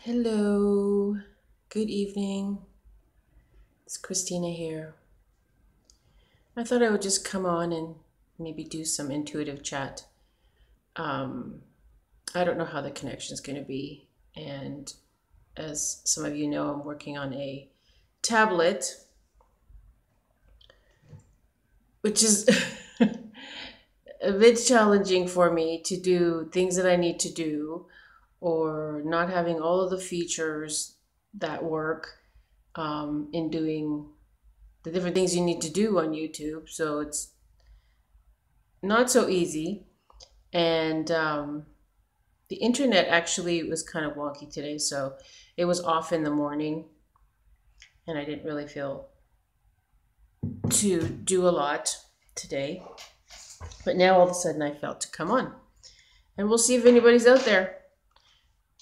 Hello, good evening. It's Christina here. I thought I would just come on and maybe do some intuitive chat. Um, I don't know how the connection is going to be. And as some of you know, I'm working on a tablet, which is a bit challenging for me to do things that I need to do or not having all of the features that work in doing the different things you need to do on YouTube. So it's not so easy. And the internet actually was kind of wonky today. So it was off in the morning and I didn't really feel to do a lot today. But now all of a sudden I felt to come on. And we'll see if anybody's out there.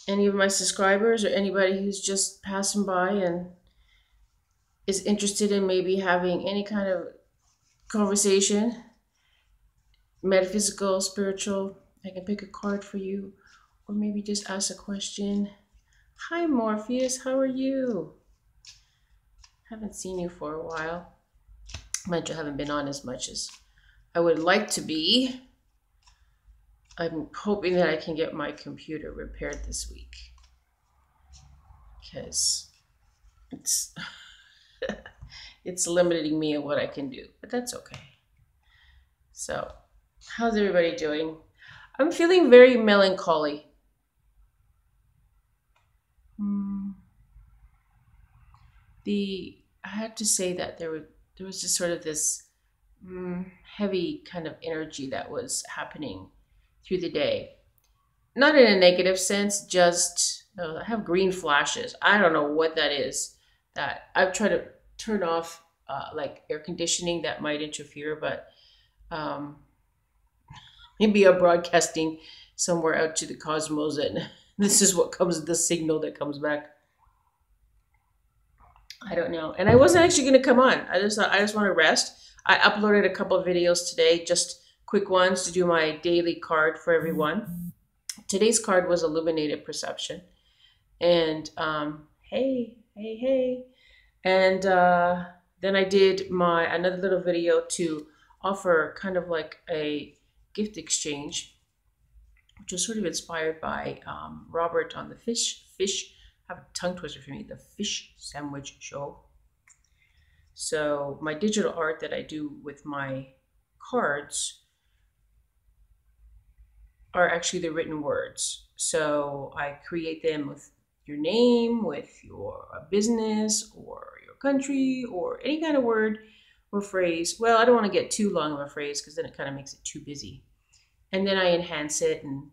Any of my subscribers or anybody who's just passing by and is interested in maybe having any kind of conversation, metaphysical, spiritual. I can pick a card for you or maybe just ask a question. Hi, Morpheus. How are you? Haven't seen you for a while. Mind you, I haven't been on as much as I would like to be. I'm hoping that I can get my computer repaired this week because it's it's limiting me in what I can do, but that's okay. So, how's everybody doing? I'm feeling very melancholy. I had to say that there was just sort of this heavy kind of energy that was happening through the day. Not in a negative sense, just I have green flashes. I don't know what that is. That I've tried to turn off like air conditioning that might interfere, but um, maybe I'm broadcasting somewhere out to the cosmos, and this is what comes the signal that comes back. I don't know. And I wasn't actually going to come on. I just thought I just want to rest. I uploaded a couple of videos today, just quick ones to do my daily card for everyone. Today's card was illuminated perception. And hey. And then I did my another little video to offer kind of like a gift exchange, which was sort of inspired by Robert on the fish. Have a tongue twister for me. The fish sandwich show. So my digital art that I do with my cards are actually the written words. So I create them with your name, with your business or your country or any kind of word or phrase. Well, I don't want to get too long of a phrase because then it kind of makes it too busy. And then I enhance it and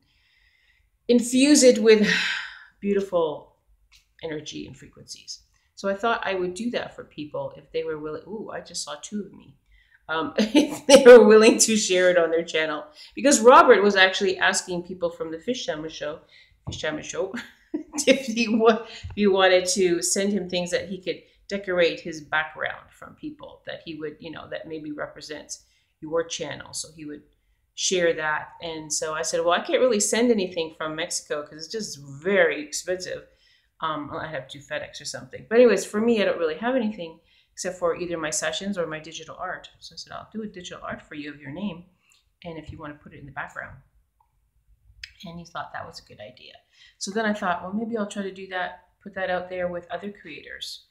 infuse it with beautiful energy and frequencies. So I thought I would do that for people if they were willing. Ooh, I just saw two of me. If they were willing to share it on their channel. Because Robert was actually asking people from the Fish Sandwich Show, if he wanted to send him things that he could decorate his background from people that he would, that maybe represents your channel. So he would share that. And so I said, well, I can't really send anything from Mexico because it's just very expensive. I'd have to do FedEx or something. But anyways, for me, I don't really have anything except for either my sessions or my digital art. So I said, I'll do a digital art for you of your name. And if you want to put it in the background. And he thought that was a good idea. So then I thought, well, maybe I'll try to do that, put that out there with other creators.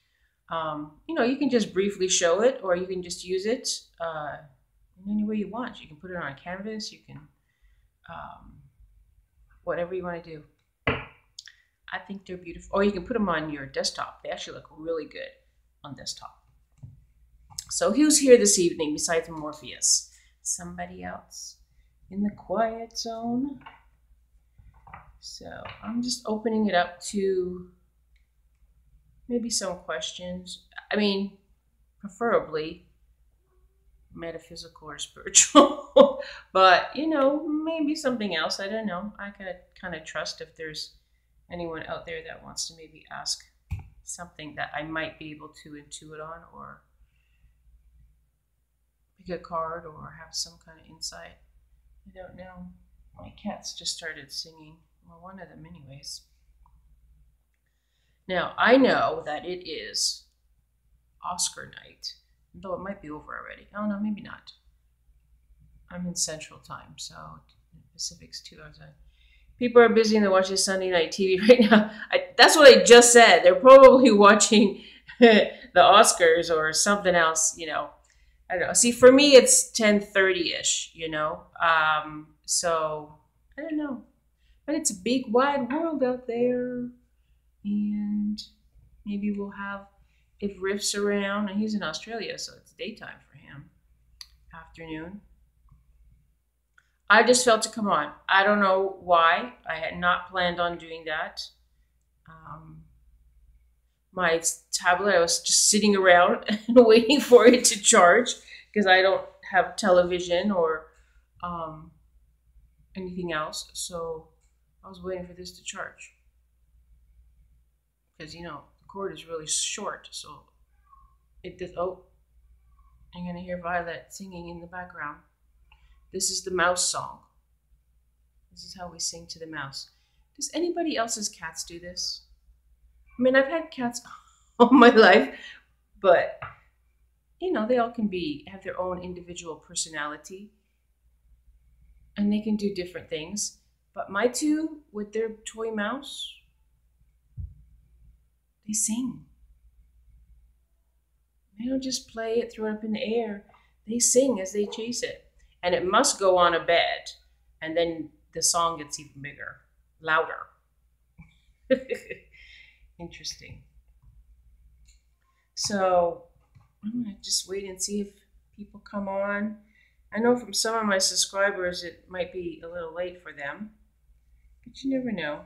You can just briefly show it or you can just use it in any way you want. You can put it on a canvas. You can, whatever you want to do. I think they're beautiful. Or you can put them on your desktop. They actually look really good on desktop. So who's here this evening besides Morpheus? Somebody else in the quiet zone? So I'm just opening it up to maybe some questions. I mean, preferably metaphysical or spiritual. But, maybe something else. I don't know. I could kind of trust if there's anyone out there that wants to maybe ask something that I might be able to intuit on or pick a card or have some kind of insight. I don't know. My cats just started singing. Well, one of them anyways. Now, I know that it is Oscar night, though it might be over already. Oh, no, maybe not. I'm in Central Time, so Pacific's 2 hours ahead. People are busy and they're watching Sunday night TV right now. That's what I just said. They're probably watching the Oscars or something else, I don't know. See, for me, it's 10:30 ish. So I don't know, but it's a big, wide world out there, and maybe we'll have if Riff's around, and he's in Australia, so it's daytime for him, afternoon. I just felt to come on. I don't know why. I had not planned on doing that. Um, my tablet, I was just sitting around and waiting for it to charge because I don't have television or um, anything else. So I was waiting for this to charge because, the cord is really short. So it does. Oh, I'm going to hear Violet singing in the background. This is the mouse song. This is how we sing to the mouse. Does anybody else's cats do this? I mean, I've had cats all my life, but they all can have their own individual personality, and they can do different things. But my two, with their toy mouse, they sing. They don't just play it, throw it up in the air. They sing as they chase it. And it must go on a bed. And then the song gets even bigger, louder. Interesting. So I'm going to just wait and see if people come on. I know from some of my subscribers it might be a little late for them. But you never know.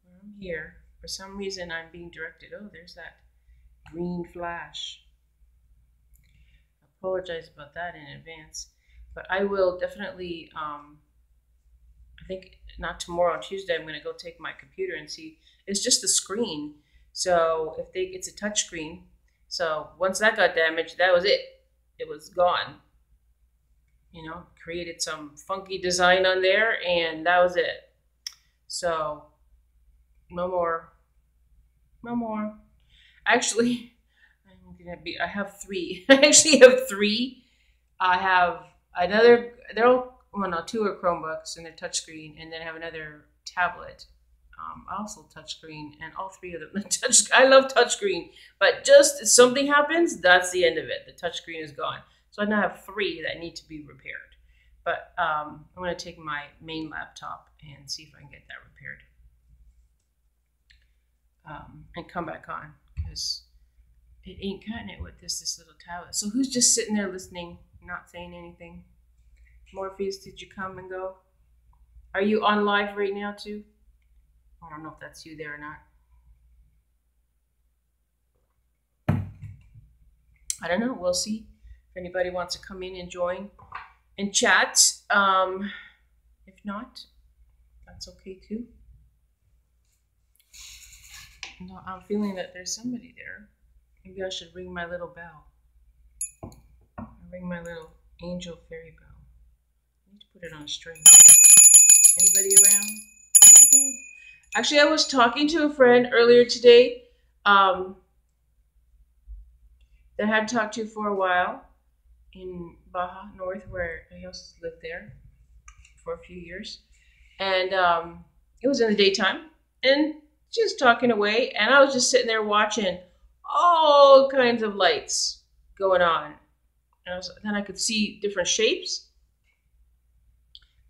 I'm here. For some reason I'm being directed. Oh, there's that green flash. Apologize about that in advance, but I will definitely I think not tomorrow, on Tuesday I'm going to go take my computer and see. It's just the screen, so it's a touch screen, so once that got damaged, that was it was gone. Created some funky design on there and that was it. So no more actually. I have three. I actually have three. I have another. Two are Chromebooks and they're touchscreen, and then I have another tablet, also touchscreen, and all three of them touch. I love touchscreen, but just if something happens, that's the end of it. The touchscreen is gone. So I now have three that need to be repaired. But I'm going to take my main laptop and see if I can get that repaired, and come back on because it ain't cutting it with this little tablet. So who's just sitting there listening, not saying anything? Morpheus, did you come and go? Are you on live right now too? I don't know if that's you there or not. I don't know. We'll see if anybody wants to come in and join and chat. If not, that's okay too. No, I'm feeling that there's somebody there. Maybe I should ring my little bell. Ring my little angel fairy bell. I need to put it on a string. Anybody around? Actually, I was talking to a friend earlier today that I had talked to for a while in Baja North, where I used to live there for a few years. And it was in the daytime. And she was talking away. And I was just sitting there watching all kinds of lights going on. And then I could see different shapes.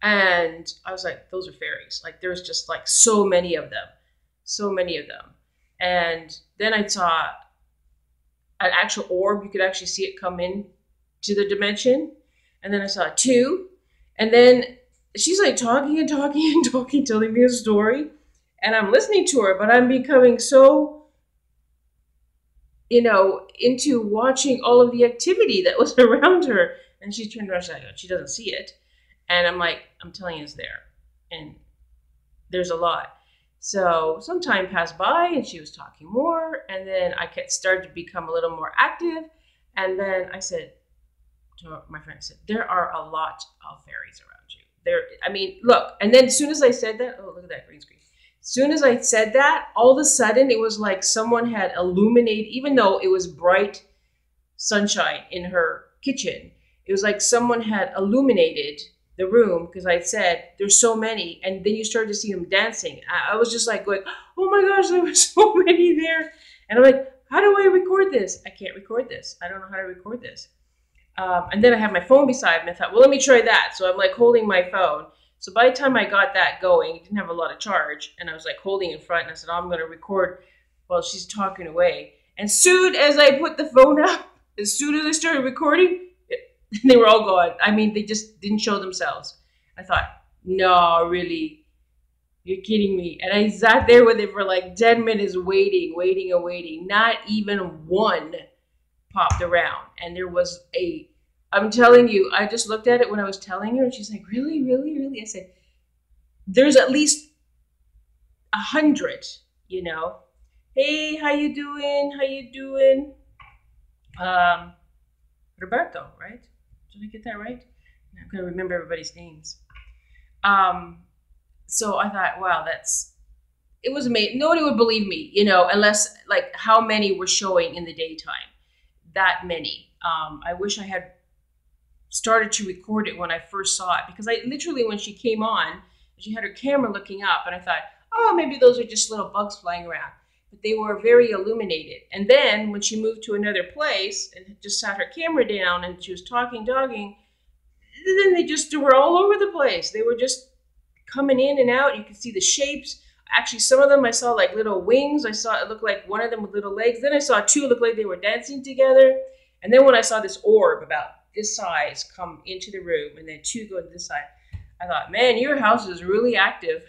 And I was like, those are fairies. Like, there's just like so many of them. So many of them. And then I saw an actual orb. You could actually see it come in to the dimension. And then I saw two. And then she's like talking and talking and talking, telling me a story. And I'm listening to her, but I'm becoming so, into watching all of the activity that was around her. And she turned around, she doesn't see it. And I'm like, I'm telling you, it's there. And there's a lot. So some time passed by and she was talking more. And then I started to become a little more active. And then I said to my friend, I said, there are a lot of fairies around you. Look. And then as soon as I said that, oh, look at that green screen. Soon as I said that, all of a sudden it was like someone had illuminated, even though it was bright sunshine in her kitchen. It was like someone had illuminated the room because I said there's so many, and then you started to see them dancing. I was just like going, "Oh my gosh, there were so many there!" And I'm like, "How do I record this? I can't record this. I don't know how to record this." And then I had my phone beside me. I thought, well, let me try that. So I'm like holding my phone. So by the time I got that going, it didn't have a lot of charge, and I was like holding in front. And I said, "Oh, I'm going to record while she's talking away." And soon as I put the phone up, as soon as I started recording, they were all gone. I mean, they just didn't show themselves. I thought, no, really, you're kidding me. And I sat there with it for like 10 minutes waiting and waiting. Not even one popped around. And there was I'm telling you, I just looked at it when I was telling her, and she's like, really, really, really? I said, there's at least 100, you know. Hey, how you doing? How you doing? Roberto, right? Did I get that right? I'm gonna remember everybody's names. Um, so I thought, wow, it was amazing. Nobody would believe me, unless like how many were showing in the daytime. That many. I wish I had started to record it when I first saw it, because I literally, when she came on, she had her camera looking up, and I thought, oh, maybe those are just little bugs flying around. But they were very illuminated. And then when she moved to another place and just sat her camera down and she was talking, then they were all over the place. They were just coming in and out. You could see the shapes. Actually, some of them I saw like little wings. I saw it looked like one of them with little legs. Then I saw two look like they were dancing together. And then when I saw this orb about this size come into the room, and then two go to this side, I thought, man, your house is really active.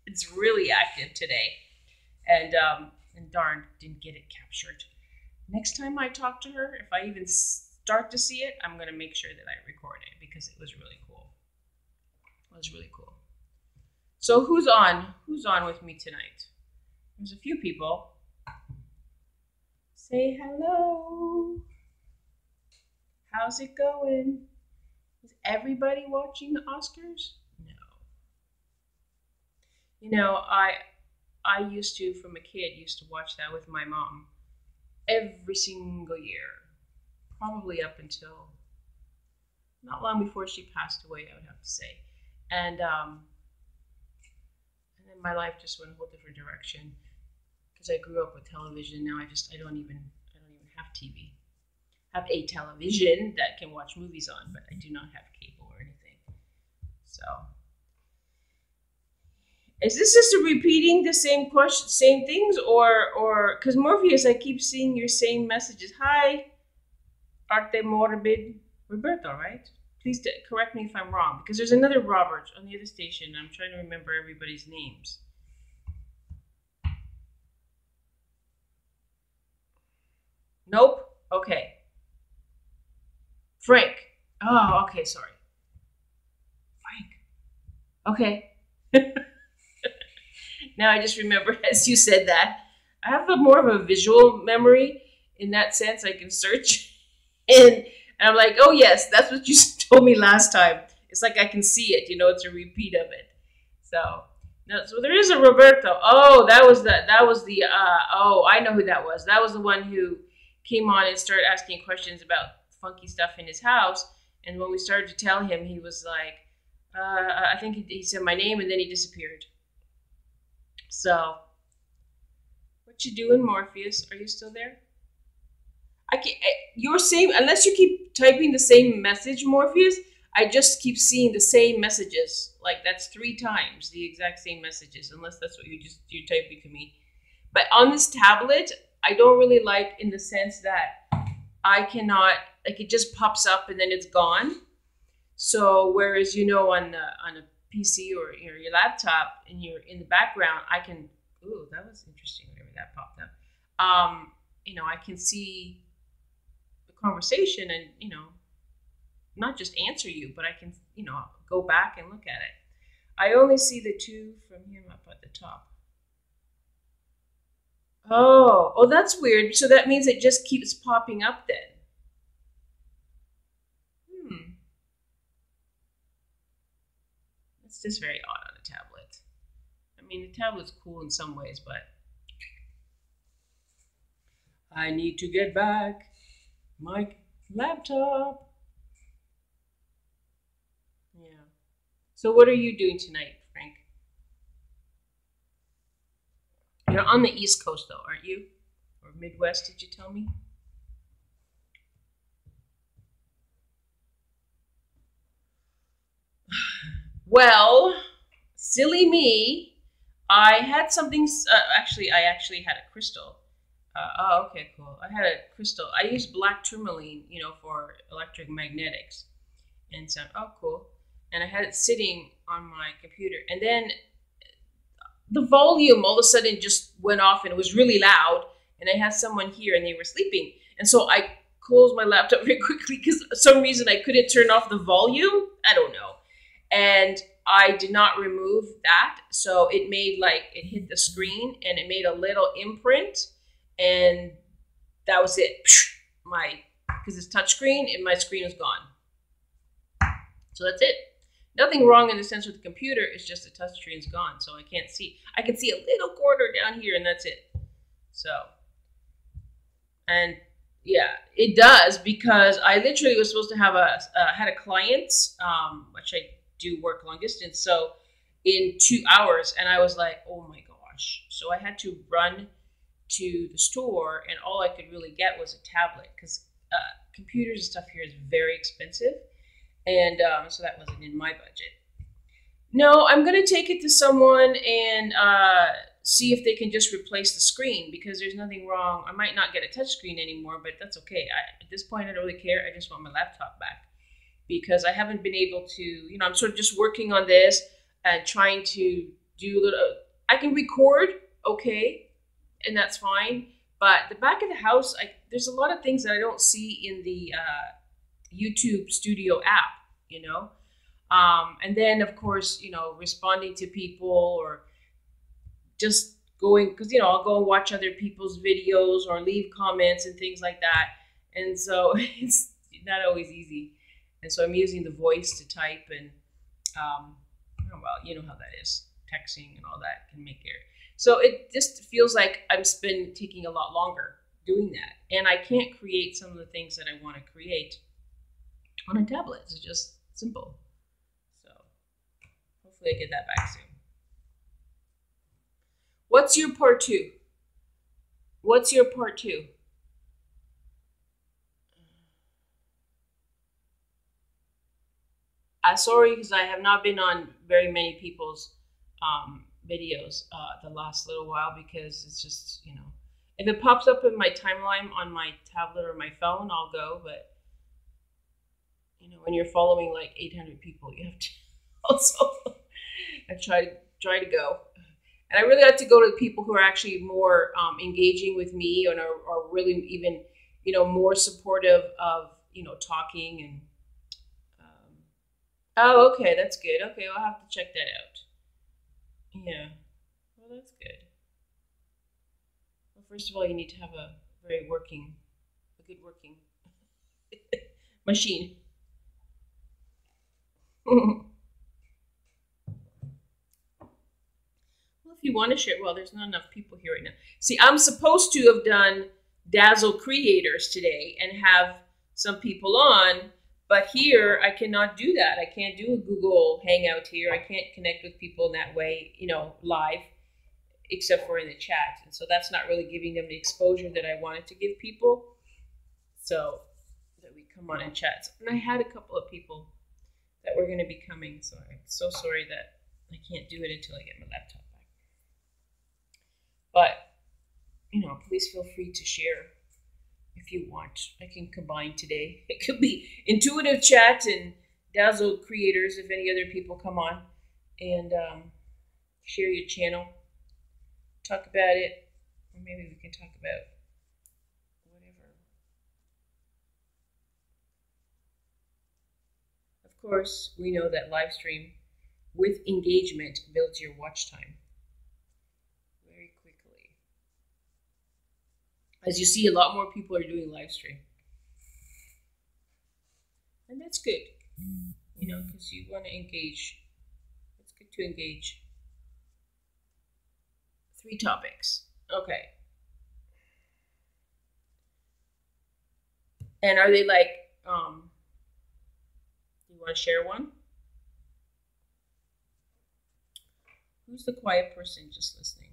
It's really active today. And darn, didn't get it captured. Next time I talk to her, if I even start to see it, I'm going to make sure that I record it, because it was really cool. It was really cool. So who's on? Who's on with me tonight? There's a few people. Say hello. How's it going? Is everybody watching the Oscars? No. I used to, from a kid, used to watch that with my mom every single year, probably up until not long before she passed away, I would have to say. And then my life just went a whole different direction, because I grew up with television. Now I don't even have TV. I have a television that can watch movies on, but I do not have cable or anything. So, is this just repeating the same question, same things, or because Morpheus, I keep seeing your same messages. Hi, Arte Morbid Roberto, right? Please correct me if I'm wrong, because there's another Robert on the other station. I'm trying to remember everybody's names. Nope. Okay. Frank. Oh, okay. Sorry. Frank. Okay. Now I just remember as you said that. I have more of a visual memory in that sense. I can search and I'm like, oh yes, that's what you told me last time. It's like I can see it. It's a repeat of it. So no, so there is a Roberto. Oh, that was the. Oh, I know who that was. That was the one who came on and started asking questions about funky stuff in his house. And when we started to tell him, he was like, I think he said my name, and then he disappeared. So, what you doing, Morpheus? Are you still there? I can't. You're same, unless you keep typing the same message, Morpheus. I just keep seeing the same messages. Like that's 3 times the exact same messages, unless that's what you're typing to me. But on this tablet, I don't really like, in the sense that I cannot, like, it just pops up and then it's gone. So whereas on a PC or your laptop, and you're in the background, I can. Ooh, that was interesting. Whenever that popped up, I can see the conversation, and not just answer you, but I can go back and look at it. I only see the 2 from him up at the top. Oh, that's weird. So that means it just keeps popping up then. It's just very odd on a tablet. I mean, the tablet's cool in some ways, but I need to get back my laptop. Yeah. So what are you doing tonight, Frank? You're on the East Coast, though, aren't you? Or Midwest, did you tell me? Well, silly me. I had something. I actually had a crystal. Oh, okay, cool. I had a crystal. I used black tourmaline, for electric magnetics. And so, oh, cool. And I had it sitting on my computer. And then the volume all of a sudden just went off and it was really loud. And I had someone here and they were sleeping. And so I closed my laptop very quickly because for some reason I couldn't turn off the volume. I don't know. And I did not remove that. So it made it hit the screen and it made a little imprint. And that was it. Because it's touchscreen and my screen was gone. So that's it. Nothing wrong in the sense with the computer. It's just the touchscreen's gone. So I can't see. I can see a little corner down here and that's it. So, and yeah, it does because I literally was supposed to have had a client, which I do work long distance. So in 2 hours and I was like, oh my gosh. So I had to run to the store and all I could really get was a tablet because computers and stuff here is very expensive. And so that wasn't in my budget. No, I'm going to take it to someone and see if they can just replace the screen because there's nothing wrong. I might not get a touchscreen anymore, but that's okay. At this point, I don't really care. I just want my laptop back because I haven't been able to, I'm sort of just working on this and trying to do a little, I can record, okay, and that's fine. But the back of the house, there's a lot of things that I don't see in the YouTube Studio app, and then of course, responding to people or just going, because, I'll go and watch other people's videos or leave comments and things like that. And so it's not always easy. And so I'm using the voice to type and, well, you know how that is. Texting and all that can make error. So it just feels like I've been taking a lot longer doing that. And I can't create some of the things that I want to create on a tablet. It's just simple. So hopefully I get that back soon. What's your part two? What's your part two? Sorry, because I have not been on very many people's videos the last little while because it's just, if it pops up in my timeline on my tablet or my phone, I'll go. But, when you're following like 800 people, you have to also I try to go. And I really like to go to the people who are actually more engaging with me and are really even, more supportive of, talking and. Oh, okay, that's good. Okay, I'll have to check that out. Yeah, well, that's good. Well, first of all, you need to have a good working machine. Well, if you want to share, well, there's not enough people here right now. See, I'm supposed to have done Dazzle Creators today and have some people on, but here I cannot do that. I can't do a Google Hangout here. I can't connect with people in that way, live, except for in the chat. And so that's not really giving them the exposure that I wanted to give people. So that we come on and chat. And I had a couple of people that were going to be coming. So I'm so sorry that I can't do it until I get my laptop back. But, please feel free to share if you want. I can combine today. It could be intuitive chat and Dazzle Creators if any other people come on and share your channel. Talk about it. Or maybe we can talk about whatever. Of course, we know that live stream with engagement builds your watch time very quickly. As you see, a lot more people are doing live stream. And that's good, because you want to engage. It's good to engage. 3 topics. Okay. And are they like, you want to share one? Who's the quiet person just listening?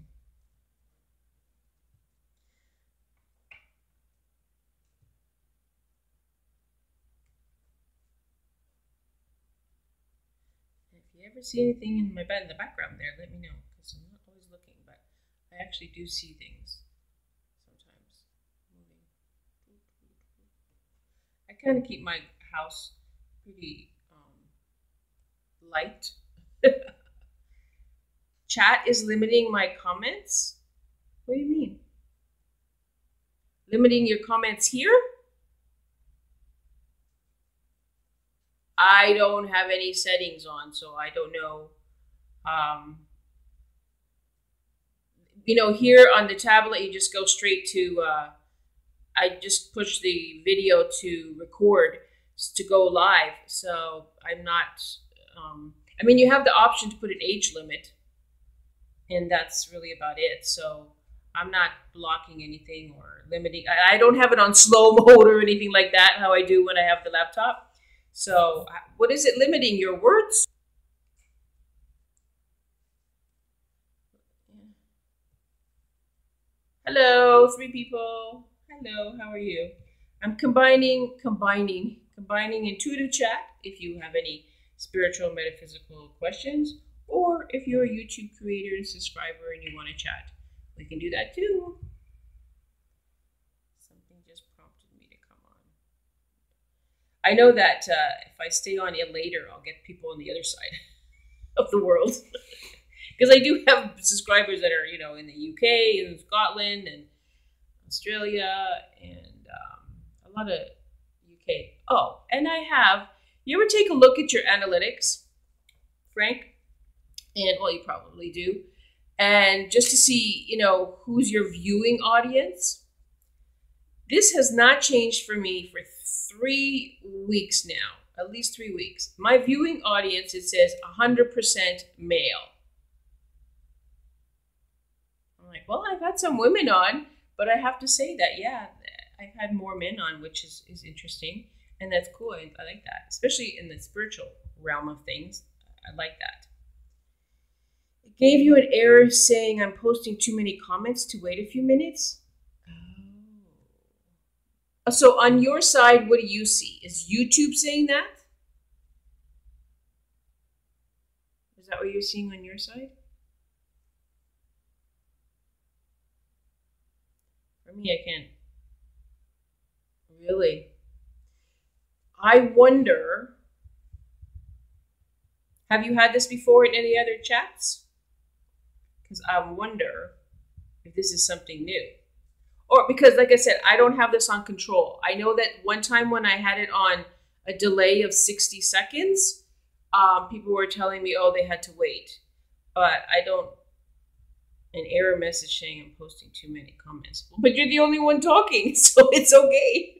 If you ever see anything in my bed in the background there, let me know, because I'm not always looking, but I actually do see things sometimes moving. I kind of keep my house pretty light. Chat is limiting my comments? What do you mean? Limiting your comments here? I don't have any settings on, so I don't know. Here on the tablet, you just go straight to, I just push the video to record to go live. So I'm not, you have the option to put an age limit, and that's really about it. So I'm not blocking anything or limiting. I don't have it on slow mode or anything like that, how I do when I have the laptop. So what is it limiting? Your words? Hello, 3 people. Hello, how are you? I'm combining intuitive chat if you have any spiritual metaphysical questions, or if you're a YouTube creator and subscriber and you want to chat, we can do that too. Something just prompted me to come on. I know that if I stay on it later, I'll get people on the other side of the world. Because I do have subscribers that are, in the UK and Scotland and Australia and a lot of UK. Oh, and you ever take a look at your analytics, Frank? And, well, you probably do. And just to see, who's your viewing audience. This has not changed for me for 3 weeks now, at least 3 weeks. My viewing audience, it says 100% male. I'm like, well, I've had some women on, but I have to say that, yeah, I've had more men on, which is interesting. And that's cool. I like that, especially in the spiritual realm of things. I like that. It gave you an error saying I'm posting too many comments to wait a few minutes. Oh. So on your side, what do you see? Is YouTube saying that? Is that what you're seeing on your side? For me, I can't. Really? I wonder, have you had this before in any other chats? Because I wonder if this is something new. Or because, like I said, I don't have this on control. I know that one time when I had it on a delay of 60 seconds, people were telling me, oh, they had to wait. But I don't, an error message saying I'm posting too many comments. But you're the only one talking, so it's okay.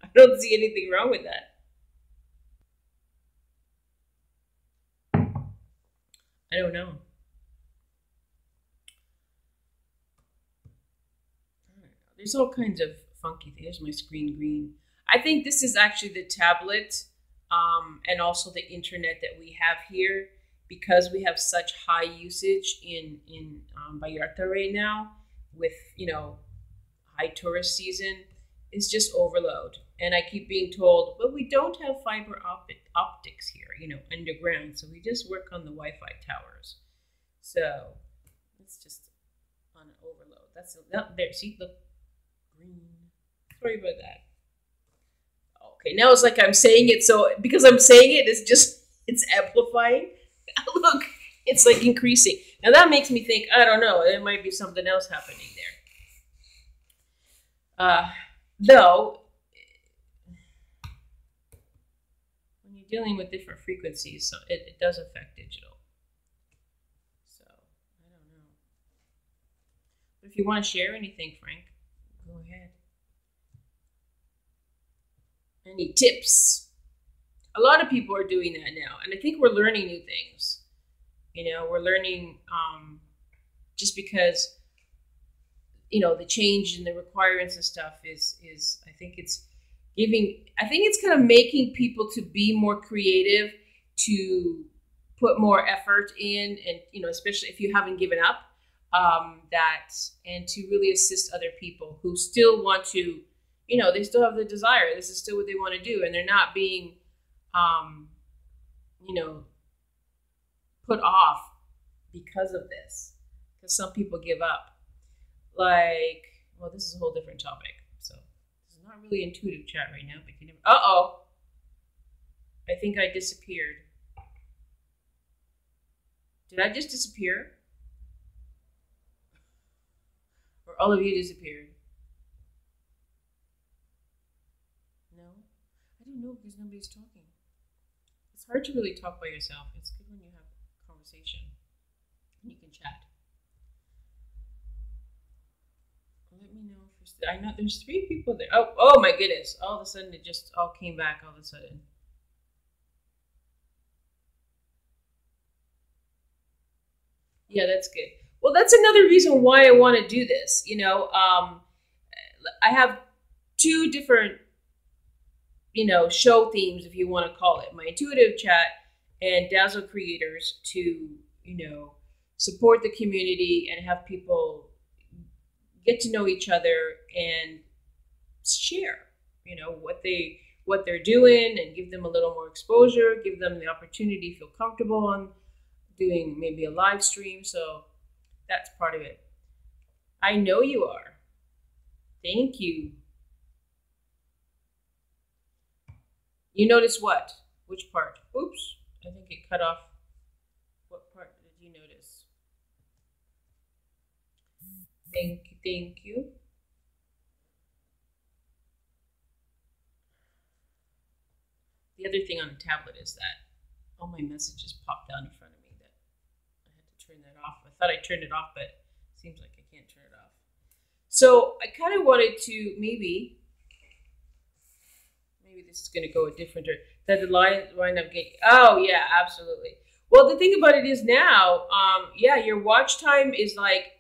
I don't see anything wrong with that. I don't know. There's all kinds of funky things. There's my screen green. I think this is actually the tablet and also the internet that we have here, because we have such high usage in Vallarta right now with, high tourist season. It's just overload. And I keep being told, well, we don't have fiber optics here, underground. So we just work on the Wi-Fi towers. So it's just on overload. That's not there. See, look, green. Sorry about that. Okay, now it's like I'm saying it. So because I'm saying it, it's amplifying. Look, it's like increasing. Now that makes me think, I don't know, there might be something else happening there. Though, when you're dealing with different frequencies, so it does affect digital. So, I don't know. But if you want to share anything, Frank, go ahead. Any tips? A lot of people are doing that now, and I think we're learning new things. We're learning just because, you know, the change in the requirements and stuff is I think it's kind of making people to be more creative, to put more effort in, and, you know, especially if you haven't given up, and to really assist other people who still want to, you know, they still have the desire. This is still what they want to do, and they're not being, you know, put off because of this. Because some people give up. Like, well, this is a whole different topic. So this is not really intuitive chat right now. But you never. Uh-oh. I think I disappeared. Did I just disappear? Or all of you disappeared? No? I don't know because nobody's talking. It's hard to really talk by yourself. It's good when you have a conversation and you can chat. Let me know if you're I know there's 3 people there. Oh my goodness. All of a sudden it just all came back all of a sudden. Yeah, that's good. Well, that's another reason why I want to do this. You know, I have 2 different, you know, show themes, if you want to call it. My intuitive chat and Dazzle Creators, to, you know, support the community and have people get to know each other and share, you know, what they're doing, and give them a little more exposure, give them the opportunity to feel comfortable on doing maybe a live stream. So that's part of it. I know you are. Thank you. You notice what? Which part? Oops, I think it cut off. What part did you notice? Thank you. The other thing on the tablet is that all my messages popped down in front of me that I had to turn that off. I thought I turned it off, but it seems like I can't turn it off. So I kind of wanted to maybe this is going to go a different direction. That the line up getting. Oh yeah, absolutely. Well, the thing about it is now, yeah, your watch time is like,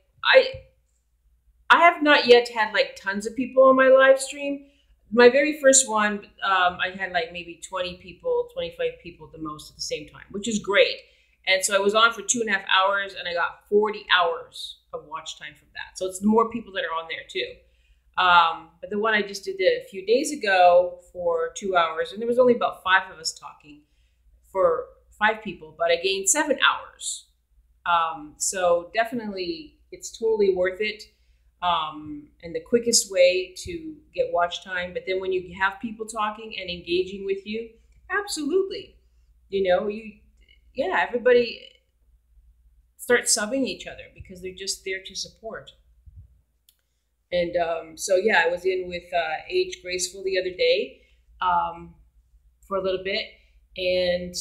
I have not yet had like tons of people on my live stream. My very first one, I had like maybe 20 people, 25 people at the most at the same time, which is great. And so I was on for 2.5 hours, and I got 40 hours of watch time from that. So it's more people that are on there too. But the one I just did a few days ago for 2 hours, and there was only about 5 of us talking for 5 people, but I gained 7 hours. So definitely it's totally worth it. And the quickest way to get watch time. But then when you have people talking and engaging with you, absolutely, you know, everybody starts subbing each other because they're just there to support. And so, yeah, I was in with Age Graceful the other day for a little bit. And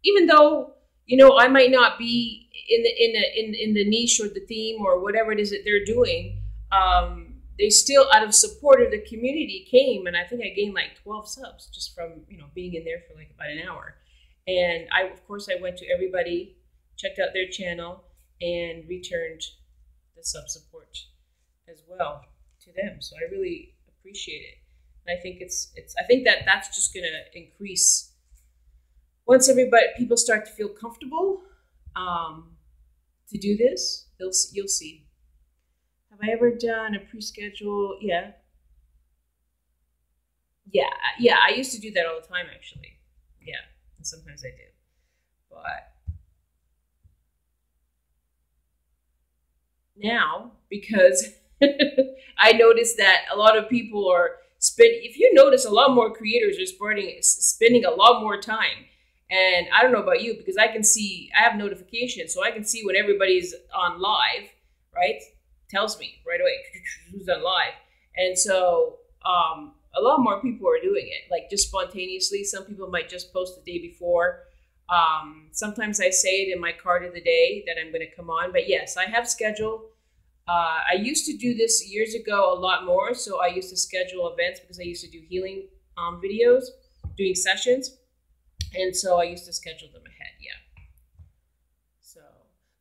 even though, you know, I might not be in the niche or the theme or whatever it is that they're doing, they still, out of support of the community, came, and I think I gained like 12 subs just from, you know, being in there for like about an hour. And of course, I went to everybody, checked out their channel, and returned the sub support as well to them. So I really appreciate it. And I think I think that's just going to increase once people start to feel comfortable to do this. You'll see. Have I ever done a pre-schedule? Yeah. I used to do that all the time, actually. Yeah, and sometimes I do. But now, because I noticed that a lot of people are if you notice, a lot more creators are spending a lot more time. And I don't know about you, because I have notifications, so I can see when everybody's on live, right? Tells me right away who's on live. And so a lot more people are doing it, like just spontaneously. Some people might just post the day before. Sometimes I say it in my card of the day that I'm going to come on. But yes, I have scheduled. I used to do this years ago a lot more. So I used to schedule events because I used to do healing videos, doing sessions. And so I used to schedule them ahead, yeah. So,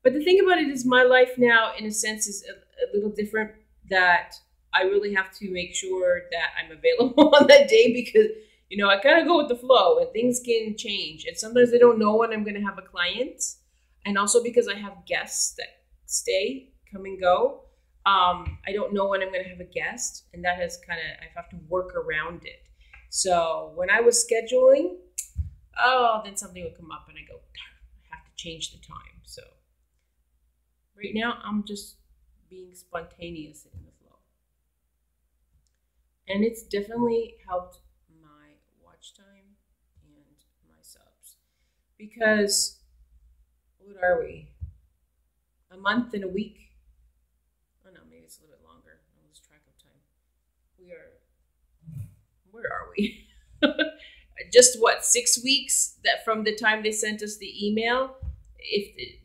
But the thing about it is, my life now, in a sense, is a little different. That I really have to make sure that I'm available on that day because I kind of go with the flow and things can change. And sometimes I don't know when I'm going to have a client, and also because I have guests that come and go. I don't know when I'm going to have a guest, and that has I have to work around it. So when I was scheduling, then something would come up, and I go, I have to change the time. So right now, I'm just being spontaneous in the flow. And it's definitely helped my watch time and my subs. Because, what are we? A month and a week? Oh no, maybe it's a little bit longer. I lose track of time. Where are we? Just what, 6 weeks that from the time they sent us the email?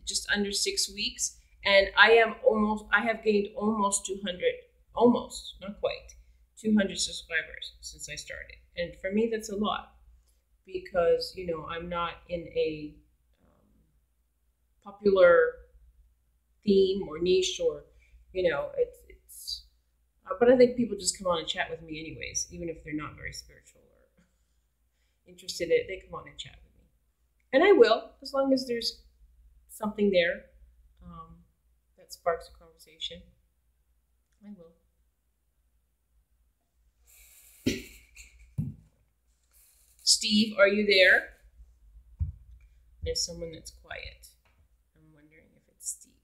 Just under 6 weeks. And I have gained almost 200, almost, not quite, 200 subscribers since I started. And for me, that's a lot because, I'm not in a popular theme or niche or, it's, but I think people just come on and chat with me anyways, even if they're not very spiritual or interested in it, they come on and chat with me. And I will, as long as there's something there that sparks a conversation. I will. Steve, are you there? There's someone that's quiet. I'm wondering if it's Steve.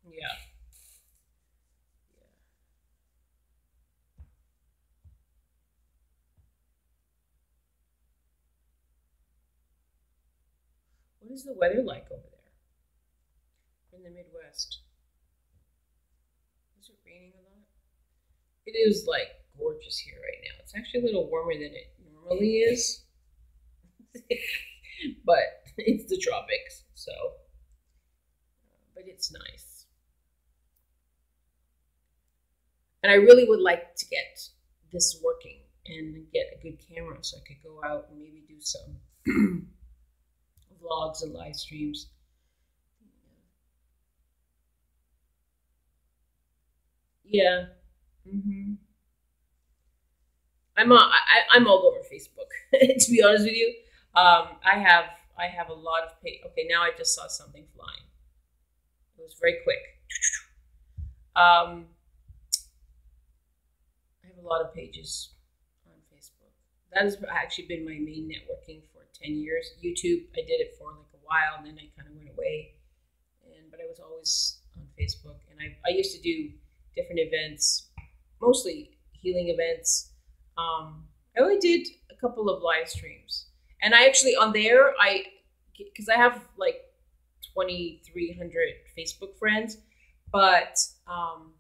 Yeah. What is the weather like over there in the Midwest? Is it raining a lot? It is like gorgeous here right now. It's actually a little warmer than it normally is. But it's the tropics, so. But it's nice. And I really would like to get this working and get a good camera so I could go out and maybe do some vlogs and live streams. Yeah. Mm-hmm. I'm all over Facebook. To be honest with you, I have a lot of okay, now I just saw something flying. It was very quick. I have a lot of pages on Facebook. That has actually been my main networking for 10 years. YouTube, I did it for like a while, and then I kind of went away. But I was always on Facebook, and I used to do different events, mostly healing events. I only did a couple of live streams, and I actually on there because I have like 2,300 Facebook friends, but I'm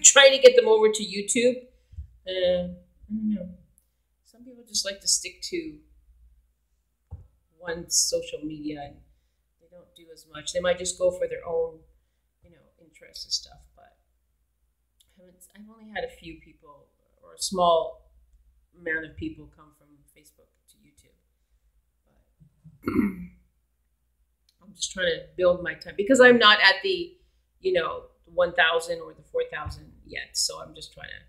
trying to get them over to YouTube. I don't know. Some people just like to stick to one social media and they don't do as much. They might just go for their own, interests and stuff. But I've only had a few people or a small amount of people come from Facebook to YouTube. But I'm just trying to build my time because I'm not at the, 1,000 or the 4,000 yet. So I'm just trying to,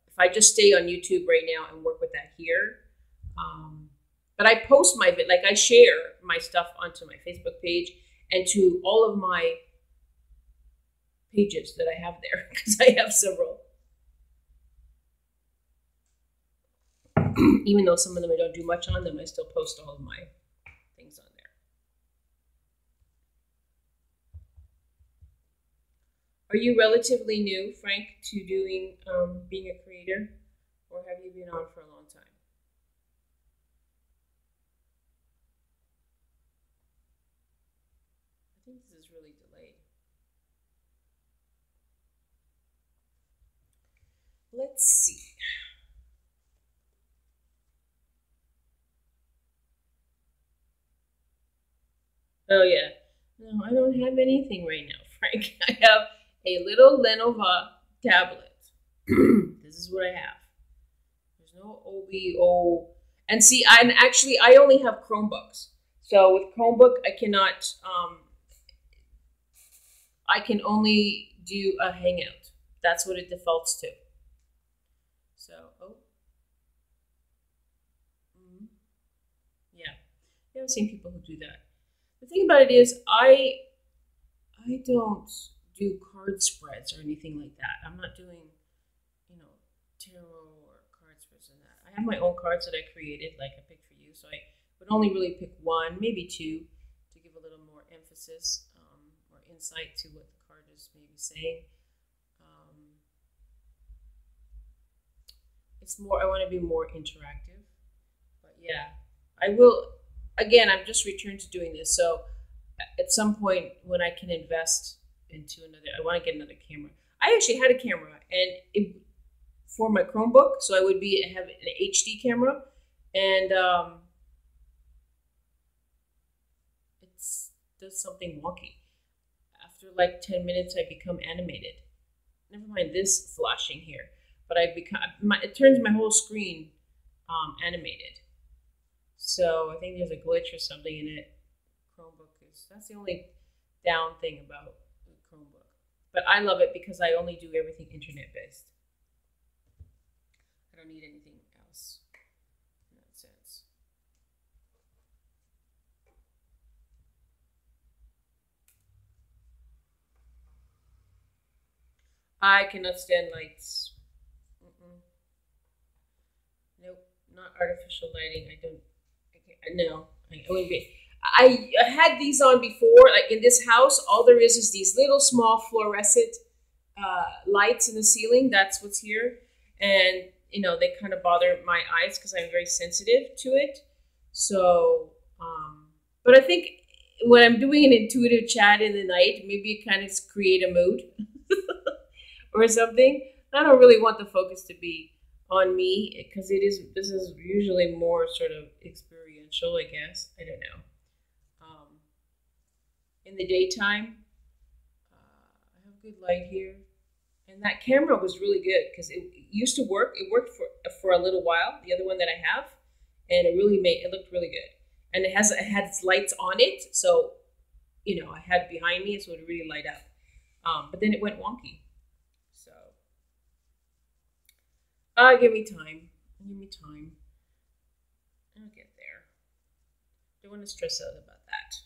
if I just stay on YouTube right now and work with that here. But I post I share my stuff onto my Facebook page and to all of my pages that I have there because I have several. Even though some of them I don't do much on them, I still post all of my things on there. Are you relatively new, Frank, to doing being a creator, or have you been on for a long time? I think this is really delayed. Let's see. Oh yeah. No, I don't have anything right now, Frank. I have a little Lenovo tablet This is what I have. There's no OBO. And see, I only have Chromebooks. So with Chromebook, I can only do a Hangout. That's what it defaults to. So, yeah. I've seen people who do that. The thing about it is, I don't do card spreads or anything like that. I'm not doing, tarot or card spreads and that. I have my own cards that I created, like I picked for you. So I would only really pick one, maybe two, to give a little more emphasis or insight to what the card is maybe saying. It's more, I want to be more interactive. But yeah, I will, again, I've just returned to doing this. So at some point when I can invest into another, I want to get another camera. I actually had a camera for my Chromebook, so I would have an HD camera, and it does something wonky. After like 10 minutes, I become animated. Never mind this flashing here, but it turns my whole screen animated. So I think there's a glitch or something in it. That's the only down thing about the Chromebook. But I love it because I only do everything internet based. I don't need anything else in that sense. I cannot stand lights. Nope, not artificial lighting. I wouldn't be. I had these on before, like in this house. All there is these little small fluorescent lights in the ceiling. That's what's here, and they kind of bother my eyes because I'm very sensitive to it. So, but I think when I'm doing an intuitive chat in the night, maybe it kind of create a mood or something. I don't really want the focus to be on me because this is usually more sort of experiential, I guess. I don't know. In the daytime, I have good light here, and that camera was really good because it used to work. It worked for a little while. The other one that I have, and it looked really good, and it had its lights on it, so I had it behind me, so it would really light up. But then it went wonky. So, give me time. I'll get there. Don't want to stress out about that.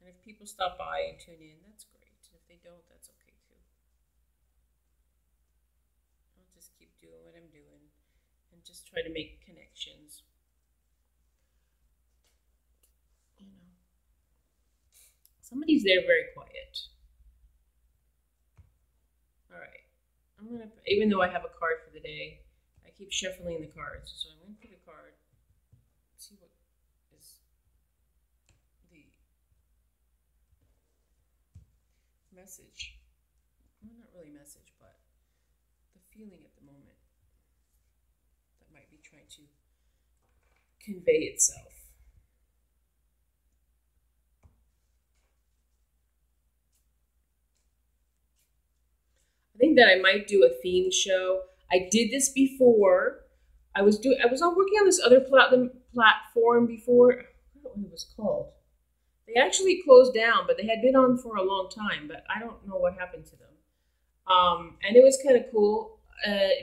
And if people stop by and tune in, that's great. If they don't, that's okay too. I'll just keep doing what I'm doing and just try to make connections. Somebody's there very quiet. All right. Even though I have a card for the day, I keep shuffling the cards. So I'm going to pick a card, see what is the message. Well, not really message, but the feeling at the moment that might be trying to convey itself. I think that I might do a theme show. I did this before. I was working on this other platform before. I don't know what it was called. They actually closed down, but they had been on for a long time, but I don't know what happened to them. And it was kind of cool.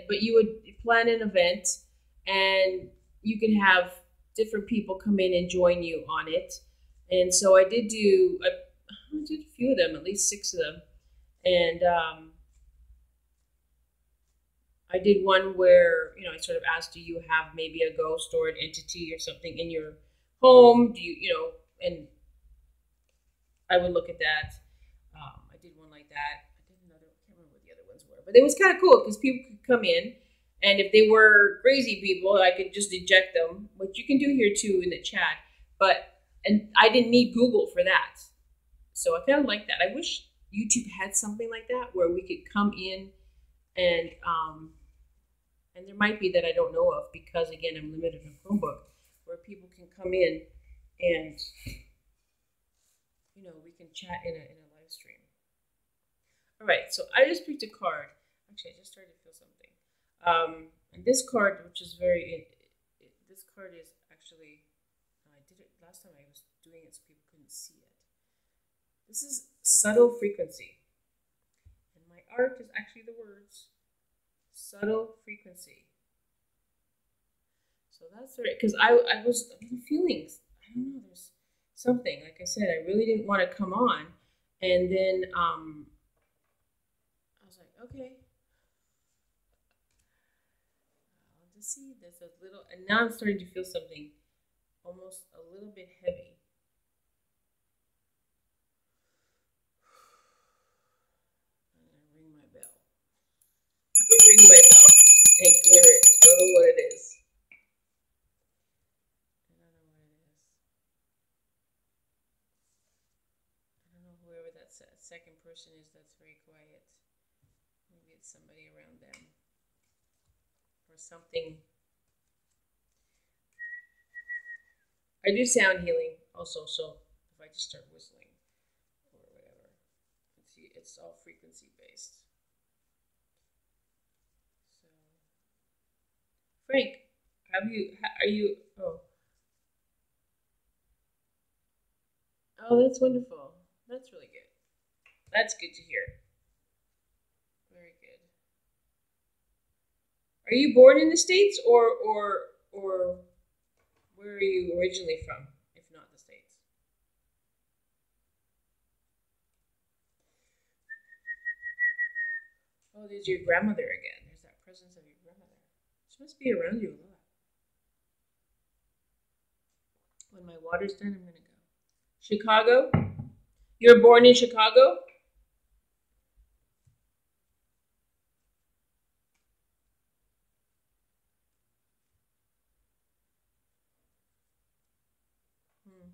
But you would plan an event, and you can have different people come in and join you on it. And so I did a few of them, at least 6 of them. And I did one where, I sort of asked, do you have maybe a ghost or an entity or something in your home? Do you, and I would look at that. I did one like that. I did another, I can't remember what the other ones were. But it was kind of cool because people could come in, and if they were crazy people, I could just eject them, which you can do here too in the chat. And I didn't need Google for that. So I kind of like that. I wish YouTube had something like that where we could come in and there might be that I don't know of because, again, I'm limited on Chromebook, where people can come in and, we can chat in a live stream. All right, so I just picked a card. I Actually, I just started to feel something. And this card, which is this card is actually, I did it last time I was doing it so people couldn't see it. This is subtle frequency. And my art is actually the words subtle frequency. So that's right. Because I was feeling, I don't know, there's something. Like I said, I really didn't want to come on. And then I was like, okay, I'll just see. There's a little, and now I'm starting to feel something almost a little bit heavy. I'm going to ring my bell. Ring my bell and clear it. I don't know what it is. I don't know what it is. I don't know whoever that second person is that's very quiet. Maybe it's somebody around them or something. I do sound healing also, so if I just start whistling or whatever, it's all frequency based. So, Frank, are you, oh, that's wonderful. That's really good. That's good to hear. Very good. Are you born in the States or where are you originally from, if not the States? Oh, there's your grandmother again. There's that presence of your grandmother. She must be around you a lot. When my water's done, I'm gonna go. Chicago? You were born in Chicago? Hmm.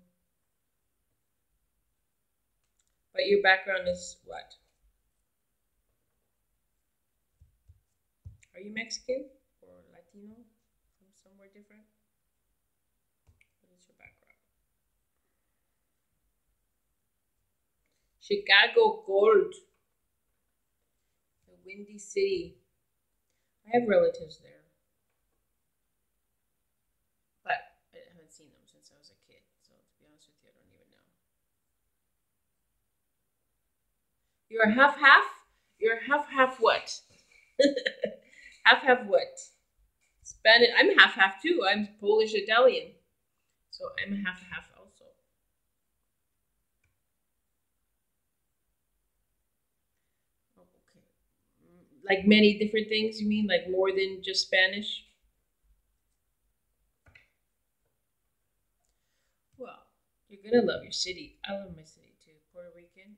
But your background is what? Are you Mexican or Latino from somewhere different? What is your background? Chicago Gold, the Windy City. I have relatives there, but I haven't seen them since I was a kid. So to be honest with you, I don't even know. You're half half. You're half half what? Half half what? Spanish. I'm half half too. I'm Polish Italian, so I'm a half half also. Oh, okay. Like many different things. You mean like more than just Spanish? Well, you're gonna love your city. I love my city too. Puerto Rican.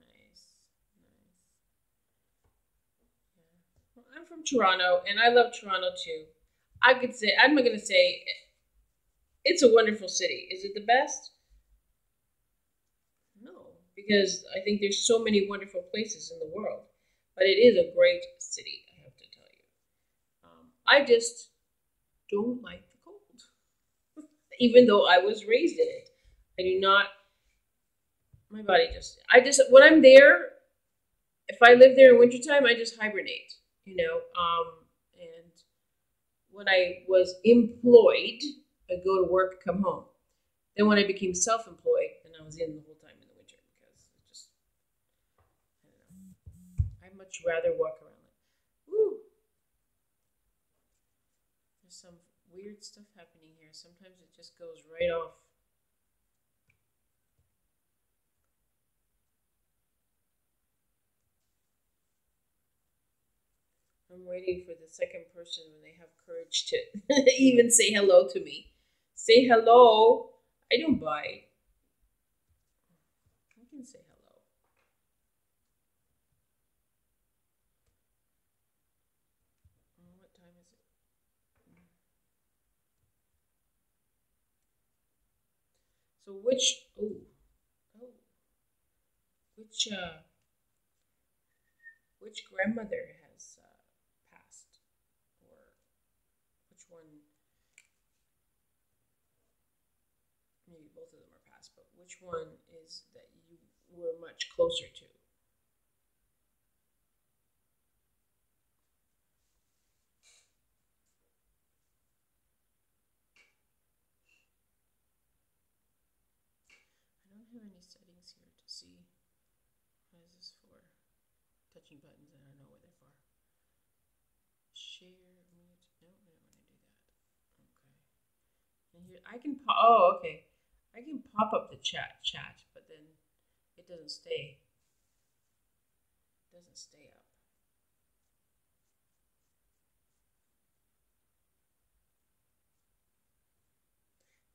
Nice. Nice. Yeah. Well, I'm from Toronto and I love Toronto too. I'm not gonna say it's a wonderful city. Is it the best? No, because I think there's so many wonderful places in the world. But it is a great city, I have to tell you. I just don't like the cold, even though I was raised in it. I do not. My body just. When I'm there, if I live there in wintertime, I just hibernate. And when I was employed, I'd go to work, come home. Then when I became self-employed, then I was in the whole time in the winter because it just, I don't know. I'd much rather walk around like, woo. There's some weird stuff happening here. Sometimes it just goes right off. I'm waiting for the second person when they have courage to even say hello to me. Say hello. I don't bite. I can say hello. Oh, what time is it? So oh, which uh, which grandmother has passed, or which one? Maybe both of them are passed, but which one is that you were much closer to? have any settings here to see. What is this for? Touching buttons, I don't know what they're for. Share, mute. No, I don't want to do that. Okay. And here I can pop. Oh, okay. I can pop up the chat, but then it doesn't stay. It doesn't stay up.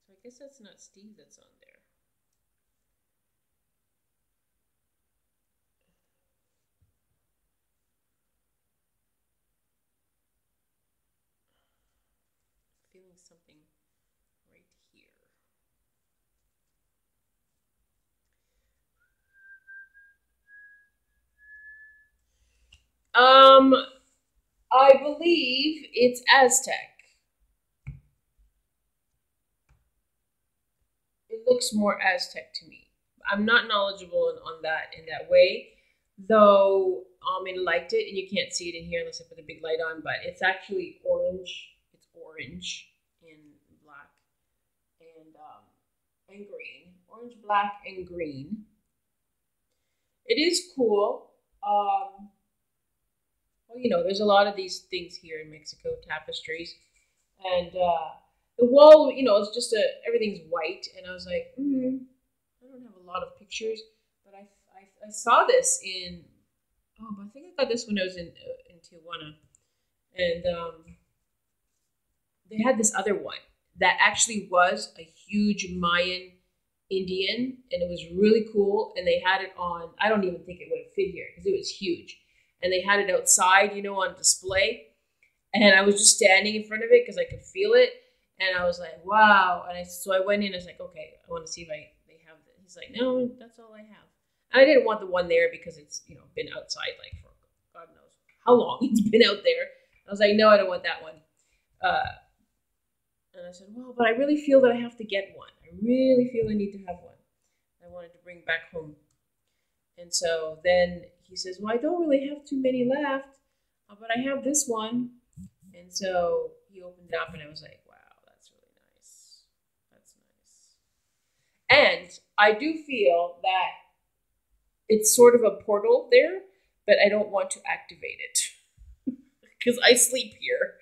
So I guess that's not Steve that's on there. Feeling something right here. I believe it's Aztec. It looks more Aztec to me. I'm not knowledgeable on that in that way, though. I liked it, and you can't see it in here unless I put a big light on. But it's actually orange. It's orange and black and green. Orange, black, and green. It is cool. Well, there's a lot of these things here in Mexico, tapestries, and the wall, it's just everything's white, and I was like, I don't have a lot of pictures, but I saw this in, I think I got this when I was in Tijuana, and they had this other one that actually was a huge Mayan Indian, and it was really cool, and they had it on, I don't even think it would have fit here because it was huge, and they had it outside, on display, and I was just standing in front of it because I could feel it, and I was like, wow, and so I went in, I was like, okay, I want to see if they have it. He's like, no, that's all I have. And I didn't want the one there because it's, been outside like for God knows how long it's been out there. I was like, no, I don't want that one. And I said, well, but I really feel that I have to get one. I really feel I need to have one. I wanted to bring back home. And so then he says, well, I don't really have too many left, but I have this one. And so he opened it up, and I was like, wow, that's really nice. That's nice. And I do feel that it's sort of a portal there, but I don't want to activate it because I sleep here.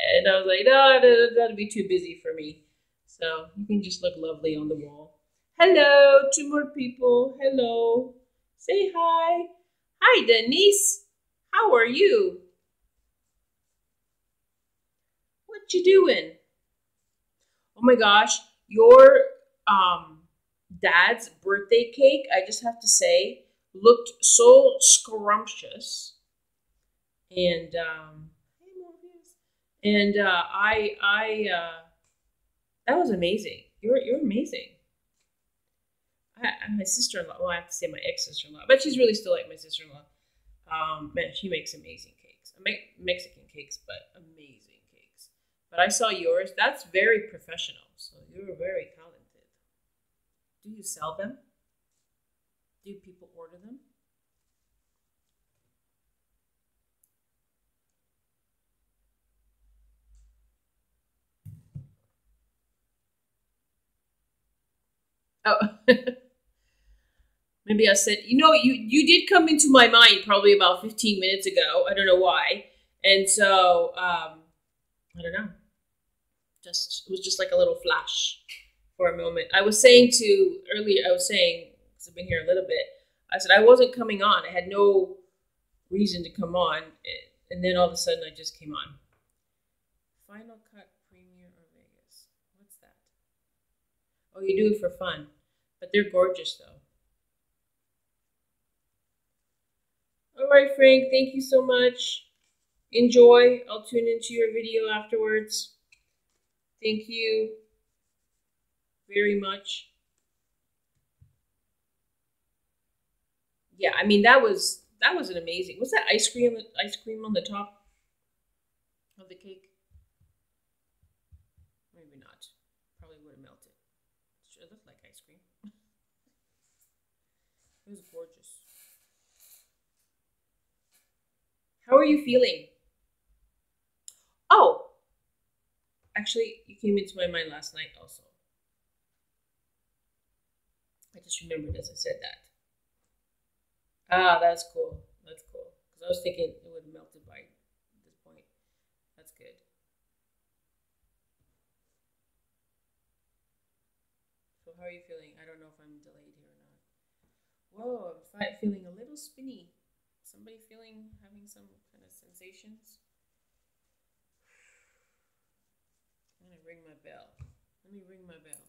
And I was like, no, that'd be too busy for me. So you can just look lovely on the wall. Hello, 2 more people. Hello. Say hi. Hi, Denise. How are you? What you doing? Oh my gosh, your dad's birthday cake, I just have to say, looked so scrumptious. And that was amazing. You're amazing. My sister-in-law, well, I have to say my ex-sister-in-law, but she's really still like my sister-in-law. Man, she makes amazing cakes. I make Mexican cakes, but amazing cakes. But I saw yours. That's very professional. So you're very talented. Do you sell them? Do people order them? Oh. Maybe I said, you did come into my mind probably about 15 minutes ago. I don't know why. And so, I don't know. It was just like a little flash for a moment. I was saying, because I've been here a little bit, I said I wasn't coming on. I had no reason to come on. And then all of a sudden I just came on. Final Cut Premiere or Vegas. What's that? Oh, you do it for fun. But they're gorgeous though. All right, Frank, thank you so much. Enjoy. I'll tune into your video afterwards. Thank you very much. Yeah, I mean that was an amazing. Was that ice cream on the top of the cake? Maybe not. Probably would have melted. It looked like ice cream. It was gorgeous. How are you feeling? Oh, actually, you came into my mind last night also. I just remembered as I said that. Ah, that's cool. That's cool. Because I was thinking it would have melted by this point. That's good. So how are you feeling? I don't know if I'm delayed here or not. Whoa, I'm feeling a little spinny. Somebody having some kind of sensations? I'm gonna ring my bell. Let me ring my bell.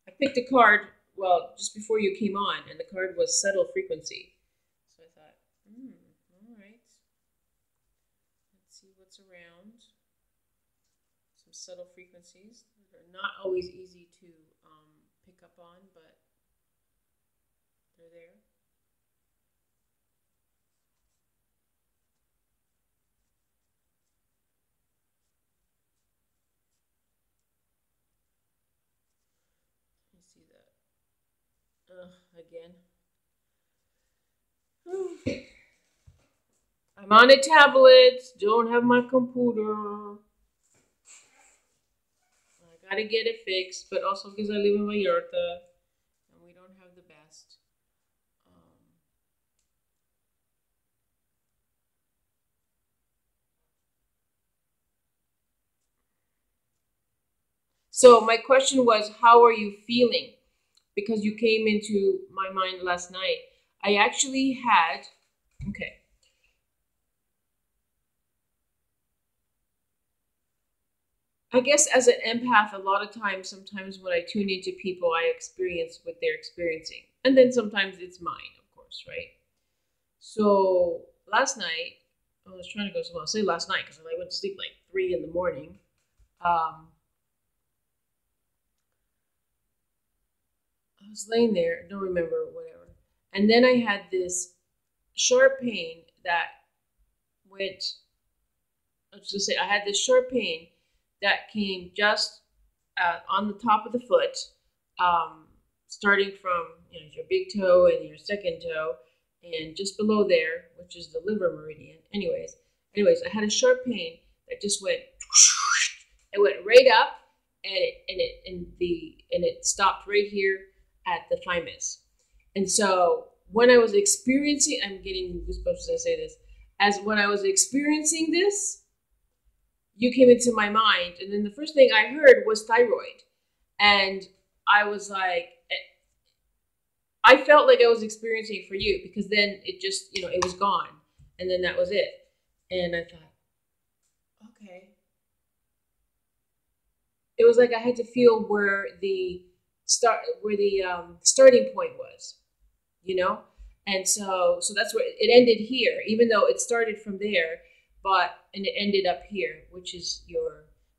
I picked a card, well, just before you came on, and the card was subtle frequency. So I thought, all right. Let's see what's around. Some subtle frequencies that are not always easy to pick up on, but they're there. Let me see that. Again. I'm on a tablet, don't have my computer. I gotta get it fixed, but also because I live in Vallarta and we don't have the best. Um, so my question was, how are you feeling? Because you came into my mind last night. I actually had, okay, I guess as an empath, a lot of times, sometimes when I tune into people, I experience what they're experiencing. And then sometimes it's mine, of course, right? So last night, I was trying to go, so I'll say last night because I went to sleep like 3 in the morning. Um, I was laying there, don't remember, whatever. And then I had this sharp pain that went, let's just say I had this sharp pain that came just on the top of the foot, um, starting from your big toe and your second toe, and just below there, which is the liver meridian. Anyways, I had a sharp pain that just went. It went right up, and it stopped right here at the thymus. And so when I was experiencing, I'm getting goosebumps as I say this. As when I was experiencing this, you came into my mind, and then the first thing I heard was thyroid, and I was like, I felt like I was experiencing it for you because then it just, it was gone, and then that was it, and I thought, okay, it was like I had to feel where the starting point was, you know, and so that's where it ended here, even though it started from there, and it ended up here, which is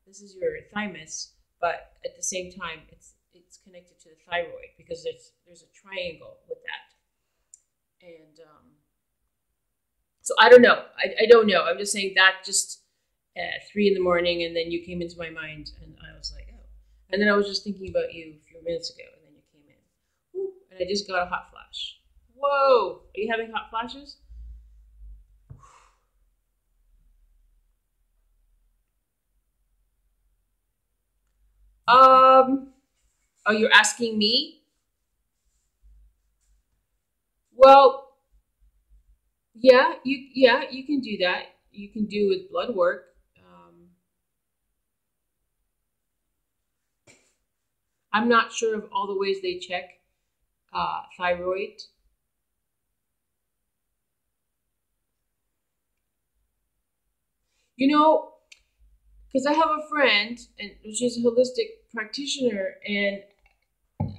this is your thymus, but at the same time it's connected to the thyroid because there's a triangle with that, and so I don't know, I don't know, I'm just saying that just at 3 in the morning, and then you came into my mind, and I was like, oh, and then I was just thinking about you a few minutes ago, and then you came in. Ooh, and I just got a hot flash. Whoa, are you having hot flashes? Oh, you're asking me? Well, yeah, you can do that. You can do with blood work. I'm not sure of all the ways they check thyroid. You know, because I have a friend, and she's a holistic practitioner, and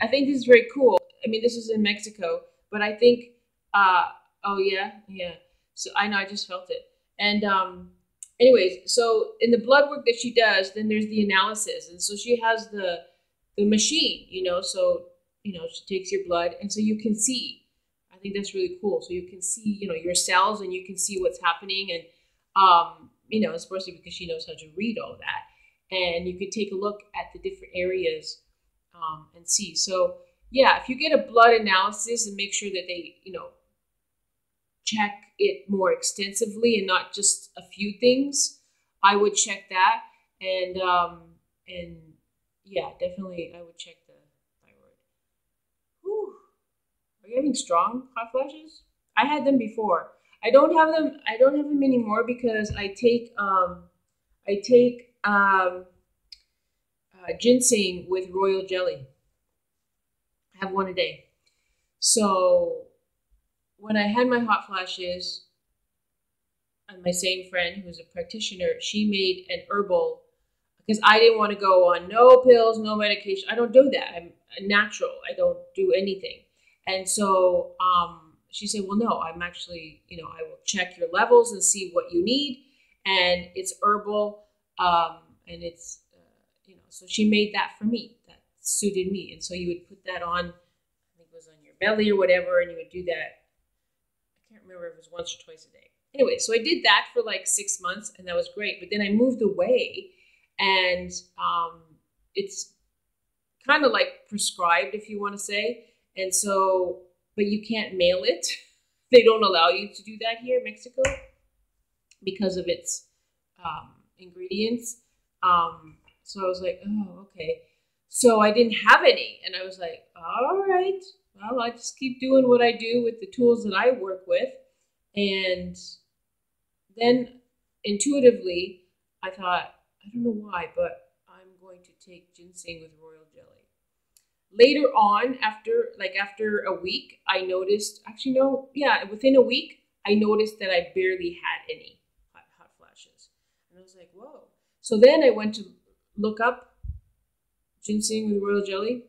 I think this is very cool. I mean, this is in Mexico, but I think, uh, oh yeah, yeah. So I know I just felt it, and anyways, so in the blood work that she does, then there's the analysis, and so she has the machine, so she takes your blood, and so you can see. I think that's really cool. So you can see, your cells, and you can see what's happening, and especially because she knows how to read all that, and you can take a look at the different areas and see. So yeah, if you get a blood analysis and make sure that they, check it more extensively and not just a few things, I would check that. And yeah, definitely I would check the thyroid. Whew. Are you having strong hot flashes? I had them before. I don't have them. I don't have them anymore because I take ginseng with royal jelly. I have one a day. So when I had my hot flashes, and my same friend who's a practitioner, she made an herbal because I didn't want to go on no pills, no medication. I don't do that. I'm natural. I don't do anything. And so she said, well, no, I'm actually, I will check your levels and see what you need. And it's herbal. And it's, so she made that for me. That suited me. And so you would put that on, I think it was on your belly or whatever, and you would do that. I can't remember if it was once or twice a day. Anyway, so I did that for like 6 months, and that was great. But then I moved away, and it's kind of like prescribed, if you want to say. And so, but you can't mail it. They don't allow you to do that here in Mexico because of its ingredients. So I was like, oh, okay. So I didn't have any, and I was like, all right, well, I just keep doing what I do with the tools that I work with. And then intuitively, I thought, I don't know why, but I'm going to take ginseng with royal jelly. Later on, after a week, I noticed, actually, no, yeah, within a week, I noticed that I barely had any hot flashes. And I was like, whoa. So then I went to look up ginseng with royal jelly,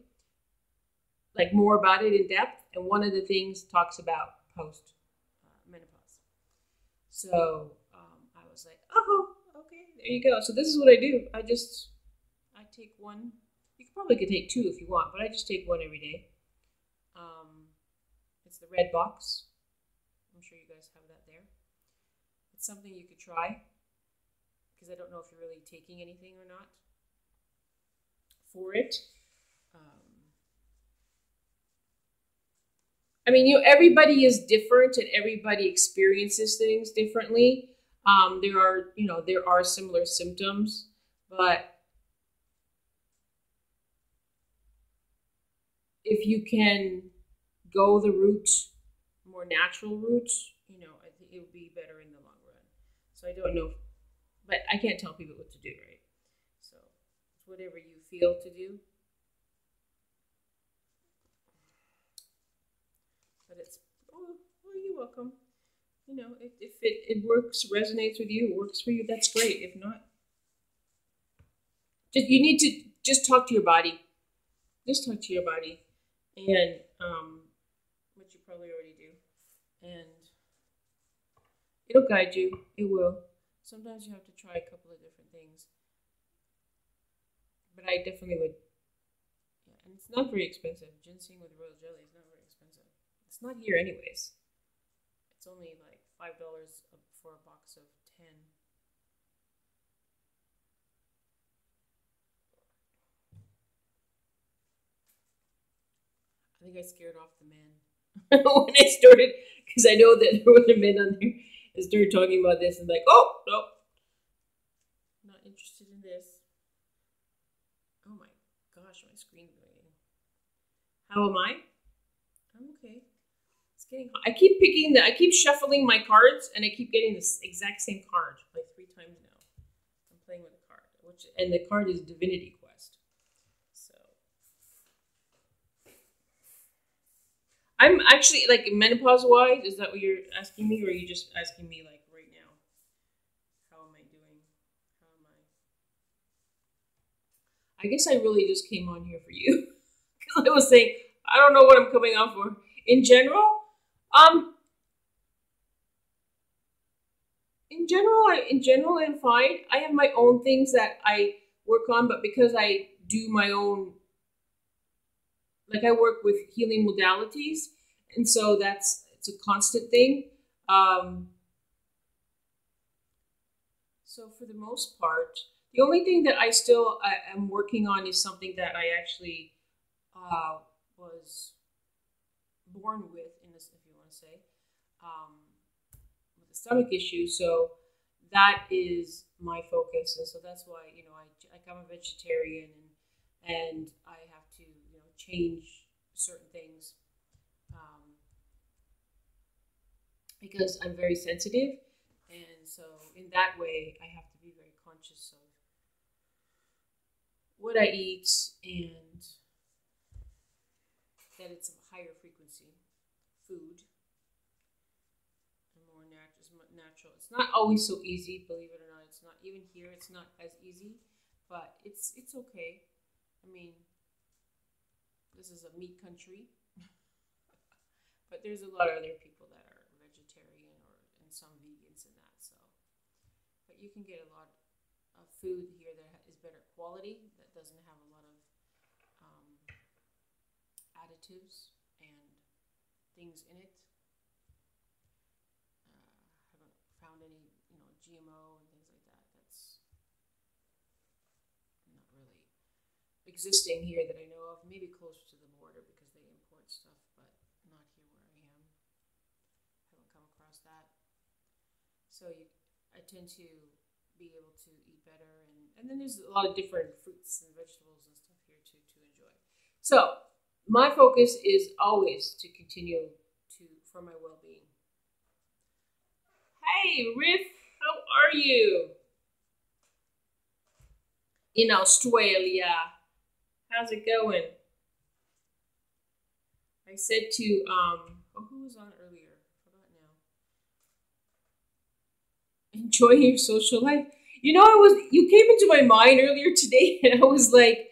like more about it in depth. And one of the things talks about post menopause. So I was like, oh, okay, there you go. So this is what I do. I take one. You probably could take two if you want, but I just take one every day. It's the red box. I'm sure you guys have that there. It's something you could try because I don't know if you're really taking anything or not for it. I mean, everybody is different and everybody experiences things differently. There are similar symptoms, but if you can go the more natural route, I think it would be better in the long run. So I don't know, but I can't tell people what to do, right? So it's whatever you feel to do. But you're welcome. If it works, resonates with you, works for you, that's great. If not, you need to just talk to your body. Just talk to your body, and which you probably already do, and it'll guide you. It will. Sometimes you have to try a couple of different things, but I definitely would. Yeah, and it's not very expensive. Ginseng with royal jelly is not very expensive. It's not here, anyways. It's only like $5 for a box of 10. I think I scared off the man when I started, because I know that there was a man on there and started talking about this and like, oh, nope, not interested in this. Oh my gosh, my screen's going. How am I? I'm okay. It's getting hot. I keep shuffling my cards and I keep getting this exact same card like 3 times now. I'm playing with a card, and the card is Divinity Quest. So I'm actually, like, menopause wise, is that what you're asking me, or are you just asking me like right now? How am I doing? How am I guess I really just came on here for you. Because I was saying, I don't know what I'm coming on for. In general, um, I'm fine. I have my own things that I work on, but because I do my own, like, I work with healing modalities, and so it's a constant thing. Um, so for the most part, the only thing that I am working on is something that I actually was born with, in this, if you want to say, um, with a stomach issue. So that is my focus, and so that's why I'm a vegetarian, and I have to, change certain things because I'm very sensitive, and so in that way, I have to be very conscious of what I eat and that it's a higher frequency food and more natural. It's not always so easy, believe it or not. It's not even here. It's not as easy, but it's okay. I mean, this is a meat country, but there's a lot of other people that are vegetarian or and some vegans and that. So, but you can get a lot of food here that is better quality that doesn't have a lot of additives and things in it. Haven't found any, GMO and things like that. That's not really existing here that I know of. Maybe closer to the border because they import stuff, but not here where I am. Haven't come across that. So I tend to be able to eat better, and then there's a lot of different fruits and vegetables and stuff here to enjoy. So my focus is always to continue for my well-being. Hey, Riff, how are you? In Australia. How's it going? I said to, who was on earlier? I forgot now. Enjoy your social life. You came into my mind earlier today, and I was like,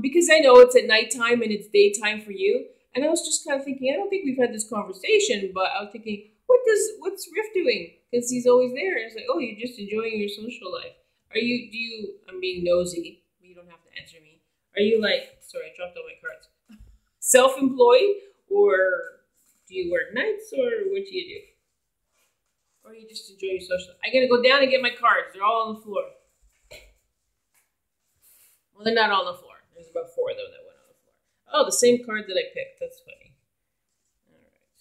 because I know it's at nighttime and it's daytime for you. And I was just kind of thinking, I don't think we've had this conversation, but I was thinking, what's Riff doing? Because he's always there. And it's like, oh, you're just enjoying your social life. I'm being nosy, but you don't have to answer me. Are you sorry, I dropped all my cards. Self-employed, or do you work nights, or what do you do? Or you just enjoy your social life? I gotta go down and get my cards. They're all on the floor. Well, they're not on the floor. There's about 4 of them that went on the floor. Oh, the same card that I picked. That's funny. All right.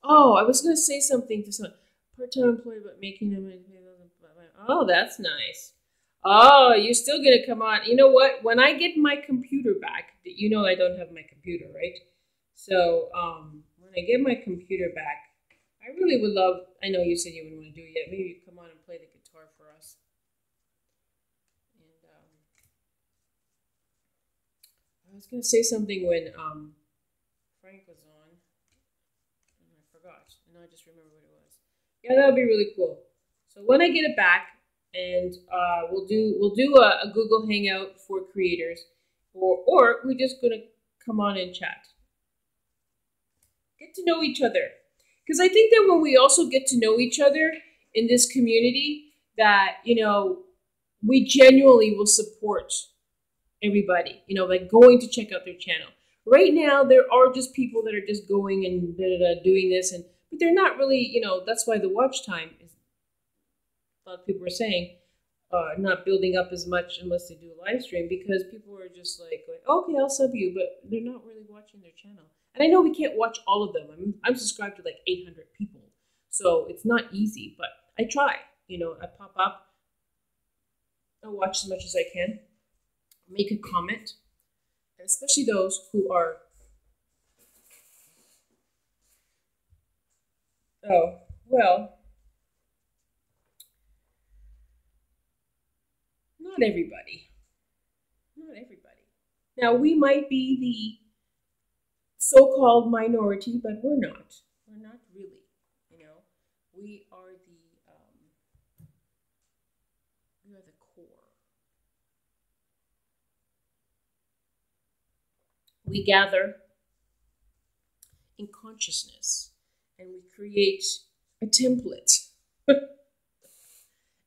Oh, I was going to say something to someone. Part-time employee, but making them. Oh, that's nice. Oh, you're still going to come on. You know what? When I get my computer back, I don't have my computer, right? So when I get my computer back, I really would love, I know you said you wouldn't want to do it yet. Maybe you come on and play the guitar for us. And I was going to say something when Frank was on, and I forgot. And now I just remember what it was. Yeah, that would be really cool. So when I get it back, and we'll do a Google Hangout for creators, or we're just going to come on and chat. Get to know each other. Because I think that when we also get to know each other in this community, that, we genuinely will support everybody, going to check out their channel. Right now, there are just people that are just going and doing this, but they're not really, that's why the watch time is, a lot of people are saying, not building up as much unless they do a live stream, because people are just like, okay, I'll sub you, but they're not really watching their channel. And I know we can't watch all of them. I'm subscribed to 800 people. So it's not easy, but I try. I pop up. I watch as much as I can. Make a comment. And especially those who are... Oh, well... Not everybody. Not everybody. Now, we might be the so-called minority, but we're not. We're not really. We are the core. We gather in consciousness, and we create a template.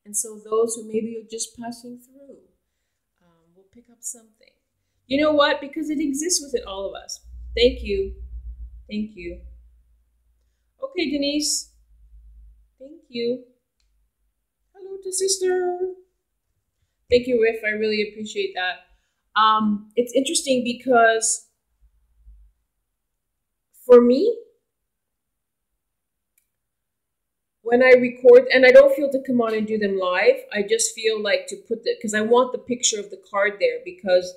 And so those who maybe are just passing through will pick up something. You know what? Because it exists within all of us. Thank you. Thank you. Okay, Denise. Thank you. Hello to sister. Thank you, Riff. I really appreciate that. It's interesting because For me, when I record, and I don't feel to come on and do them live, I just feel like to put the, because I want the picture of the card there because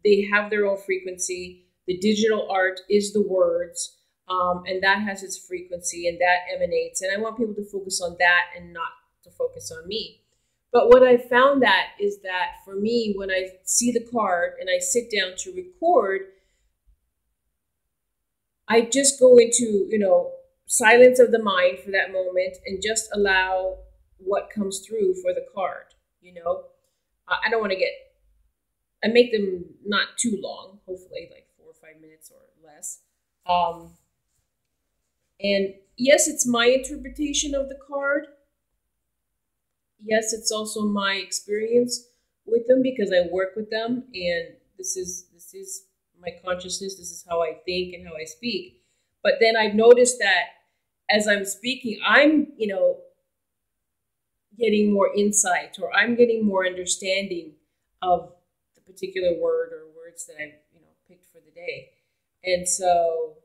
they have their own frequency. The digital art is the words, and that has its frequency and that emanates. And I want people to focus on that and not to focus on me. But what I found that is that for me, when I see the card and I sit down to record, I just go into, silence of the mind for that moment and just allow what comes through for the card. I don't want to I make them not too long, hopefully like 4 or 5 minutes or less. Um, and yes, it's my interpretation of the card. Yes, it's also my experience with them because I work with them, and this is my consciousness. This is how I think and how I speak. But then I've noticed that as I'm speaking, I'm getting more insight, or I'm getting more understanding of the particular word or words that I've picked for the day, and so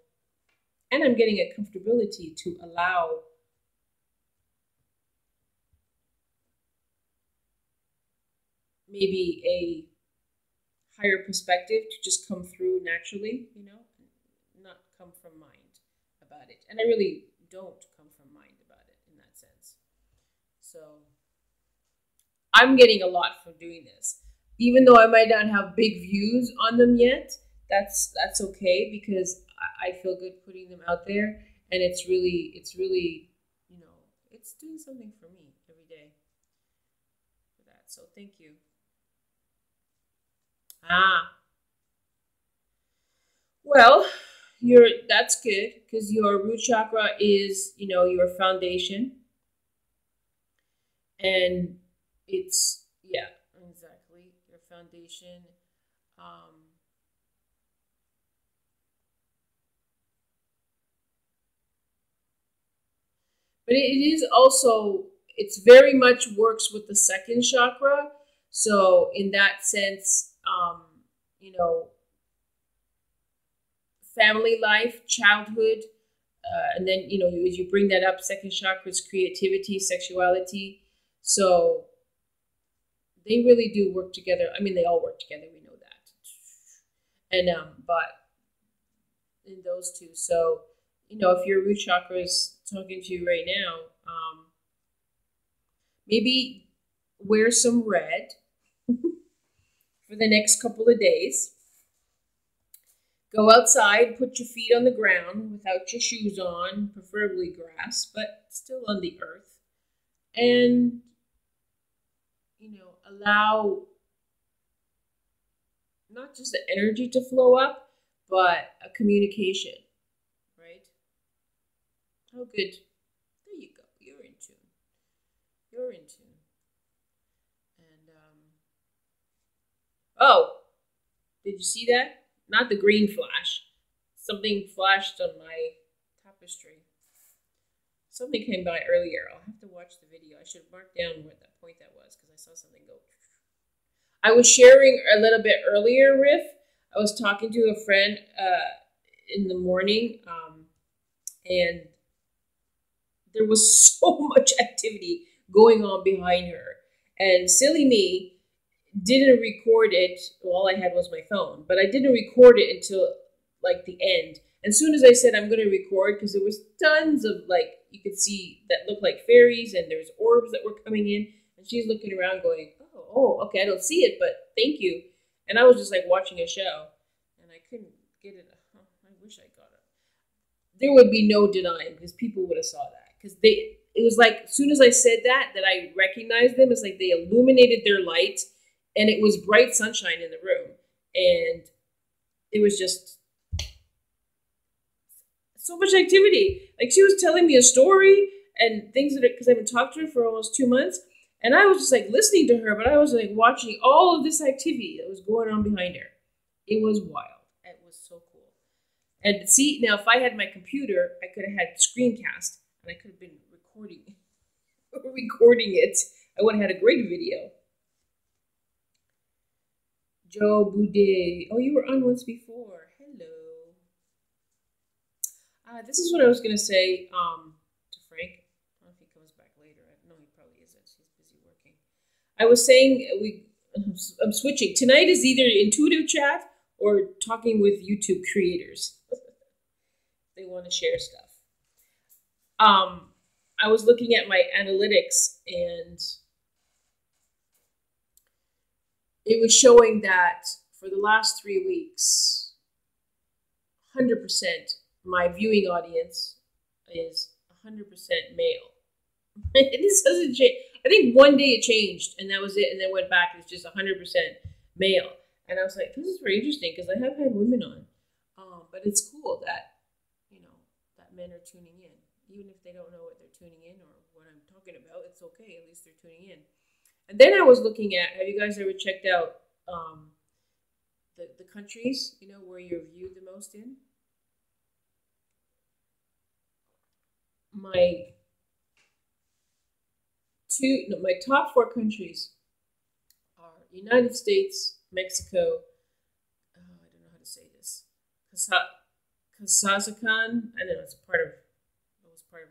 I'm getting a comfortability to allow maybe a higher perspective to just come through naturally, not come from mind about it. And I really don't come from mind about it in that sense. So I'm getting a lot from doing this. Even though I might not have big views on them yet, that's okay because I feel good putting them out there, and it's really it's doing something for me every day for that. So thank you. Ah, well, that's good because your root chakra is, your foundation, and it's, yeah, exactly, your foundation. Um, but it is also, it's very much works with the second chakra. So in that sense, you know, family life, childhood, and then as you bring that up, second chakra is creativity, sexuality. So they really do work together. I mean, they all work together. We know that. And but in those two, so if your root chakra is talking to you right now, maybe wear some red for the next couple of days. Go outside, put your feet on the ground without your shoes on, preferably grass, but still on the earth. And, allow not just the energy to flow up, but a communication, right? Oh, good. There you go. You're in tune. You're in tune. And, oh, did you see that? Not the green flash. Something flashed on my tapestry. Something came by earlier. I'll have to watch the video. I should mark down what that point that was because I saw something go. I was sharing a little bit earlier, Riff. I was talking to a friend in the morning, and there was so much activity going on behind her. And silly me didn't record it. Well, all I had was my phone, but I didn't record it until like the end. And as soon as I said I'm going to record, because there was tons of you could see that looked like fairies, and there's orbs that were coming in, and she's looking around going, oh, okay, I don't see it, but thank you. And I was just like watching a show, and I couldn't get it. Oh, I wish I got it. There would be no denying because people would have saw that because it was like as soon as I said that I recognized them. It's like they illuminated their light, and it was bright sunshine in the room, and it was just so much activity. Like she was telling me a story and things that because I haven't talked to her for almost 2 months, and I was just like listening to her, but I was like watching all of this activity that was going on behind her. It was wild. It was so cool. And see, now if I had my computer, I could have had screencast, and I could have been recording it. I would have had a great video. Joe Boudet. Oh, you were on once before. Hello. This is what I was gonna say to Frank. I don't know if he comes back later. I know he probably isn't. He's busy working. I was saying I'm switching. Tonight is either intuitive chat or talking with YouTube creators. They want to share stuff. Um, I was looking at my analytics and it was showing that for the last 3 weeks, 100% my viewing audience is 100% male. This doesn't change. I think one day it changed and that was it, and then went back. It's just 100% male. And I was like, this is very interesting because I have had women on, but it's cool that that men are tuning in, even if they don't know what they're tuning in or what I'm talking about. It's okay. At least they're tuning in. And then I was looking at. Have you guys ever checked out the countries where you're viewed the most in? My my top four countries are United States, Mexico. I don't know how to say this. Kazakhstan. I know it was part of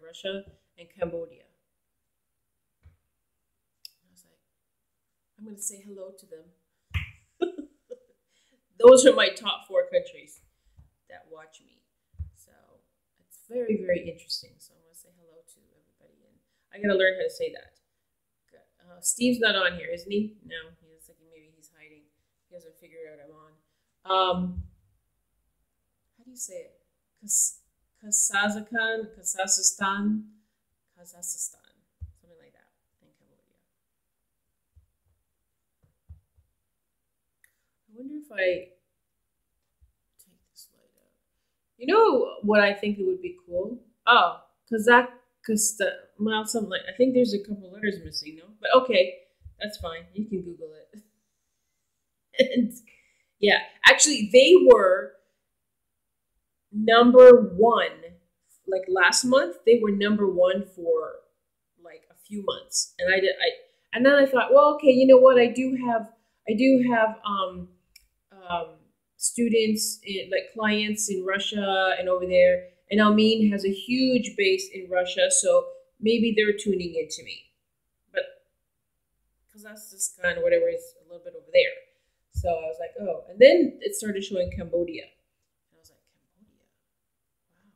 Russia, and Cambodia. I was like, I'm going to say hello to them. Those are my top four countries that watch me. So it's very, very interesting. So I'm going to say hello to everybody, and I got to learn how to say that. Steve's not on here, isn't he? No, he looks like maybe he's hiding. He hasn't figured out I'm on. How do you say it? Kazakhstan, something like that, in Cambodia. I wonder if I take this light out. You know what I think it would be cool? Oh, Kazakhstan. Well, something like, I think there's a couple letters missing, no? But okay, that's fine. You can Google it. And yeah, actually, they were number one. Like last month, they were number one for like a few months, and and then I thought, well, okay, you know what? I do have um, students, like clients in Russia and over there, and Almin has a huge base in Russia, so maybe they're tuning into me. But Kazakhstan, whatever, is a little bit over there. So I was like, oh, and then it started showing Cambodia. And I was like, Cambodia, wow.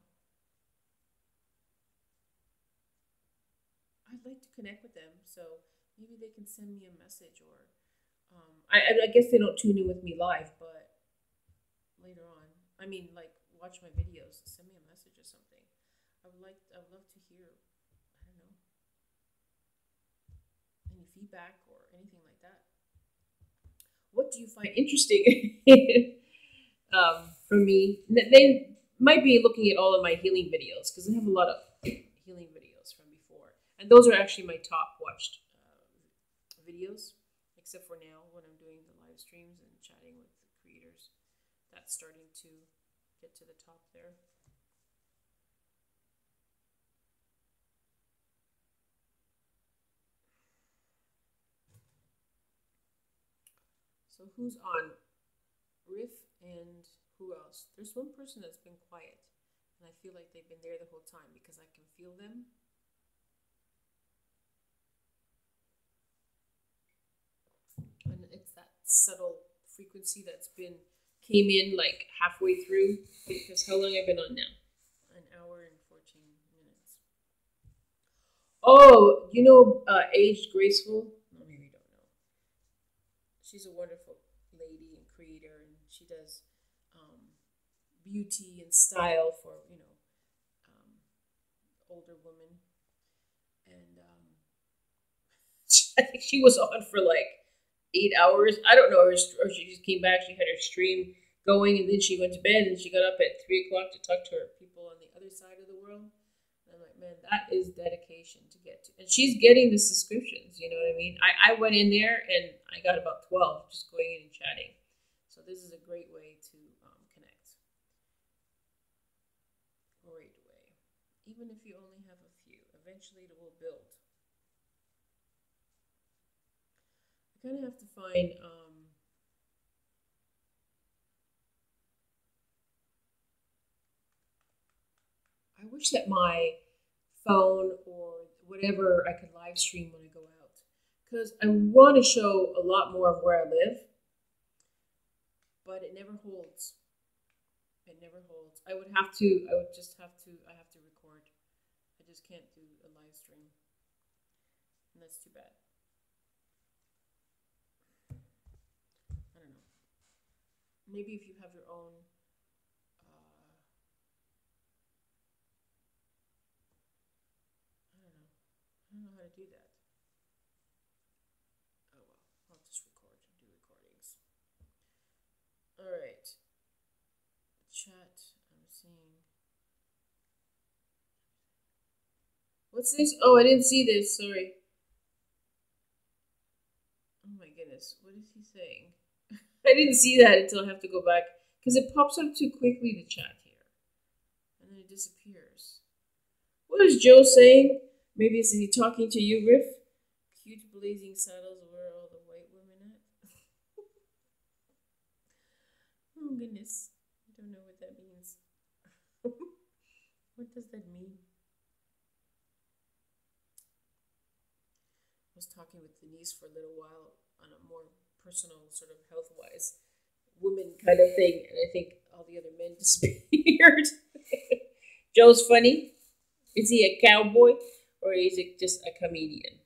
I'd like to connect with them, so maybe they can send me a message, or I guess they don't tune in with me live, but later on, I mean, like watch my videos, send me a message or something. I'd love to hear, I don't know, any feedback or anything like that. What do you find interesting from me? They might be looking at all of my healing videos because I have a lot of healing videos from before, and those are actually my top watched videos, except for now when I'm doing the live streams and chatting with the creators. That's starting to get to the top there. So who's on? Riff and who else? There's one person that's been quiet, and I feel like they've been there the whole time because I can feel them. And it's that subtle frequency that's been came in like halfway through, because how long have I been on now? An hour and 14 minutes. Oh, Aged Graceful? No, maybe you don't know. She's a wonderful lady and creator, and she does beauty and style for older women. And I think she was on for like 8 hours. I don't know, or she just came back. She had her stream going, and then she went to bed, and she got up at 3 o'clock to talk to her people on the other side of the world. And I'm like, man, that is dedication to get to. And she's getting the subscriptions. You know what I mean? I went in there and I got about 12 just going in and chatting. So this is a great way to connect. Great way. Even if you only have a few, eventually it will build. I kind of have to find wish that my phone or whatever I could live stream when I go out, because I want to show a lot more of where I live, but it never holds. It never holds. I would have to. I would just have to. I have to record. I just can't do a live stream, and that's too bad. I don't know. Maybe if you have your own. I don't know. I don't know how to do that. Oh well, I'll just record. Do recordings. All right. Chat. I'm seeing. What's this? Oh, I didn't see this. Sorry. Oh my goodness. What is he saying? I didn't see that until I have to go back because it pops up too quickly to chat here, and then it disappears. What is Joe saying? Maybe is he talking to you, Riff? Cute blazing saddles, where are all the white women at? Oh goodness, I don't know what that means. What does that mean? I was talking with Denise for a little while on a more personal, sort of health-wise, woman kind of thing, and I think all the other men disappeared. Joe's funny. Is he a cowboy or is it just a comedian?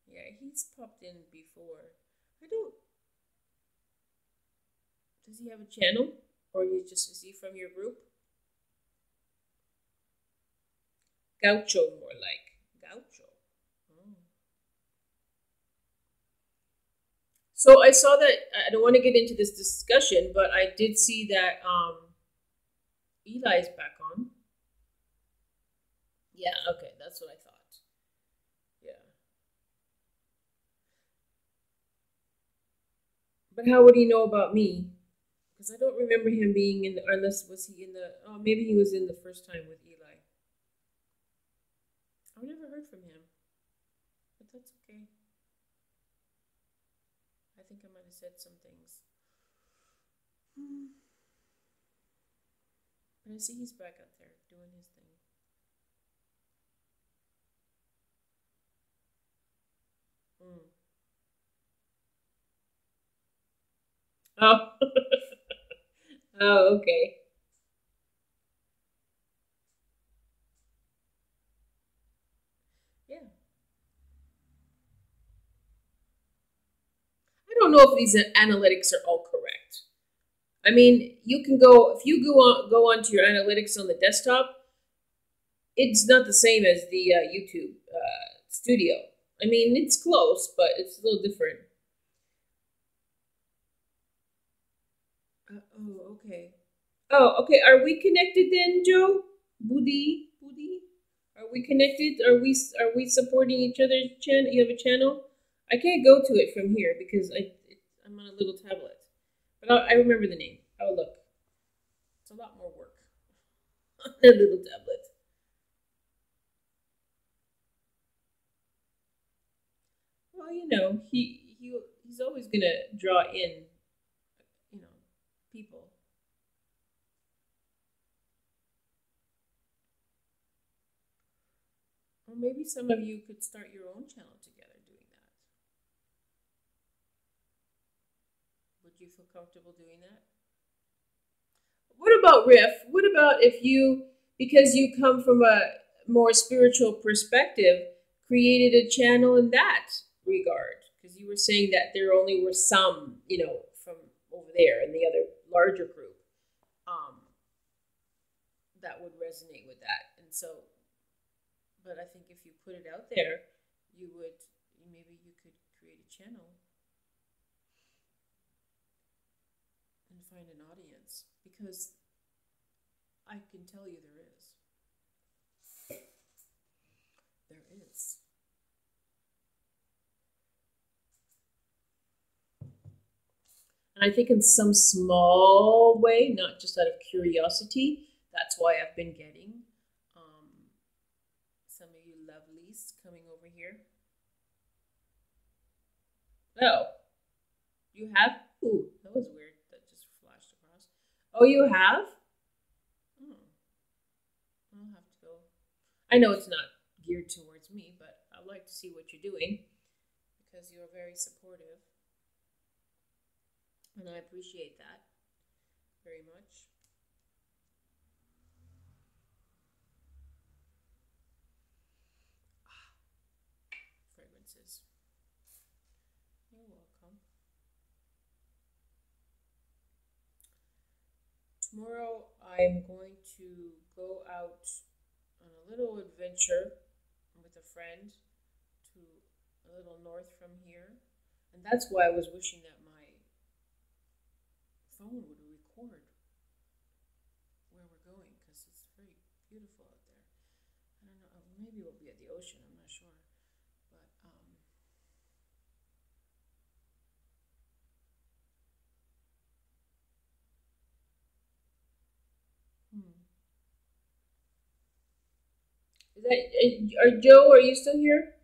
Yeah, he's popped in before. I don't. Does he have a channel, or is he from your group? Gaucho, more like gaucho. Oh. So I saw that. I don't want to get into this discussion, but I did see that Eli's back on. Yeah, okay, that's what I thought. Yeah. But how would he know about me? Because I don't remember him being in the, unless was he in the, oh, maybe he was in the first time with Eli. I've never heard from him, but that's okay. I think I might have said some things. But I see he's back out there doing his thing. Mm. Oh. Oh, okay. Yeah. I don't know if these analytics are all correct. I mean, you can go if you go onto your analytics on the desktop. It's not the same as the YouTube studio. I mean, it's close, but it's a little different. Oh, okay. Oh, okay. Are we connected then, Joe? Budi. Are we connected? Are we supporting each other's channel? You have a channel. I can't go to it from here because I'm on a little tablet, but I remember the name. I'll look. It's a lot more work on a little tablet. Well, he's always gonna draw in, you know, people. Or maybe some of you could start your own channel together doing that. Would you feel comfortable doing that? What about Riff? What about if you, because you come from a more spiritual perspective, created a channel in that regard? Because you were saying that there only were some, from over there in the other larger group, um, that would resonate with that. And so, but I think if you put it out there, you would, maybe you could create a channel and find an audience, because I can tell you there is. There is. And I think in some small way, not just out of curiosity, that's why I've been getting some of you lovelies coming over here. Oh, you have? Ooh, that was weird. That just flashed across. Oh, you have? Hmm. I know it's not geared towards me, but I'd like to see what you're doing because you're very supportive, and I appreciate that very much. Fragrances. You're welcome. Tomorrow I'm going to go out on a little adventure with a friend to a little north from here. And that's why I was wishing that my phone would record where we're going because it's very beautiful out there. I don't know, maybe we'll be at the ocean, I'm not sure. But, hmm. Is that, are Joe, are you still here?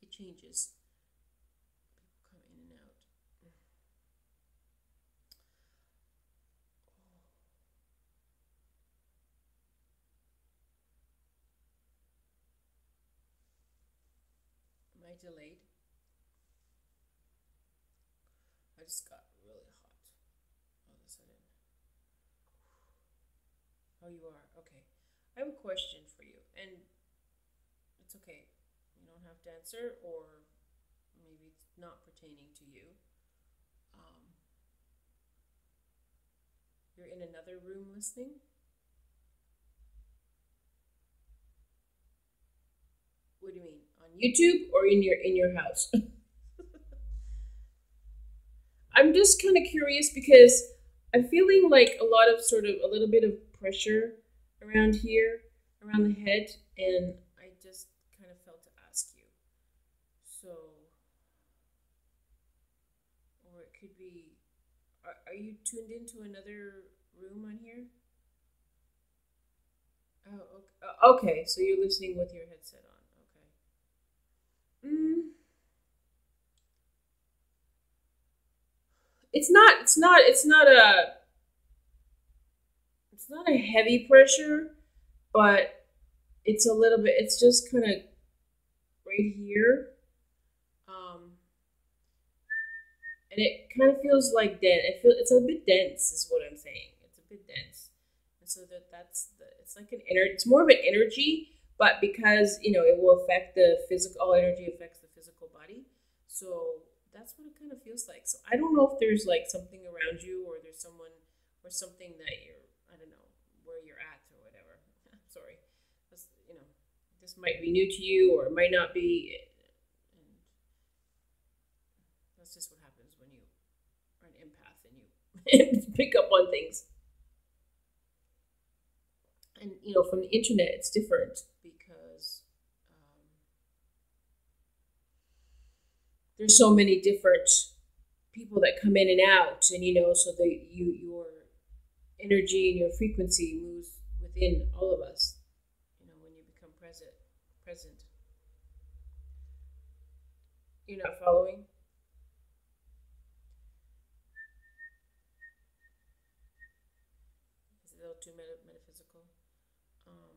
It changes. People come in and out. Am I delayed? I just got really hot all of a sudden. Oh, you are? Okay. I have a question for you, and it's okay. You don't have to answer, or maybe it's not pertaining to you. Um, you're in another room listening? What do you mean? On YouTube or in your house? I'm just kind of curious because I'm feeling like a lot of sort of a little bit of pressure around here, around the head, and I just kind of felt to ask you. So, or it could be, are you tuned into another room on here? Oh, okay. Okay. So you're listening with your headset on. Okay. It's not. It's not. It's not a. It's not a heavy pressure, but it's a little bit. It's just kind of right here, and it kind of feels like dense. It's a bit dense, is what I'm saying. It's a bit dense, and so that's the. It's like an energy. It's more of an energy, but because it will affect the physical. All energy affects the physical body, so that's what it kind of feels like. So I don't know if there's like something around you, or there's someone, or something that you're. I don't know where you're at or whatever. Sorry, this might be new to you, or it might not be. And that's just what happens when you are an empath and you pick up on things. And from the internet, it's different because there's so many different people that come in and out, and so your energy and your frequency moves within all of us. When you become present. You're not following. It's a little too metaphysical. Um,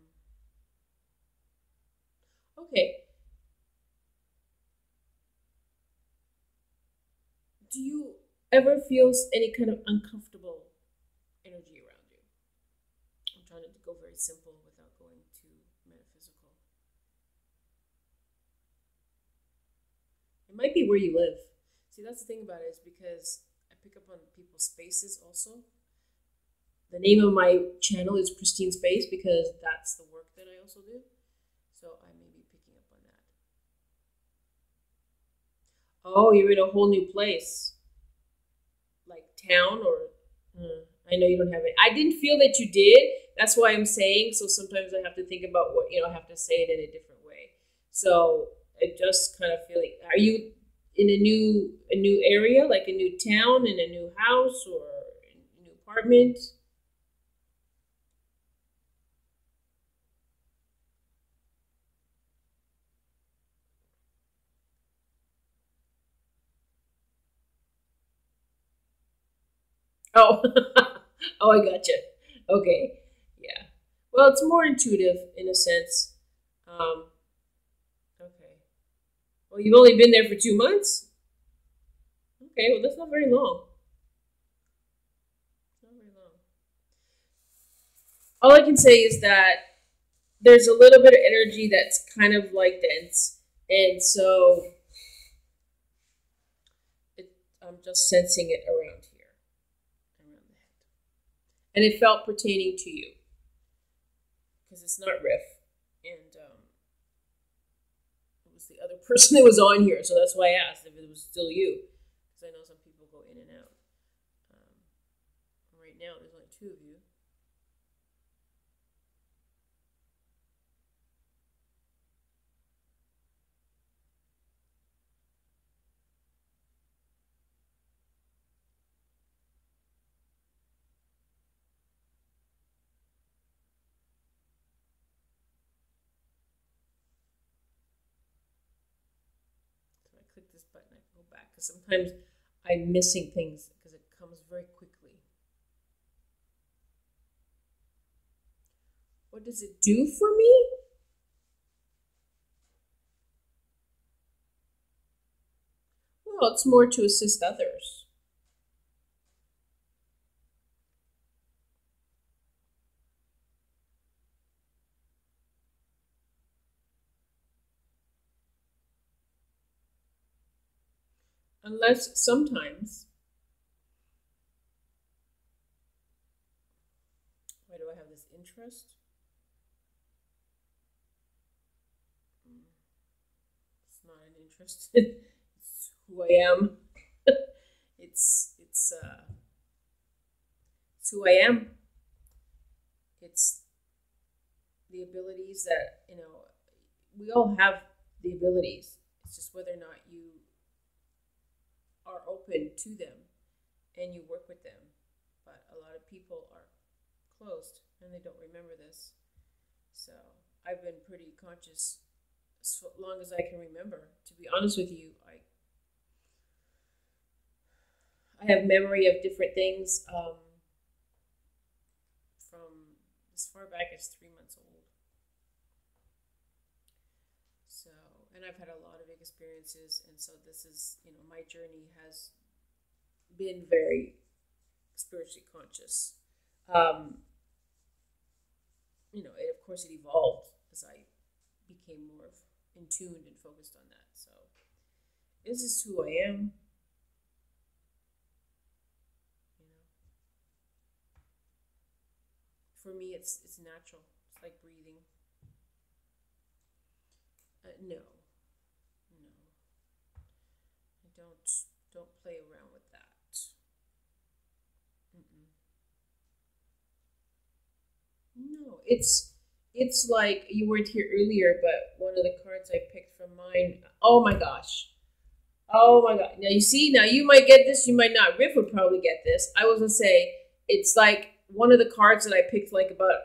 okay. Do you ever feel any kind of uncomfortable energy around you? I'm trying to go very simple without going too metaphysical. It might be where you live. See, that's the thing about it, is because I pick up on people's spaces also. The name of my channel is Christine Space because that's the work that I also do. So I may be picking up on that. Oh, you're in a whole new place, like town, or I know you don't have it. I didn't feel that you did. That's why I'm saying. So sometimes I have to think about what I have to say it in a different way. So I just kind of feel like, are you in a new area, like a new town, in a new house, or a new apartment? Oh, oh, I gotcha. Okay, yeah. Well, it's more intuitive in a sense. Um, okay. Well, you've only been there for 2 months. Okay, well, that's not very long. Not very long. All I can say is that there's a little bit of energy that's kind of like dense, and so it, I'm just sensing it around here, around the head, and it felt pertaining to you because it's not Riff, and it was the other person that was on here, so that's why I asked if it was still you, because I know some people go in and out. Um, right now, there's only two of you. So I click this button, I can go back because sometimes I'm missing things because it comes very quickly. What does it do for me? Well, it's more to assist others. Unless sometimes, why do I have this interest? It's not an interest. It's who I am. It's it's who I am. It's the abilities that we all have the abilities. It's just whether or not you are open to them and you work with them. But a lot of people are closed and they don't remember this. So I've been pretty conscious as long as I can remember. To be honest with you, I have memory of different things from as far back as 3 months old. So, and I've had a lot of experiences, and so this is, my journey has been very spiritually conscious. Um, of course, it evolved as I became more in tuned and focused on that. So, this is who I am. You know, for me, it's natural. It's like breathing. No, no, I don't play around with that. Mm-mm. No, it's like you weren't here earlier, but one of the cards I picked from mine. Oh my gosh! Oh my god! Now you see. Now you might get this. You might not. Riff would probably get this. I was gonna say it's like one of the cards that I picked like about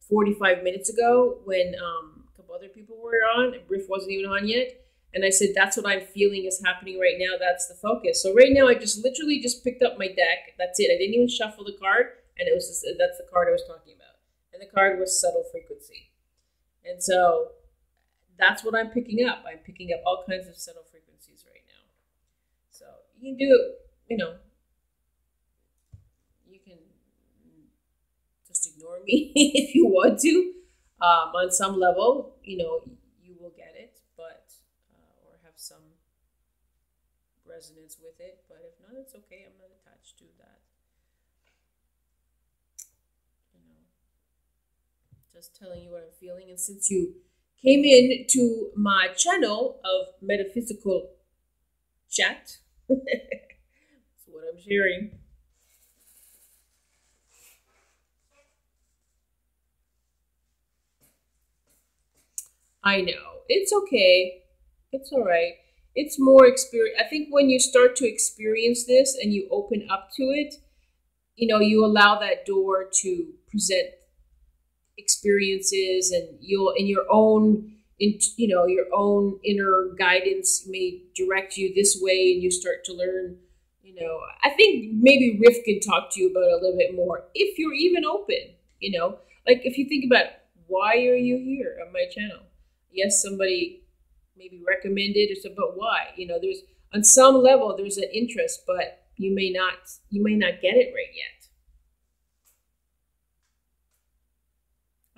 45 minutes ago when a couple other people were on. Riff wasn't even on yet, and I said that's what I'm feeling is happening right now. That's the focus. So right now I just literally just picked up my deck. That's it. I didn't even shuffle the card, and it was just that's the card I was talking about. And the card was subtle frequency. And so that's what I'm picking up. I'm picking up all kinds of subtle frequencies right now. So you can do it, you can just ignore me if you want to. On some level, you will get it, but, or have some resonance with it. But if not, it's okay. I'm not attached to that. You know, just telling you what I'm feeling. And since you came in to my channel of metaphysical chat, that's what I'm sharing. I know. It's okay. It's all right. It's more experience. I think when you start to experience this and you open up to it, you allow that door to present experiences, and you'll in your own your own inner guidance may direct you this way, and you start to learn I think maybe Riff can talk to you about it a little bit more if you're even open. Like if you think about why are you here on my channel? Yes, somebody maybe recommended or so, but why? There's on some level there's an interest, but you may not get it right yet.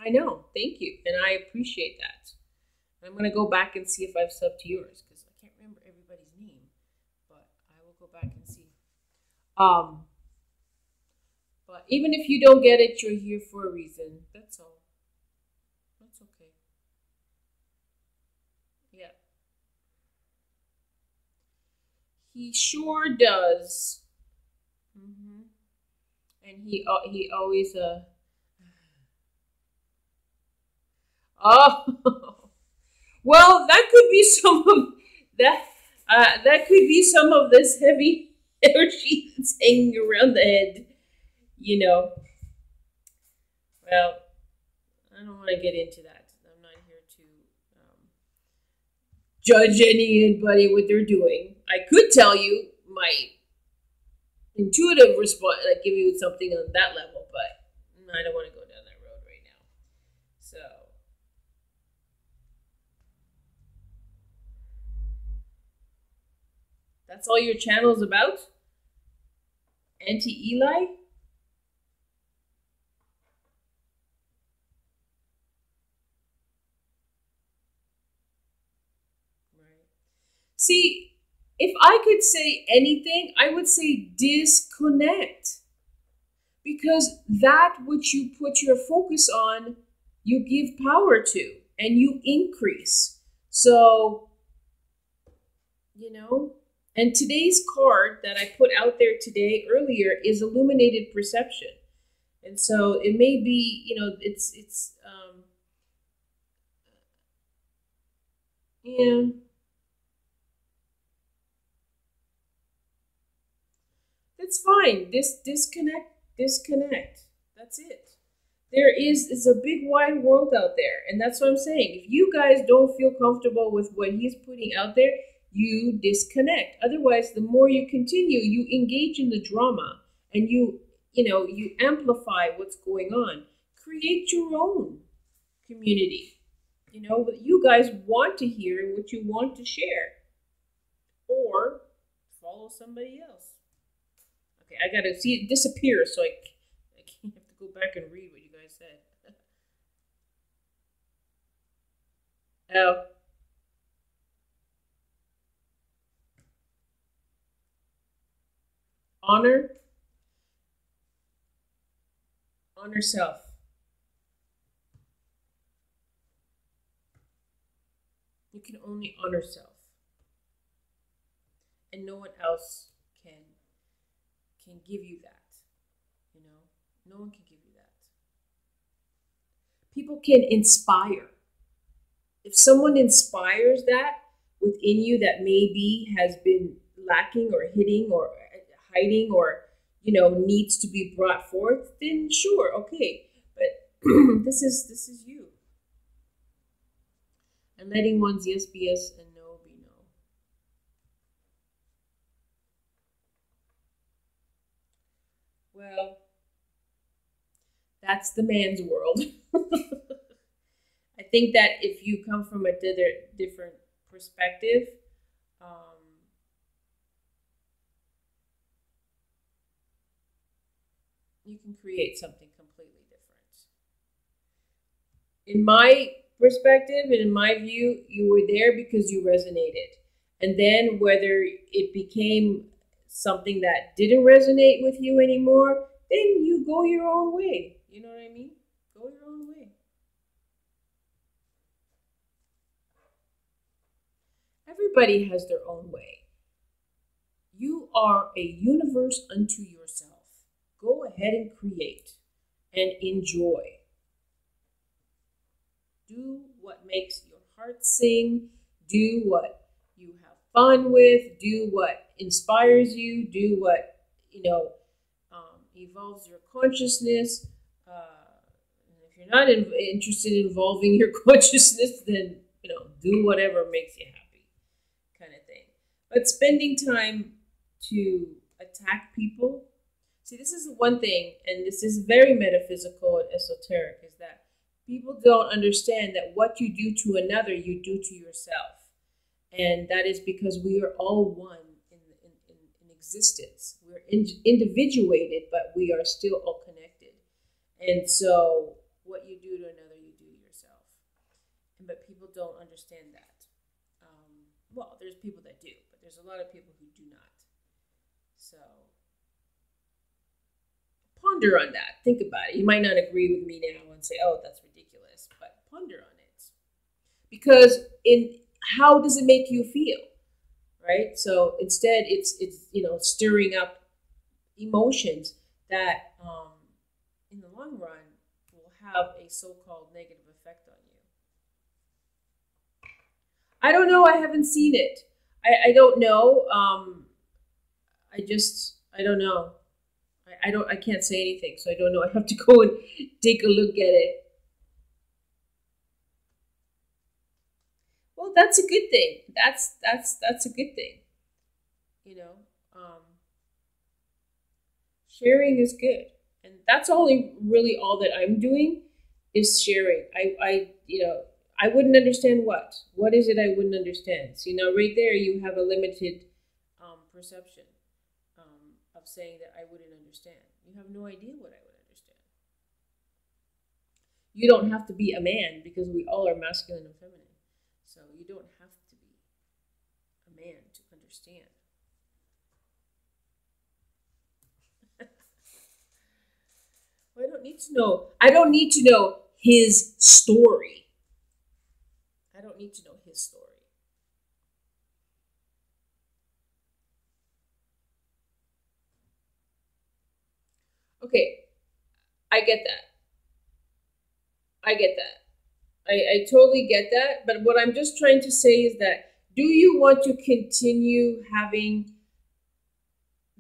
I know. Thank you, and I appreciate that. I'm gonna go back and see if I've subbed to yours because I can't remember everybody's name, but I will go back and see. Um, but even if you don't get it, you're here for a reason. That's all. That's okay. Yeah, he sure does. hmm And he always oh well, that could be some of that. That could be some of this heavy energy that's hanging around the head. You know. Well, I don't want to get into that. I'm not here to judge anybody what they're doing. I could tell you my intuitive response, like give you something on that level, but I don't want to go down that road right now. So that's all your channel's about? Auntie Eli? Right. See, if I could say anything, I would say disconnect. Because that which you put your focus on, you give power to and you increase. So, and today's card that I put out there today earlier is illuminated perception. And so it may be, yeah, that's fine. Disconnect. That's it. There is a big wide world out there. And that's what I'm saying. If you guys don't feel comfortable with what he's putting out there, you disconnect. Otherwise, the more you continue, you engage in the drama and you amplify what's going on. Create your own community. What you guys want to hear and what you want to share. Or follow somebody else. Okay, I gotta see it disappear so I can't have to go back and read what you guys said. Oh. Honor self. You can only honor self. And no one else can give you that. No one can give you that. People can inspire. If someone inspires that within you that maybe has been lacking or hitting or hiding or needs to be brought forth, then sure, okay. But this is you. And letting one's yes be yes and no be no. Well, that's the man's world. I think that if you come from a different perspective, you can create something completely different. In my perspective and in my view, you were there because you resonated. And then whether it became something that didn't resonate with you anymore, then you go your own way. You know what I mean? Go your own way. Everybody has their own way. You are a universe unto yourself. Go ahead and create and enjoy. Do what makes your heart sing. Do what you have fun with. Do what inspires you. Do what, evolves your consciousness. If you're not interested in evolving your consciousness, then, do whatever makes you happy kind of thing. But spending time to attack people. See, this is one thing, and this is very metaphysical and esoteric, is that people don't understand that what you do to another, you do to yourself. And that is because we are all one in existence. We're individuated, but we are still all connected. And so what you do to another, you do to yourself. But people don't understand that. Well, there's people that do, but there's a lot of people who do not. So ponder on that. Think about it. You might not agree with me now and say, oh, that's ridiculous, but ponder on it. Because how does it make you feel? Right? So instead it's stirring up emotions that in the long run will have a so-called negative effect on you. I don't know. I haven't seen it. I don't know. I don't know. I can't say anything, so I don't know. I have to go and take a look at it. Well, that's a good thing. That's a good thing. You know, sharing is good, and that's really all that I'm doing is sharing. I wouldn't understand what. What is it I wouldn't understand? So, right there you have a limited perception of saying that I wouldn't understand. You have no idea what I would understand. You don't have to be a man because we all are masculine and feminine. So you don't have to be a man to understand. Well, I don't need to know. I don't need to know his story. I don't need to know his story. Okay, I get that. I get that. I totally get that. But what I'm just trying to say is that do you want to continue having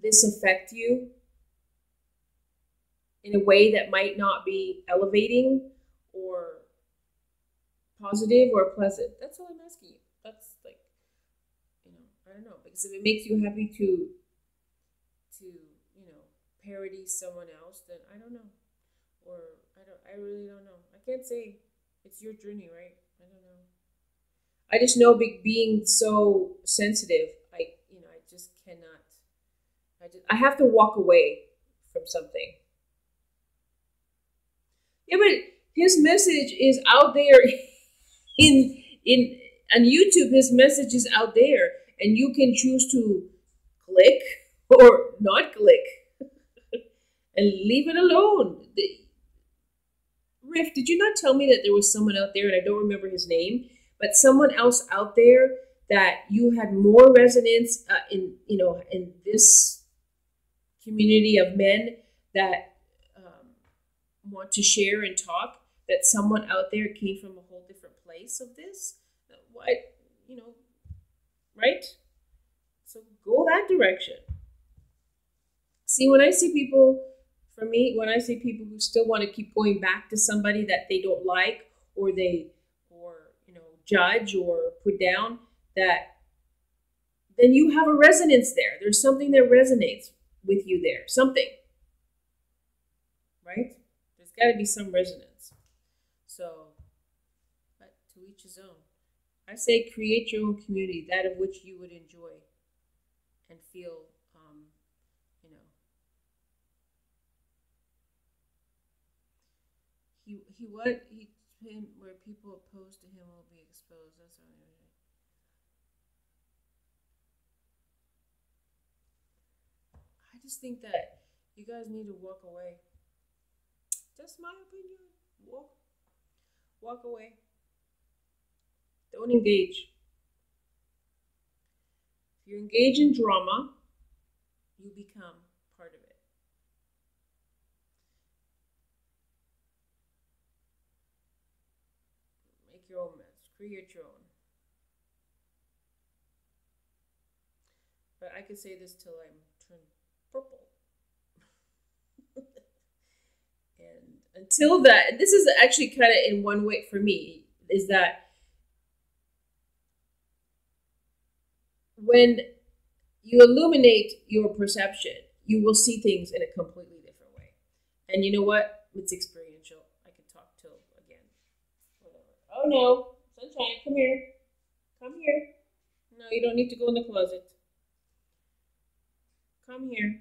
this affect you in a way that might not be elevating or positive or pleasant? That's all I'm asking you. That's like, I don't know. Because if it makes you happy to parody someone else, then I don't know. Or I really don't know. I can't say. It's your journey, right? I don't know. I just know being so sensitive, I just cannot. I have to walk away from something. Yeah, but his message is out there in on YouTube. His message is out there, and you can choose to click or not click and leave it alone. Riff, did you not tell me that there was someone out there, and I don't remember his name, but someone else out there that you had more resonance in this community of men that want to share and talk? That someone out there came from a whole different place of this. What right? So go that direction. See, when I see people. For me, when I see people who still want to keep going back to somebody that they don't like or judge or put down, that then you have a resonance there. There's something that resonates with you there. Something. Right? There's got to be some resonance. So, but to each his own. I say create your own community, that of which you would enjoy and feel where people opposed to him will be exposed. That's what I just think that you guys need to walk away. That's my opinion. Walk away. Don't engage. If you engage in drama, you become part of it. Your own mess. Create your own. But I could say this till I'm turned purple. And until that, this is actually kind of in one way for me, is that when you illuminate your perception, you will see things in a completely different way. And you know what? It's experiential. I could talk till again. Whatever. Oh no, sunshine, come here. Come here. No, you don't need to go in the closet. Come here.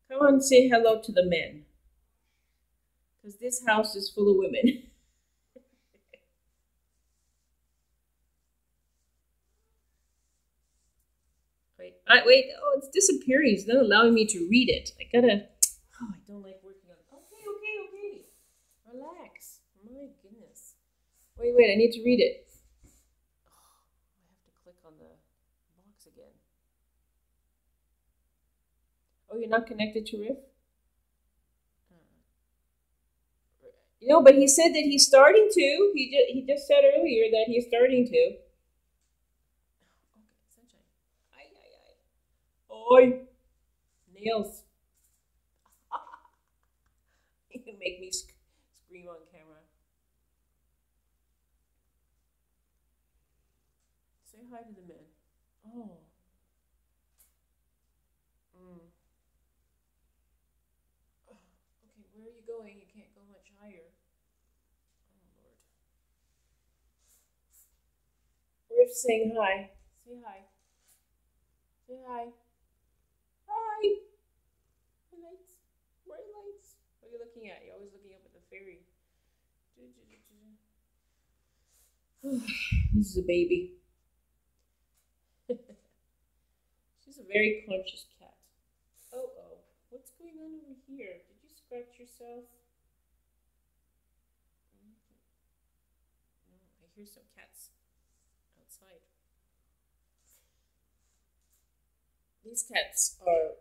Come on, say hello to the men. Because this house is full of women. Wait, wait. Oh, it's disappearing. It's not allowing me to read it. I gotta. Oh, I don't like working on. Okay, okay, okay. Relax. My goodness. Wait, wait. I need to read it. Oh, I have to click on the box again. Oh, you're not connected to Riff? But he said that he's starting to. He just said earlier that he's starting to. Okay, sunshine. Ay, ay, ay. Oi. Nails. You can make me scream on camera. Say hi to the men. Oh. Mm. Oh, okay, where are you going? You can't go much higher. Oh, Lord. Riff's saying hi. Say hi. Say hi. Hi. My lights. Bright lights. What are you looking at? You're always looking up at the fairy. This is a baby. She's a very conscious cat. Oh, oh. What's going on over here? Did you scratch yourself? No, I hear some cats outside. These cats are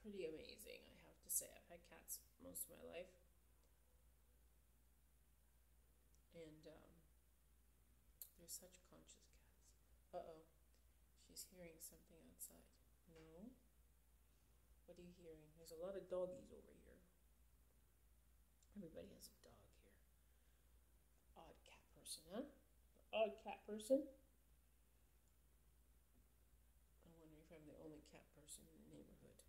pretty amazing, I have to say. I've had cats most of my life. And they're such conscious cats. Uh-oh. She's hearing something outside. No? What are you hearing? There's a lot of doggies over here. Everybody has a dog here. Odd cat person, huh? Odd cat person? I wonder if I'm the only cat person in the neighborhood.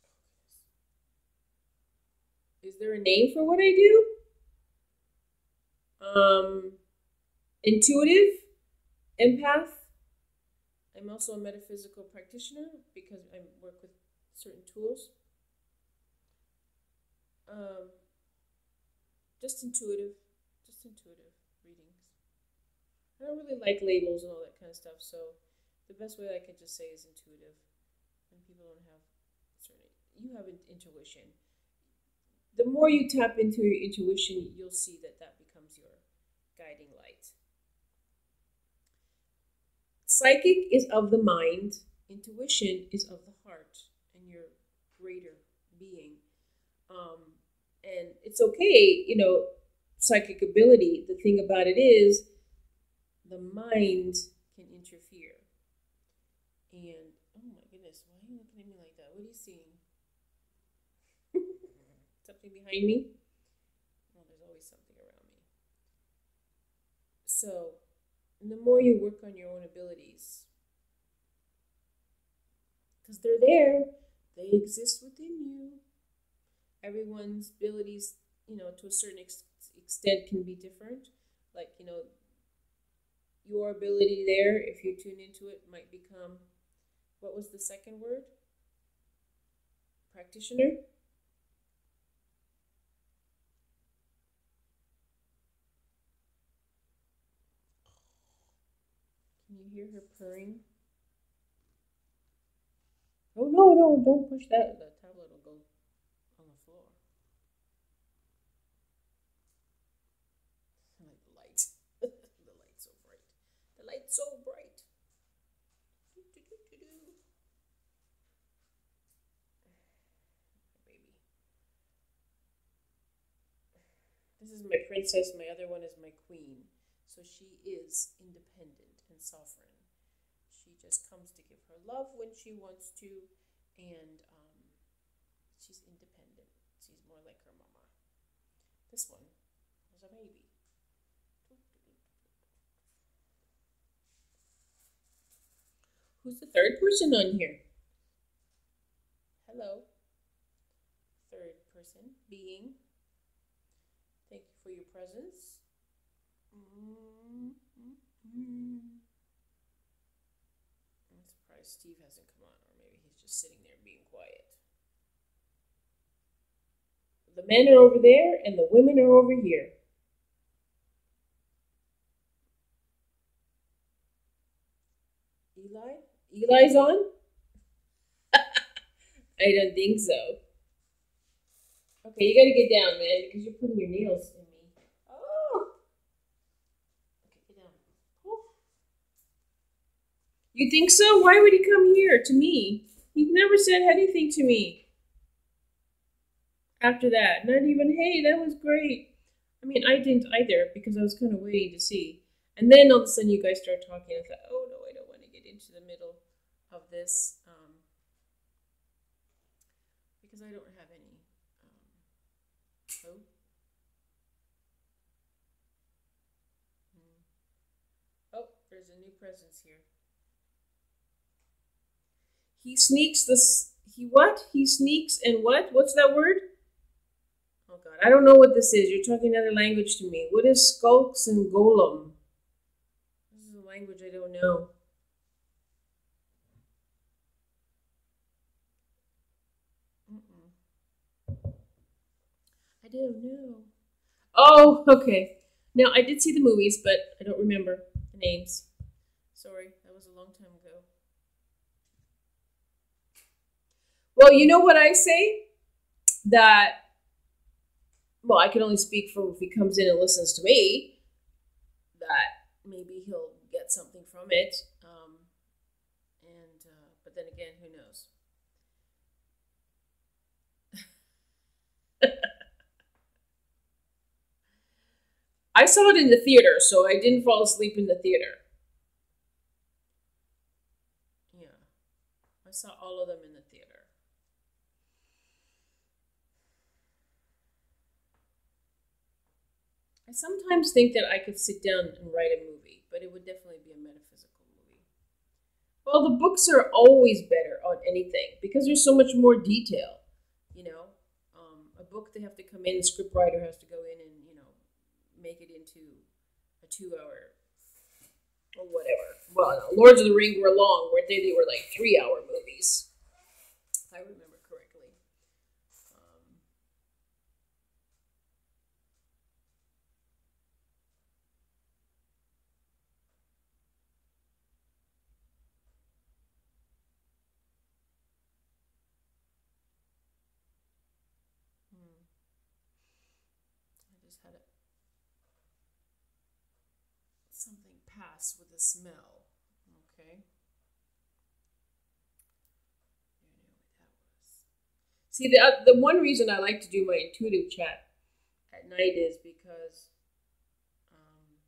Oh, is there a name for what I do? Intuitive, empath. I'm also a metaphysical practitioner because I work with certain tools. Um, just intuitive readings. I don't really like labels and all that kind of stuff, so the best way I could just say is intuitive. When people don't have certain, you have an intuition. The more you tap into your intuition, you'll see that that becomes your guiding light. Psychic is of the mind, intuition is of the heart and your greater being. And it's okay, psychic ability. The thing about it is, the mind can interfere. And, oh my goodness, why are you looking at me like that? What are you seeing? Something behind me? Well, there's always something around me. So, and the more you work on your own abilities, because they're there, they exist within you. Everyone's abilities, to a certain extent can be different. Like, your ability there, if you tune into it, might become, what was the second word? Practitioner? Can you hear her purring? Oh, no, no, don't push that. The tablet will go on the floor. I like the light. The light's so bright. The light's so bright. Baby. This is my princess. My other one is my queen. So she is independent and sovereign. She just comes to give her love when she wants to, and she's independent. She's more like her mama. This one was a baby. Who's the third person on here? Hello, third person being. Thank you for your presence. Mm-hmm. I'm surprised Steve hasn't come on, or maybe he's just sitting there being quiet. The men are over there, and the women are over here. Eli? Eli's on? I don't think so. Okay, you gotta get down, man, because you're putting your nails in me. Oh! Okay, get down. Oh. You think so? Why would he come here to me? He never said anything to me after that. Not even, hey, that was great. I mean, I didn't either because I was kind of waiting to see. And then all of a sudden you guys start talking. I thought, oh no, I don't want to get into the middle of this because I don't have any. Oh. Oh, there's a new presence here. He sneaks this. He what? He sneaks and what? What's that word? Oh God, I don't know what this is. You're talking another language to me. What is skulks and golem? This is a language I don't know. I don't know. Oh, okay. Now, I did see the movies, but I don't remember the names. Sorry, that was a long time ago. Well, you know what I say? That, well, I can only speak for if he comes in and listens to me, that maybe he'll get something from it. But then again, who knows? I saw it in the theater, so I didn't fall asleep in the theater. Yeah, I saw all of them in the theater. I sometimes think that I could sit down and write a movie, but it would definitely be a metaphysical movie. Well, the books are always better on anything because there's so much more detail. You know, a book they have to come in, the scriptwriter has to go in and make it into a 2 hour or whatever. Well, no, Lords of the Ring were long, weren't they? They were like 3 hour movies, if I remember correctly. Um, hmm. I just had something pass with a smell. Okay. I knew what that was. See, the one reason I like to do my intuitive chat at night is because um,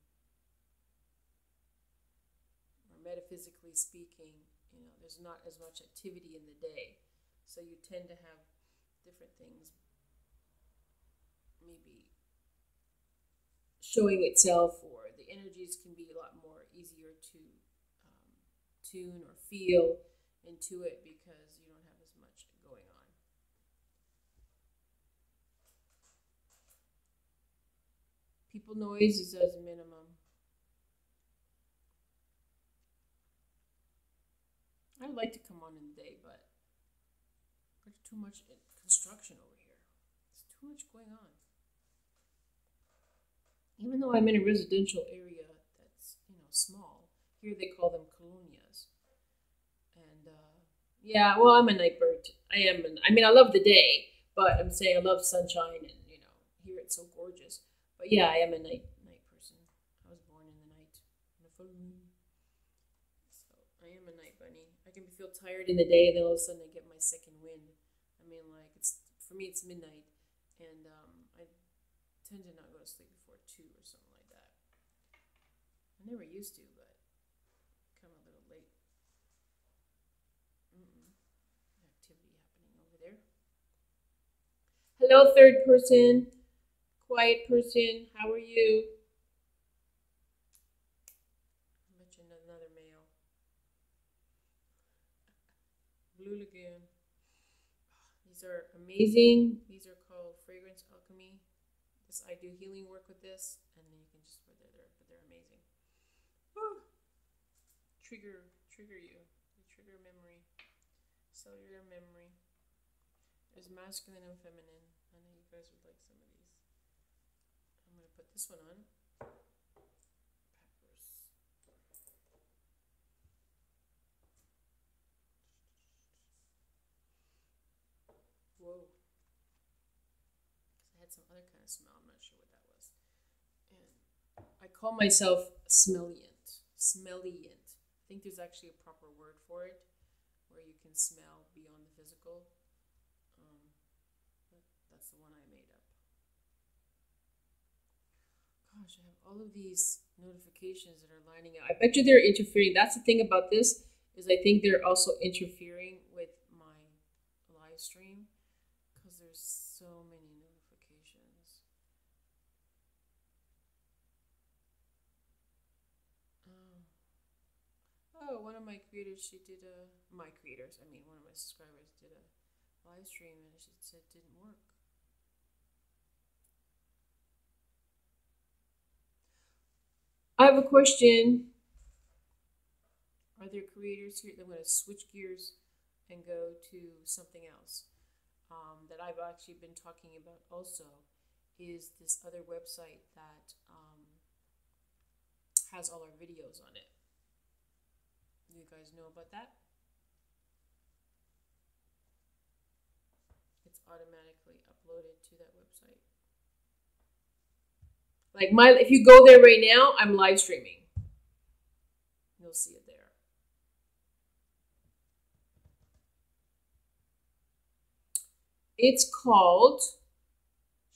metaphysically speaking, there's not as much activity in the day. So you tend to have different things maybe showing itself, or the energies can be a lot more easier to tune or feel into it because you don't have as much going on. People noise is as a minimum. I'd like to come on in the day, but there's too much construction over here. There's too much going on. Even though I'm in a residential area that's small, here they call them colonias. And yeah, well, I'm a night bird. I am. I mean, I love the day, but I'm saying I love sunshine, and here it's so gorgeous. But yeah, I am a night person. I was born in the night, in a full moon. So I am a night bunny. I can feel tired in the day, and then all of a sudden I get my second wind. I mean, like for me, it's midnight, and I tend to not go to sleep before 2 or something like that. I never used to, but come a little late. Activity happening over there. Hello, third person. Quiet person. How are you? I mentioned another male. Blue Lagoon. These are amazing. These are called Fragrance Alchemy. This I do healing work with this, and then you can just put it there. But they're amazing. Oh, trigger you. They trigger memory, cellular memory. There's masculine and feminine. I know you guys would like some of these. I'm gonna put this one on. Peppers. Whoa. I had some other kind of smell. I'm not sure what that was. And I call myself smellient. Smellient. I think there's actually a proper word for it, where you can smell beyond the physical. But that's the one I made up. Gosh, I have all of these notifications that are lining up. I bet you they're interfering. That's the thing about this, is I think they're also interfering with my live stream, because there's so many notifications. Oh, one of my creators, she did one of my subscribers did a live stream, and she said it didn't work. I have a question. Are there creators here? I'm going to switch gears and go to something else that I've actually been talking about also, is this other website that has all our videos on it. You guys know about that? It's automatically uploaded to that website. Like if you go there right now, I'm live streaming. You'll see it there. It's called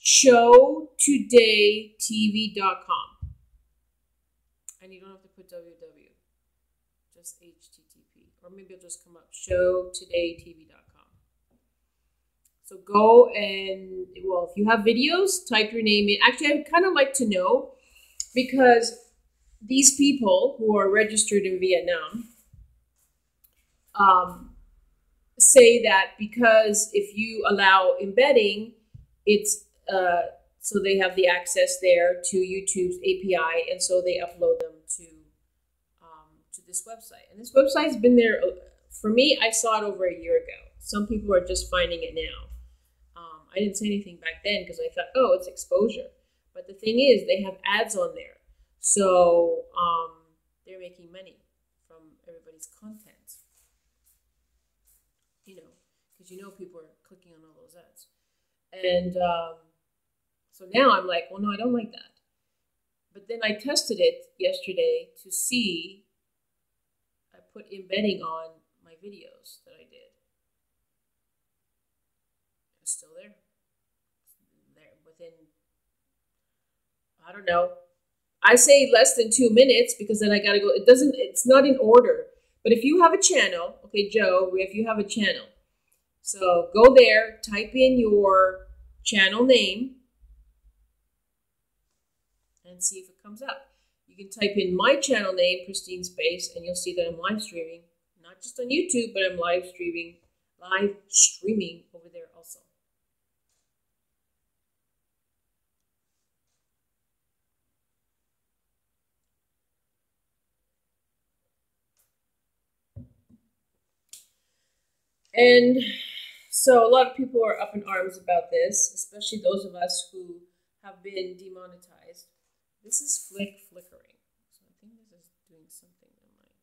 showtodaytv.com. And you don't have to put www, just HTTP. Or maybe it'll just come up, showtodaytv.com. So go and, well, if you have videos, type your name in. Actually, I'd kind of like to know, because these people who are registered in Vietnam say that because if you allow embedding, it's so they have the access there to YouTube's API, and so they upload them to this website. And this website's been there for me. I saw it over a year ago. Some people are just finding it now. I didn't say anything back then because I thought, oh, it's exposure. But the thing is, they have ads on there, so they're making money from everybody's content. Because people are clicking on all those ads. And so now I'm like, well, no, I don't like that. But then I tested it yesterday to see. I put embedding on my videos that I did. It's still there. It's there within, I don't know. I say less than 2 minutes, because then I got to go. It's not in order. But if you have a channel, okay, Joe, if you have a channel, so go there, type in your channel name, and see if it comes up. You can type in my channel name, Christine Space, and you'll see that I'm live streaming, not just on YouTube, but I'm live streaming over there also. And so a lot of people are up in arms about this, especially those of us who have been demonetized. This is flickering. So I think this is doing something that might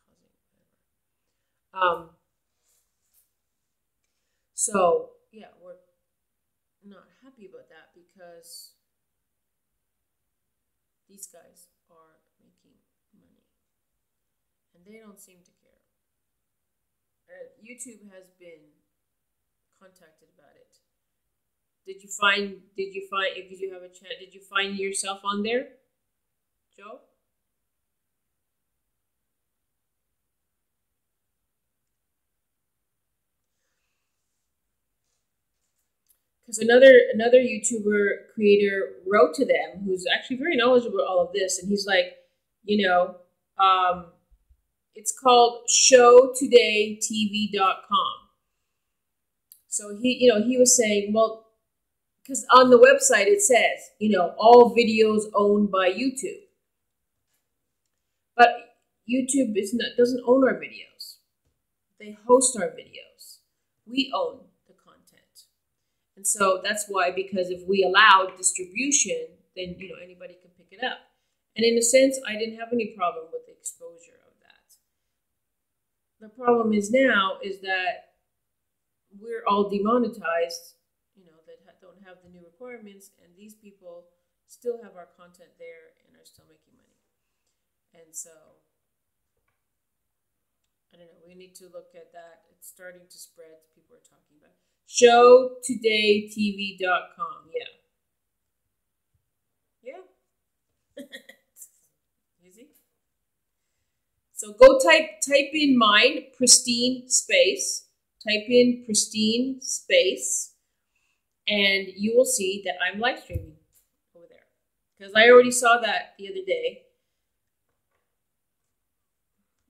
causing whatever. So yeah, we're not happy about that, because these guys are making money and they don't seem to care. YouTube has been contacted about it. Did you find if you have a chat, did you find yourself on there, Joe? Because another YouTuber creator wrote to them, who's actually very knowledgeable about all of this, and he's like, It's called showtodaytv.com. So he was saying, well, because on the website it says, all videos owned by YouTube. But YouTube doesn't own our videos. They host our videos. We own the content. And so that's why, because if we allow distribution, then anybody can pick it up. And in a sense, I didn't have any problem with the exposure of that. The problem is now is that we're all demonetized, that don't have the new requirements, and these people still have our content there and are still making money. And so, I don't know, we need to look at that. It's starting to spread. People are talking about it. Showtodaytv.com. Yeah. Easy. So go type in mine, pristine space. Type in pristine space, and you will see that I'm live streaming over there. Because I already saw that the other day.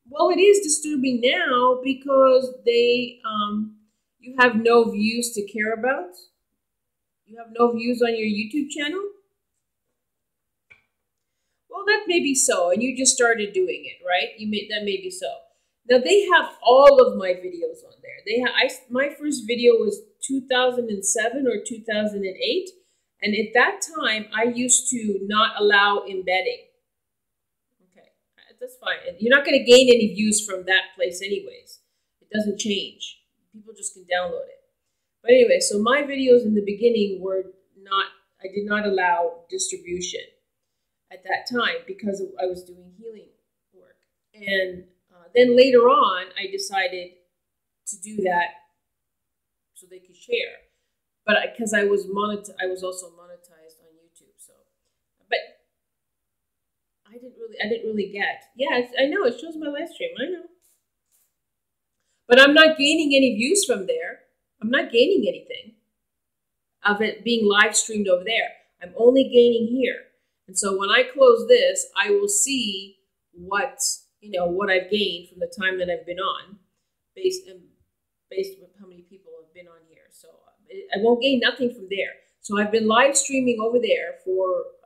Well, it is disturbing now because you have no views to care about. You have no views on your YouTube channel. Well, that may be so, and you just started doing it, right? That may be so. Now they have all of my videos on there. My first video was 2007 or 2008, and at that time I used to not allow embedding. Okay, that's fine. You're not going to gain any views from that place anyways. It doesn't change. People just can download it. But anyway, so my videos in the beginning I did not allow distribution at that time because I was doing healing work. And then later on, I decided to do that so they could share. But because I was also monetized on YouTube. So, but I didn't really get. Yeah, I know it shows my live stream. I know, but I'm not gaining any views from there. I'm not gaining anything of it being live streamed over there. I'm only gaining here. And so when I close this, I will see what I've gained from the time that I've been on, based on how many people have been on here. So I won't gain nothing from there. So I've been live streaming over there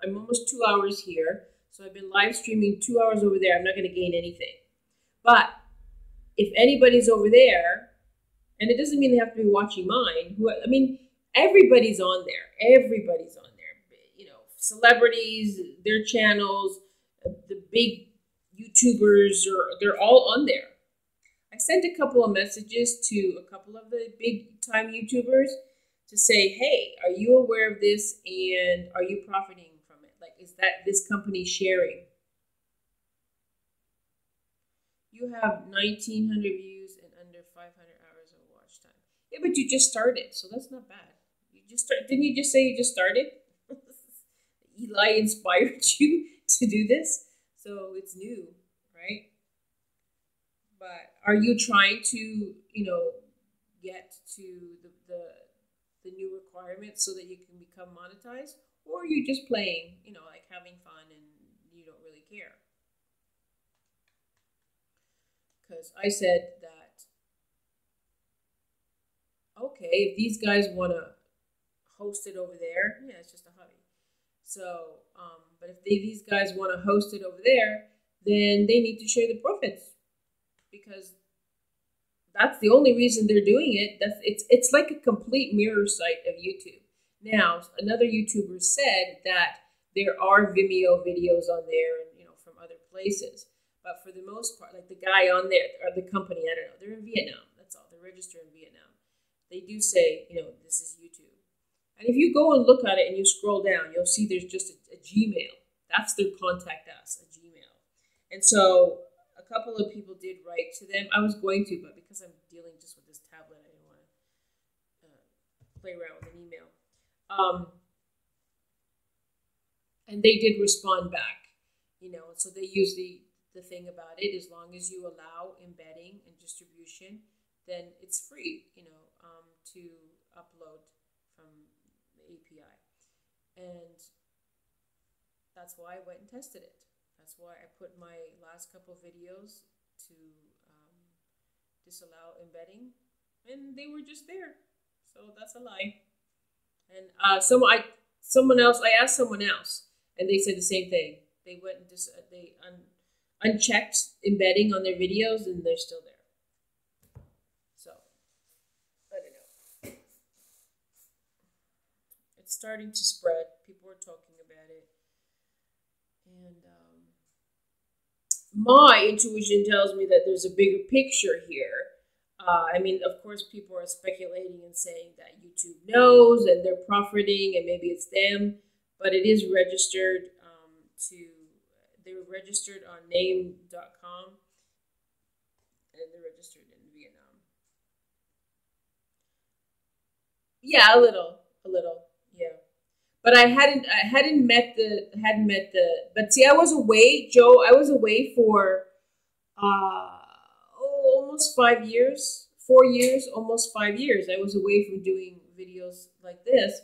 I'm almost 2 hours here. So I've been live streaming 2 hours over there. I'm not going to gain anything. But if anybody's over there, and it doesn't mean they have to be watching mine. Everybody's on there. Everybody's on there. Celebrities, their channels, the big YouTubers, they're all on there. I sent a couple of messages to a couple of the big time YouTubers to say, hey, are you aware of this and are you profiting from it? Like, is that this company sharing? You have 1,900 views and under 500 hours of watch time. Yeah, but you just started, so that's not bad. Didn't you just say you just started? Eli inspired you to do this, so it's new, right? But are you trying to, get to the new requirements so that you can become monetized, or are you just playing, like having fun and you don't really care? Because I said that, okay, if these guys want to host it over there, yeah, it's just a hobby. So, but if these guys want to host it over there, then they need to share the profits, because that's the only reason they're doing it. It's like a complete mirror site of YouTube. Now, another YouTuber said that there are Vimeo videos on there, and from other places. But for the most part, like the guy on there or the company, I don't know, they're in Vietnam. That's all. They're registered in Vietnam. They do say, this is YouTube. And if you go and look at it and you scroll down, you'll see there's just a Gmail. That's their contact us, a Gmail. And so a couple of people did write to them. I was going to, but because I'm dealing just with this tablet, I didn't want to play around with an email. And they did respond back, so they use the thing about it, as long as you allow embedding and distribution, then it's free, to upload from the API. And that's why I went and tested it. That's why I put my last couple videos to disallow embedding, and they were just there. So that's a lie. And someone else, I asked someone else, and they said the same thing. They went and unchecked embedding on their videos, and they're still there. So I don't know. It's starting to spread. People are talking about it, and my intuition tells me that there's a bigger picture here. I mean, of course, people are speculating and saying that YouTube knows and they're profiting and maybe it's them, but it is registered they were registered on name.com and they're registered in Vietnam. Yeah, a little, yeah. But I hadn't met but see, I was away, Joe. I was away for almost 5 years, 4 years, almost 5 years. I was away from doing videos like this,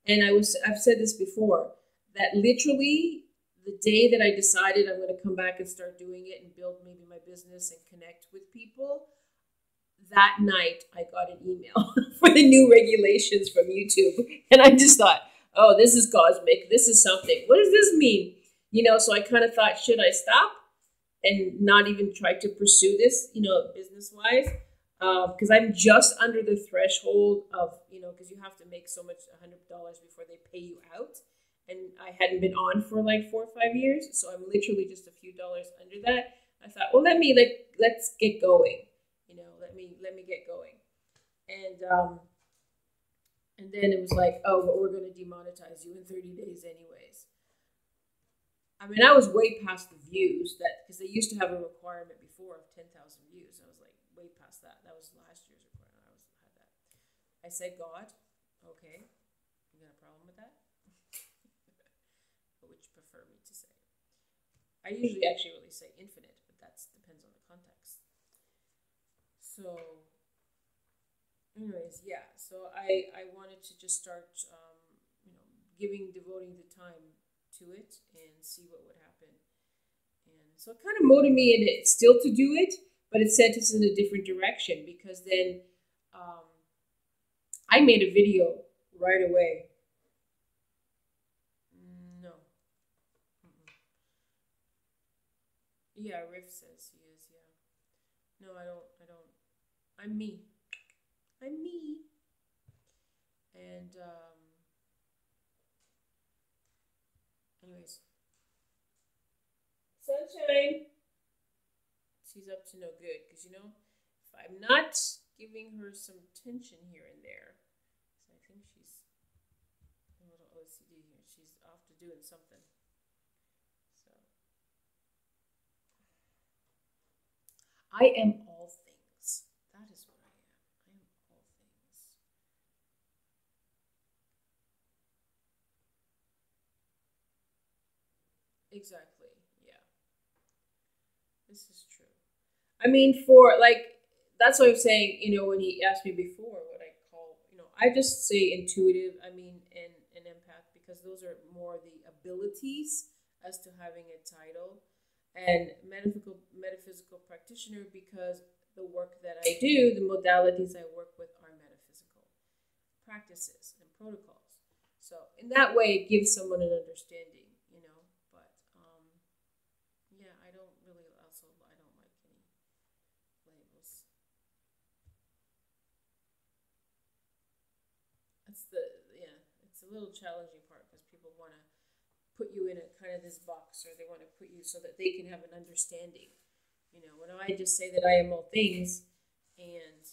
and I've said this before, that literally the day that I decided I'm going to come back and start doing it and build maybe my business and connect with people, that night I got an email for the new regulations from YouTube, and I just thought, oh, this is cosmic. This is something. What does this mean? So I kind of thought, should I stop and not even try to pursue this, business-wise? Because I'm just under the threshold of, because you have to make so much, $100 before they pay you out. And I hadn't been on for like 4 or 5 years. So I'm literally just a few dollars under that. I thought, well, let's get going. Let me get going. And then it was like, oh, but we're going to demonetize you in 30 days anyways. I mean, I was way past the views because they used to have a requirement before of 10,000 views. I was like way past that. That was last year's requirement. Had that. I said, God, okay, you got a problem with that? What would you prefer me to say? I usually actually really say infinite, but that depends on the context. So anyways, yeah. So I wanted to just start, devoting the time to it and see what would happen. And so it kind of motivated it still to do it, but it sent us in a different direction because then I made a video right away. No. Mm-mm. Yeah, Riff says he is, yeah. No, I don't. I'm me. I'm me. And anyways, Sunshine, she's up to no good because if I'm not giving her some attention here and there, so I think she's a little OCD here. She's off to doing something. So I am all things. That is what I am. I am all things. Exactly. Yeah. This is true. I mean, that's what I'm saying, when he asked me before what I call, I just say intuitive, and empath, because those are more the abilities as to having a title, and metaphysical practitioner, because the work that I do, the modalities I work with are metaphysical practices and protocols. So in that way, it gives someone an understanding, but yeah, I don't like any labels. It's a little challenging part because people want to put you in a kind of this box, or they want to put you so that they can have an understanding. When I just say that I am all things, and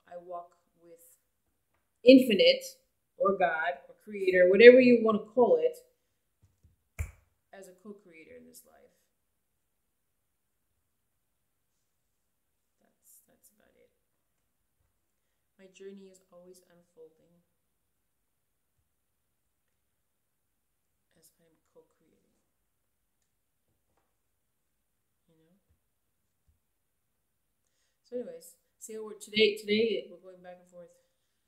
I walk with infinite or God or creator, whatever you want to call it, as a co-creator in this life. That's about it. My journey is always unfolding as I'm co-creating. So anyways, see how today we're going back and forth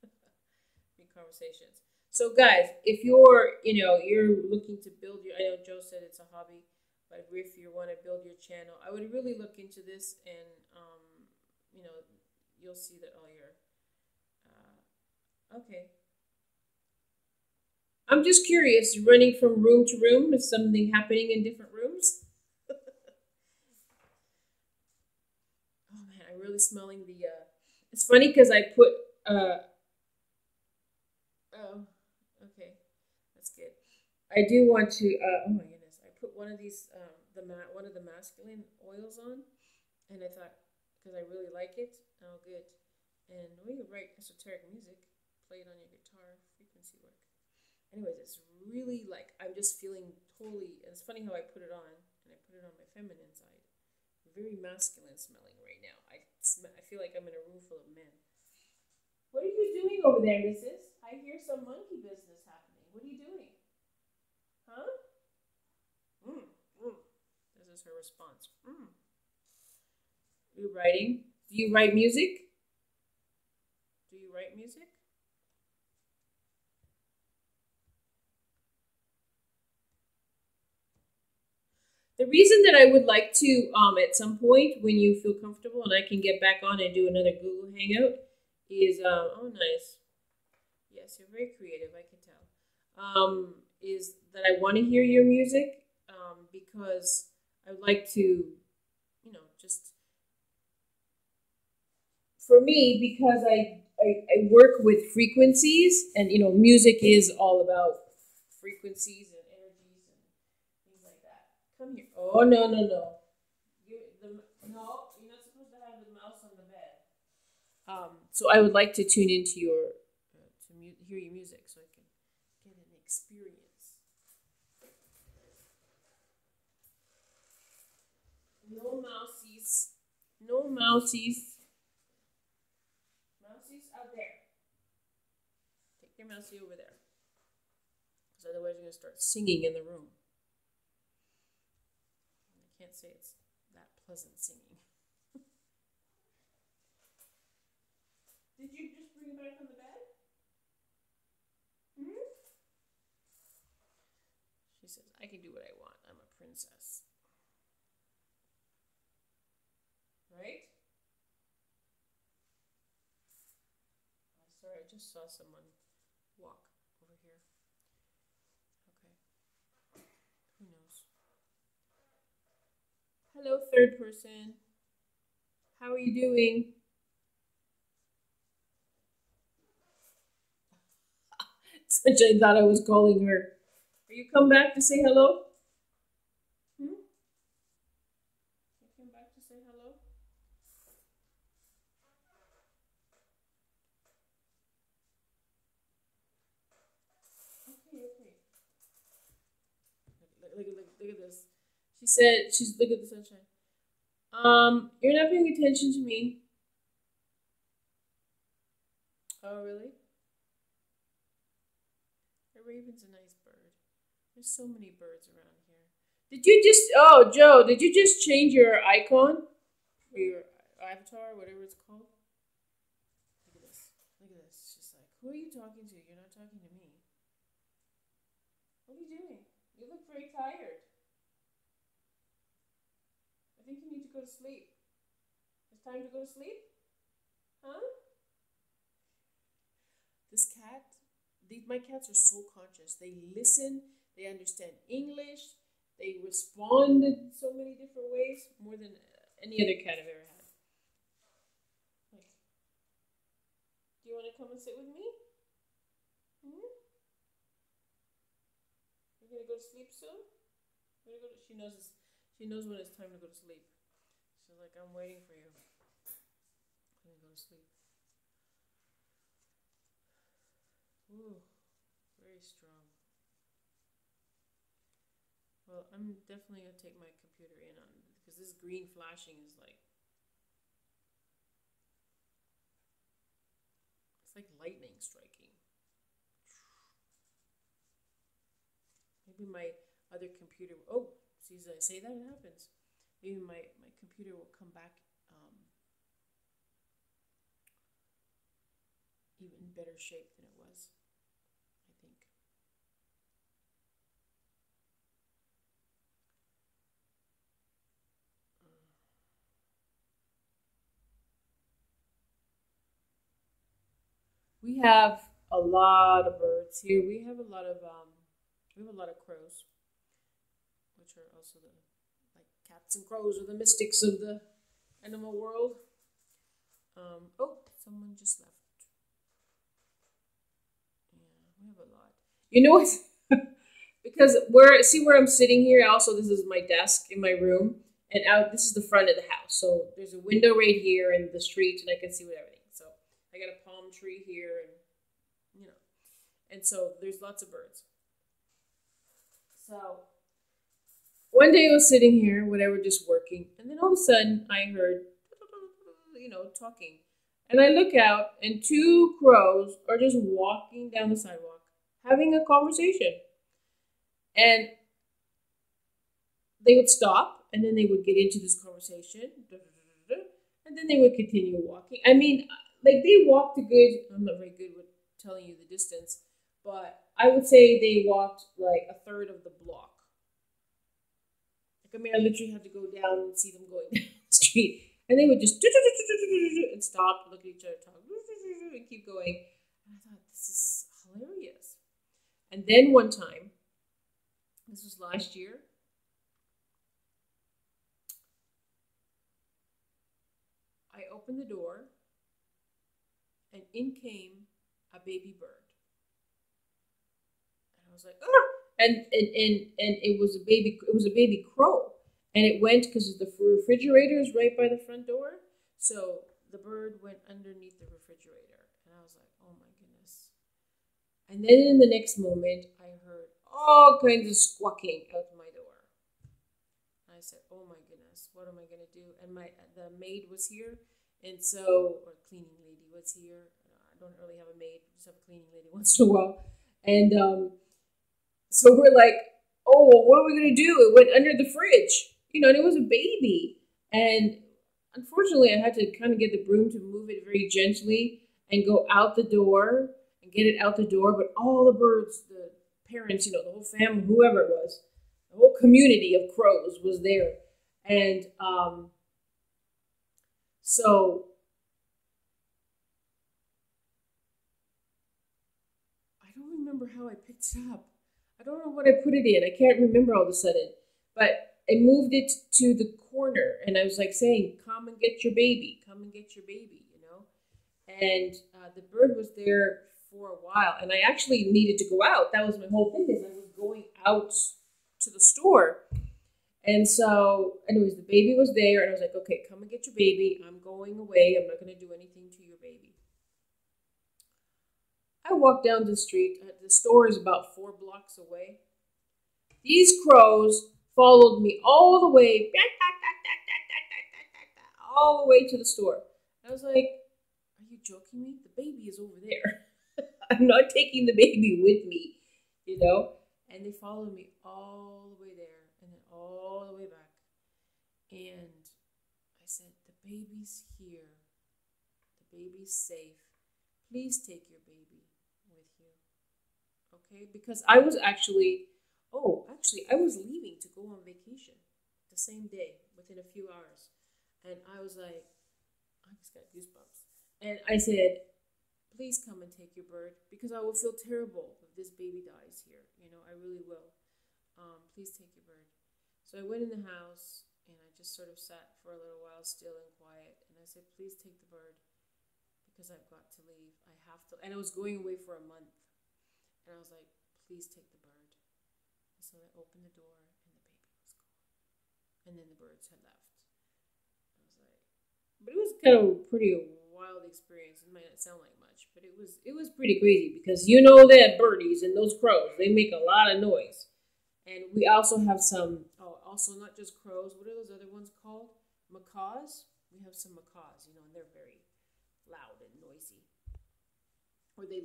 in conversations. So guys, if you're looking to build I know Joe said it's a hobby. But if you want to build your channel, I would really look into this, and you know, you'll see that all your okay. I'm just curious, running from room to room, is something happening in different rooms? Oh man, I'm really smelling the. It's funny because I put. Oh, okay, that's good. I do want to. Oh my goodness, I put one of these one of the masculine oils on, and I thought because I really like it. Oh, good. And when you write esoteric music, play it on your guitar, frequency work. Anyways, it's really like I'm just feeling totally. And it's funny how I put it on, and I put it on my feminine side. Very masculine smelling right now. I feel like I'm in a room full of men. What are you doing over there, Mrs.? I hear some monkey business happening. What are you doing? Huh? Mm, mm. This is her response. Mm. You writing? Do you write music? Do you write music? The reason that I would like to, at some point when you feel comfortable and I can get back on and do another Google Hangout, is, oh, nice. Yes, you're very creative, I can tell. Is that I want to hear your music, because I would like to, just for me, because I work with frequencies, and music is all about frequencies and energies and things like that. Come here. Oh, no, no, no. No, you're not supposed to have the mouse on the bed. So I would like to tune into your hear your music so I can get an experience. No mousies. No mousies. Mousies out there. Take your mousie over there. Because otherwise you're going to start singing in the room. I can't say it's that pleasant singing. Did you just bring it back on the bed? Hmm? She says, I can do what I want. I'm a princess. Right? Sorry, I just saw someone walk over here. Okay. Who knows? Hello, third person. How are you doing? Sunshine thought I was calling her. Are you come back to say hello? Hmm? You come back to say hello? Okay, okay. Look at this. She said, look at the sunshine. You're not paying attention to me. Oh, really? A raven's a nice bird. There's so many birds around here. Oh, Joe, did you just change your icon? Or your avatar, whatever it's called? Look at this. Look at this. She's like, who are you talking to? You're not talking to me. What are you doing? You look very tired. I think you need to go to sleep. It's time to go to sleep? Huh? This cat, my cats are so conscious. They listen, they understand English, they respond in so many different ways, more than any other cat I've ever had. Like, do you want to come and sit with me? Hmm? You're gonna go to sleep soon? You're gonna go to, she knows this, she knows when it's time to go to sleep. She's like, I'm waiting for you. I'm gonna go to sleep. Ooh, very strong. Well, I'm definitely gonna take my computer in on because this green flashing is like it's like lightning striking. Maybe my other computer. Oh, see, as I say that, it happens. Maybe my computer will come back even better shape than it was. I think. We have a lot of birds here. We have a lot of crows, which are also the like cats and crows are the mystics of the animal world. Oh, someone just left. Yeah, we have a lot. You know what? Because where I'm sitting here. Also, this is my desk in my room, and out this is the front of the house. So there's a window right here in the street, and I can see what everything. So I got a palm tree here, and you know, and so there's lots of birds. So one day I was sitting here, whatever, just working, and then all of a sudden I heard, talking, and I look out, and two crows are just walking down the sidewalk, having a conversation, and they would stop, and then they would get into this conversation, and then they would continue walking. I mean, like they walked a good. I'm not very good with telling you the distance, but I would say they walked like a third of the block. Like I mean, I literally had to go down and see them going down the street, and they would just and stop, look at each other, talk, and keep going. And I thought this is hilarious. And then one time, this was last year, I opened the door, and in came a baby bird. And I was like, ah! And it was a baby crow, and it went because the refrigerator is right by the front door, so the bird went underneath the refrigerator, and I was like, oh my goodness. And then in the next moment, I heard all kinds of squawking out my door. I said, "Oh my goodness, what am I gonna do?" And the maid was here, and so or cleaning lady was here. I don't really have a maid; I just have a cleaning lady once in a while. And so we're like, "Oh, well, what are we gonna do?" It went under the fridge, and it was a baby. And unfortunately, I had to kind of get the broom to move it very gently and go out the door and get it out the door. But all the birds, the parents, the whole family, whoever it was, the whole community of crows was there. And so I don't remember how I picked it up. I don't know what I put it in. I can't remember all of a sudden. But I moved it to the corner, and I was like saying, "Come and get your baby. Come and get your baby." And the bird was there for a while, and I actually needed to go out. That was my whole thing, is I was going out to the store. And so, anyways, the baby was there, and I was like, "Okay, come and get your baby. I'm going away. I'm not going to do anything to your baby." I walked down the street. The store is about 4 blocks away. These crows followed me all the way, all the way to the store. I was like, "Are you joking me? The baby is over there. I'm not taking the baby with me." And they followed me all the way there and then all the way back. And I said, "The baby's here. The baby's safe. Please take your baby with you." Okay? Because I was leaving to go on vacation the same day within a few hours. And I was like, I just got goosebumps. And I said, "Please come and take your bird because I will feel terrible if this baby dies here. I really will. Please take your bird." So I went in the house and I just sort of sat for a little while still and quiet. And I said, "Please take the bird because I've got to leave. I have to." And I was going away for a month. And I was like, "Please take the bird." And so I opened the door and the baby was gone. And then the birds had left. I was like, but it was kind of a pretty wild experience. It might not sound like much, but it was pretty crazy because that birdies and those crows, they make a lot of noise. And we also have some, also not just crows. What are those other ones called? Macaws. We have some macaws, and they're very loud and noisy. Or they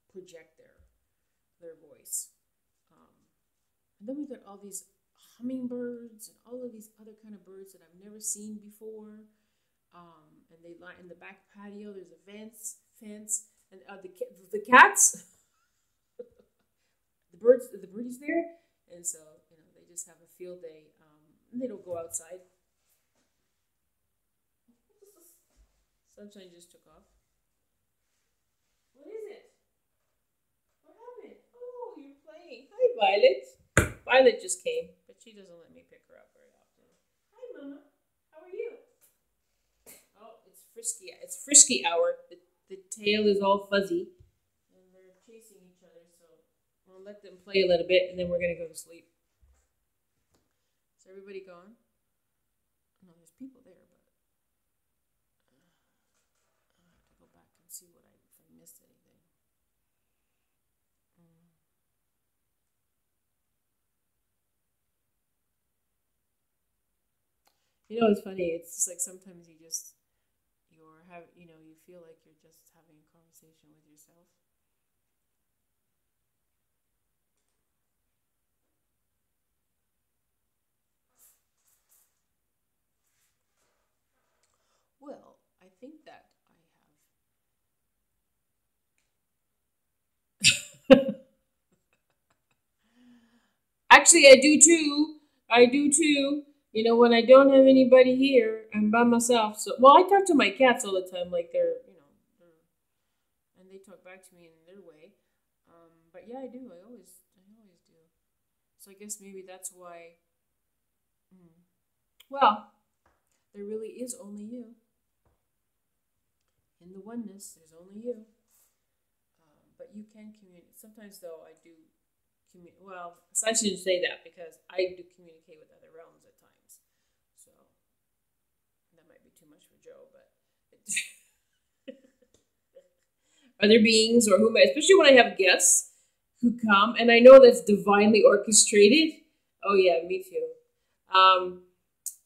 project their voice. Um, and then we got all these hummingbirds and all of these other kind of birds that I've never seen before. And they lie in the back patio. There's a fence, and the cats, the birdies there, and so they just have a field day. And they don't go outside. Sunshine just took off. Hi, Violet. Violet just came, but she doesn't let me pick her up very often. Hi, Mama. How are you? Oh, it's frisky. It's frisky hour. The tail is all fuzzy, and they're chasing each other. So I'll let them play a little bit, and then we're gonna go to sleep. Is everybody gone? No, there's people there, but I'll have to go back and see what if I missed anything. Mm. You know, it's funny. It's just like sometimes you feel like you're just having a conversation with yourself. Well, I think that I have. Actually, I do too. I do too. You know, when I don't have anybody here, I'm by myself. So, well, I talk to my cats all the time, like and they talk back to me in their way. But yeah, I do. I always do. So I guess maybe that's why. Mm, well, there really is only you in the oneness. There's only you. But you can communicate. Sometimes, though, I do communicate. Well, so I shouldn't say that because I do communicate with other realms at times. So that might be too much for Joe, but other beings or whom, especially when I have guests who come, and I know that's divinely orchestrated. Oh yeah, me too. Um,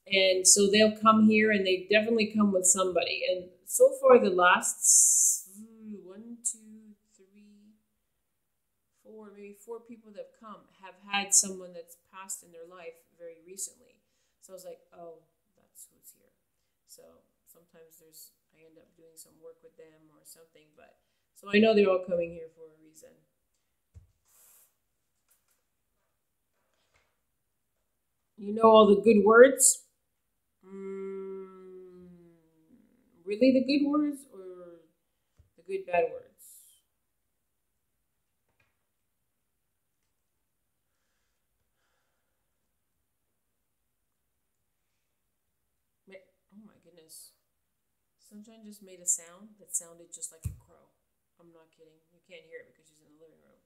and so they'll come here, and they definitely come with somebody. And so far, the last one, two, three, four, maybe four people that have come have had someone that's passed in their life very recently. So I was like, oh, that's who's here. So sometimes I end up doing some work with them or something, but so I know they're all coming here for a reason. You know all the good words? Mm, really the good words or the good bad words? Oh my goodness. Sunshine just made a sound that sounded just like a crow. I'm not kidding. You can't hear it because she's in the living room.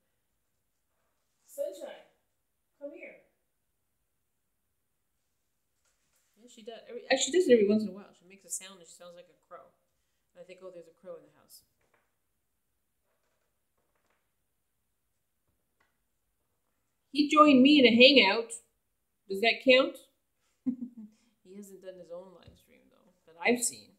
Sunshine, come here. Yeah, she does. She does it every once in a while. She makes a sound and she sounds like a crow. And I think, oh, there's a crow in the house. He joined me in a hangout. Does that count? He hasn't done his own live stream though that I've seen.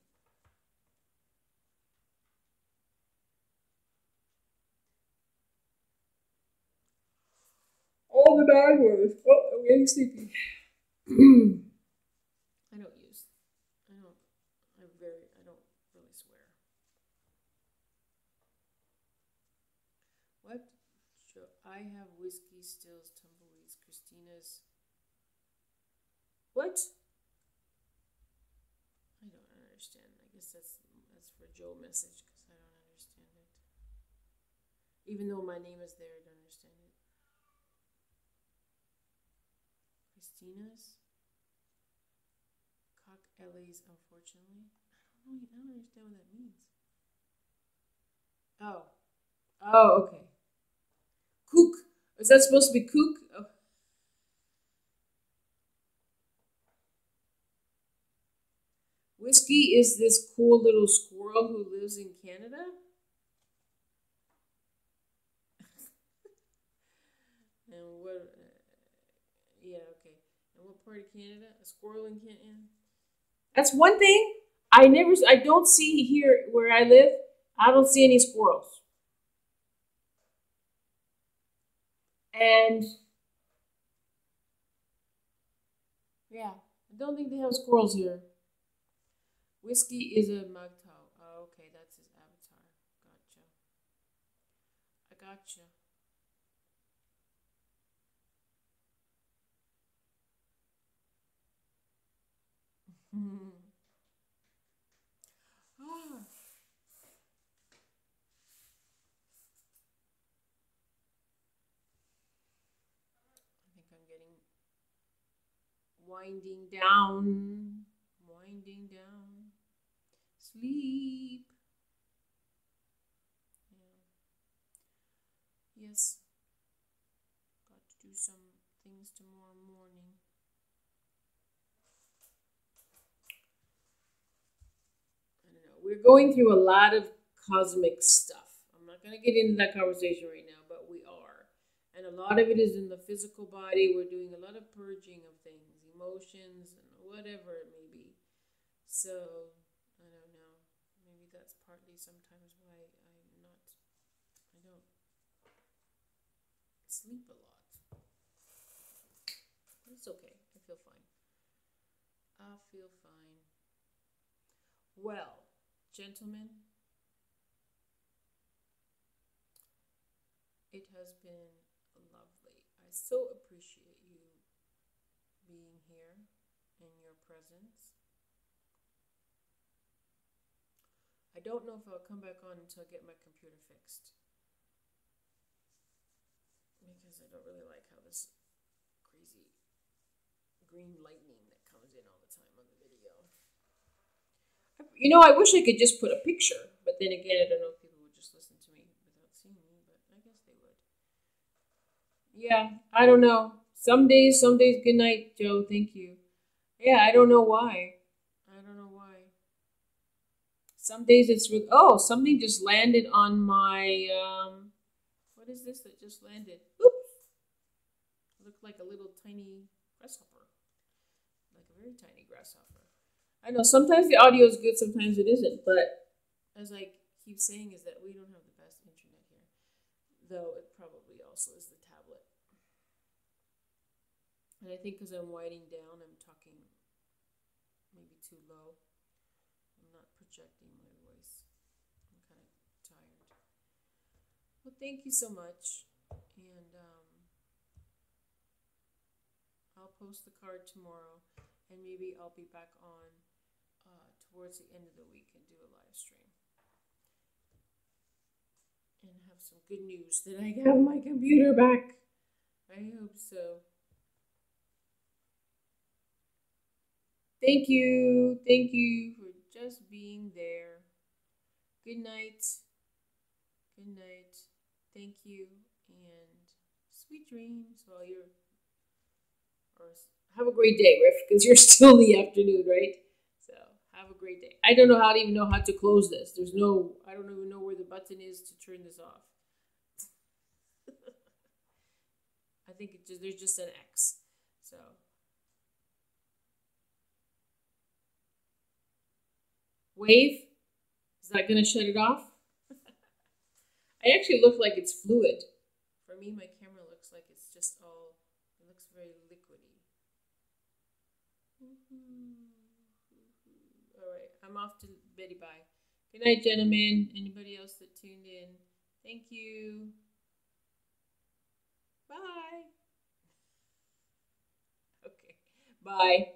All the bad words. Oh, I'm getting sleepy. I don't use. I don't. I don't really swear. What? Sure. I have whiskey, stills, tumbleweeds, Christina's. What? I don't understand. I guess that's for Joe message because I don't understand it. Even though my name is there, I don't understand it. Christina's cock Ellie's, unfortunately. I don't know. I don't understand what that means. Oh. Oh, okay. Kook. Is that supposed to be kook? Oh. Whiskey is this cool little squirrel who lives in Canada. And what? Yeah, okay. And what part of Canada? A squirrel in Canada? That's one thing. I don't see here where I live. I don't see any squirrels. And yeah, I don't think they have squirrels here. Whiskey is a Magtao. Oh, okay, that's his avatar. Gotcha. I gotcha. Hmm. Ah, winding down, winding down. Sleep. Yeah. Yes. Got to do some things tomorrow morning. I don't know. We're going through a lot of cosmic stuff. I'm not going to get into that conversation right now, but we are. And a lot of it is in the physical body. We're doing a lot of purging of things, emotions, and whatever it may be. So, I don't know. Maybe that's partly sometimes why I don't sleep a lot. But it's okay. I feel fine. I feel fine. Well, gentlemen, it has been lovely. I so appreciate you being here in your presence. I don't know if I'll come back on until I get my computer fixed. Because I don't really like how this crazy green lightning that comes in all the time on the video. I wish I could just put a picture, but then again, I don't know if people would just listen to me without seeing me, but I guess they would. Yeah, I don't know. Some days, good night, Joe. Thank you. Yeah, I don't know why. I don't know why. Some days it's with, oh, something just landed on my, what is this that just landed? Oops. It looked like a little tiny grasshopper. Like a very tiny grasshopper. I know sometimes the audio is good, sometimes it isn't, but as I keep saying is that we don't have the best internet here. Though it probably also is the tablet. And I think because I'm winding down, I'm talking maybe too low. I'm not projecting my voice. I'm kind of tired. Well, thank you so much. And I'll post the card tomorrow. And maybe I'll be back on towards the end of the week and do a live stream. And have some good news that I have my computer back. I hope so. Thank you. Thank you for just being there. Good night. Good night. Thank you. And sweet dreams while you're, or have a great day, Riff, because you're still in the afternoon, right? So have a great day. I don't know how to even know how to close this. I don't even know where the button is to turn this off. I think there's just an X. So. Wave? Is that going to shut it off? I actually look like it's fluid. For me, my camera looks like it's just it looks very liquidy. All right, I'm off to Betty Bye. Good night, gentlemen. Anybody else that tuned in? Thank you. Bye. Okay, bye.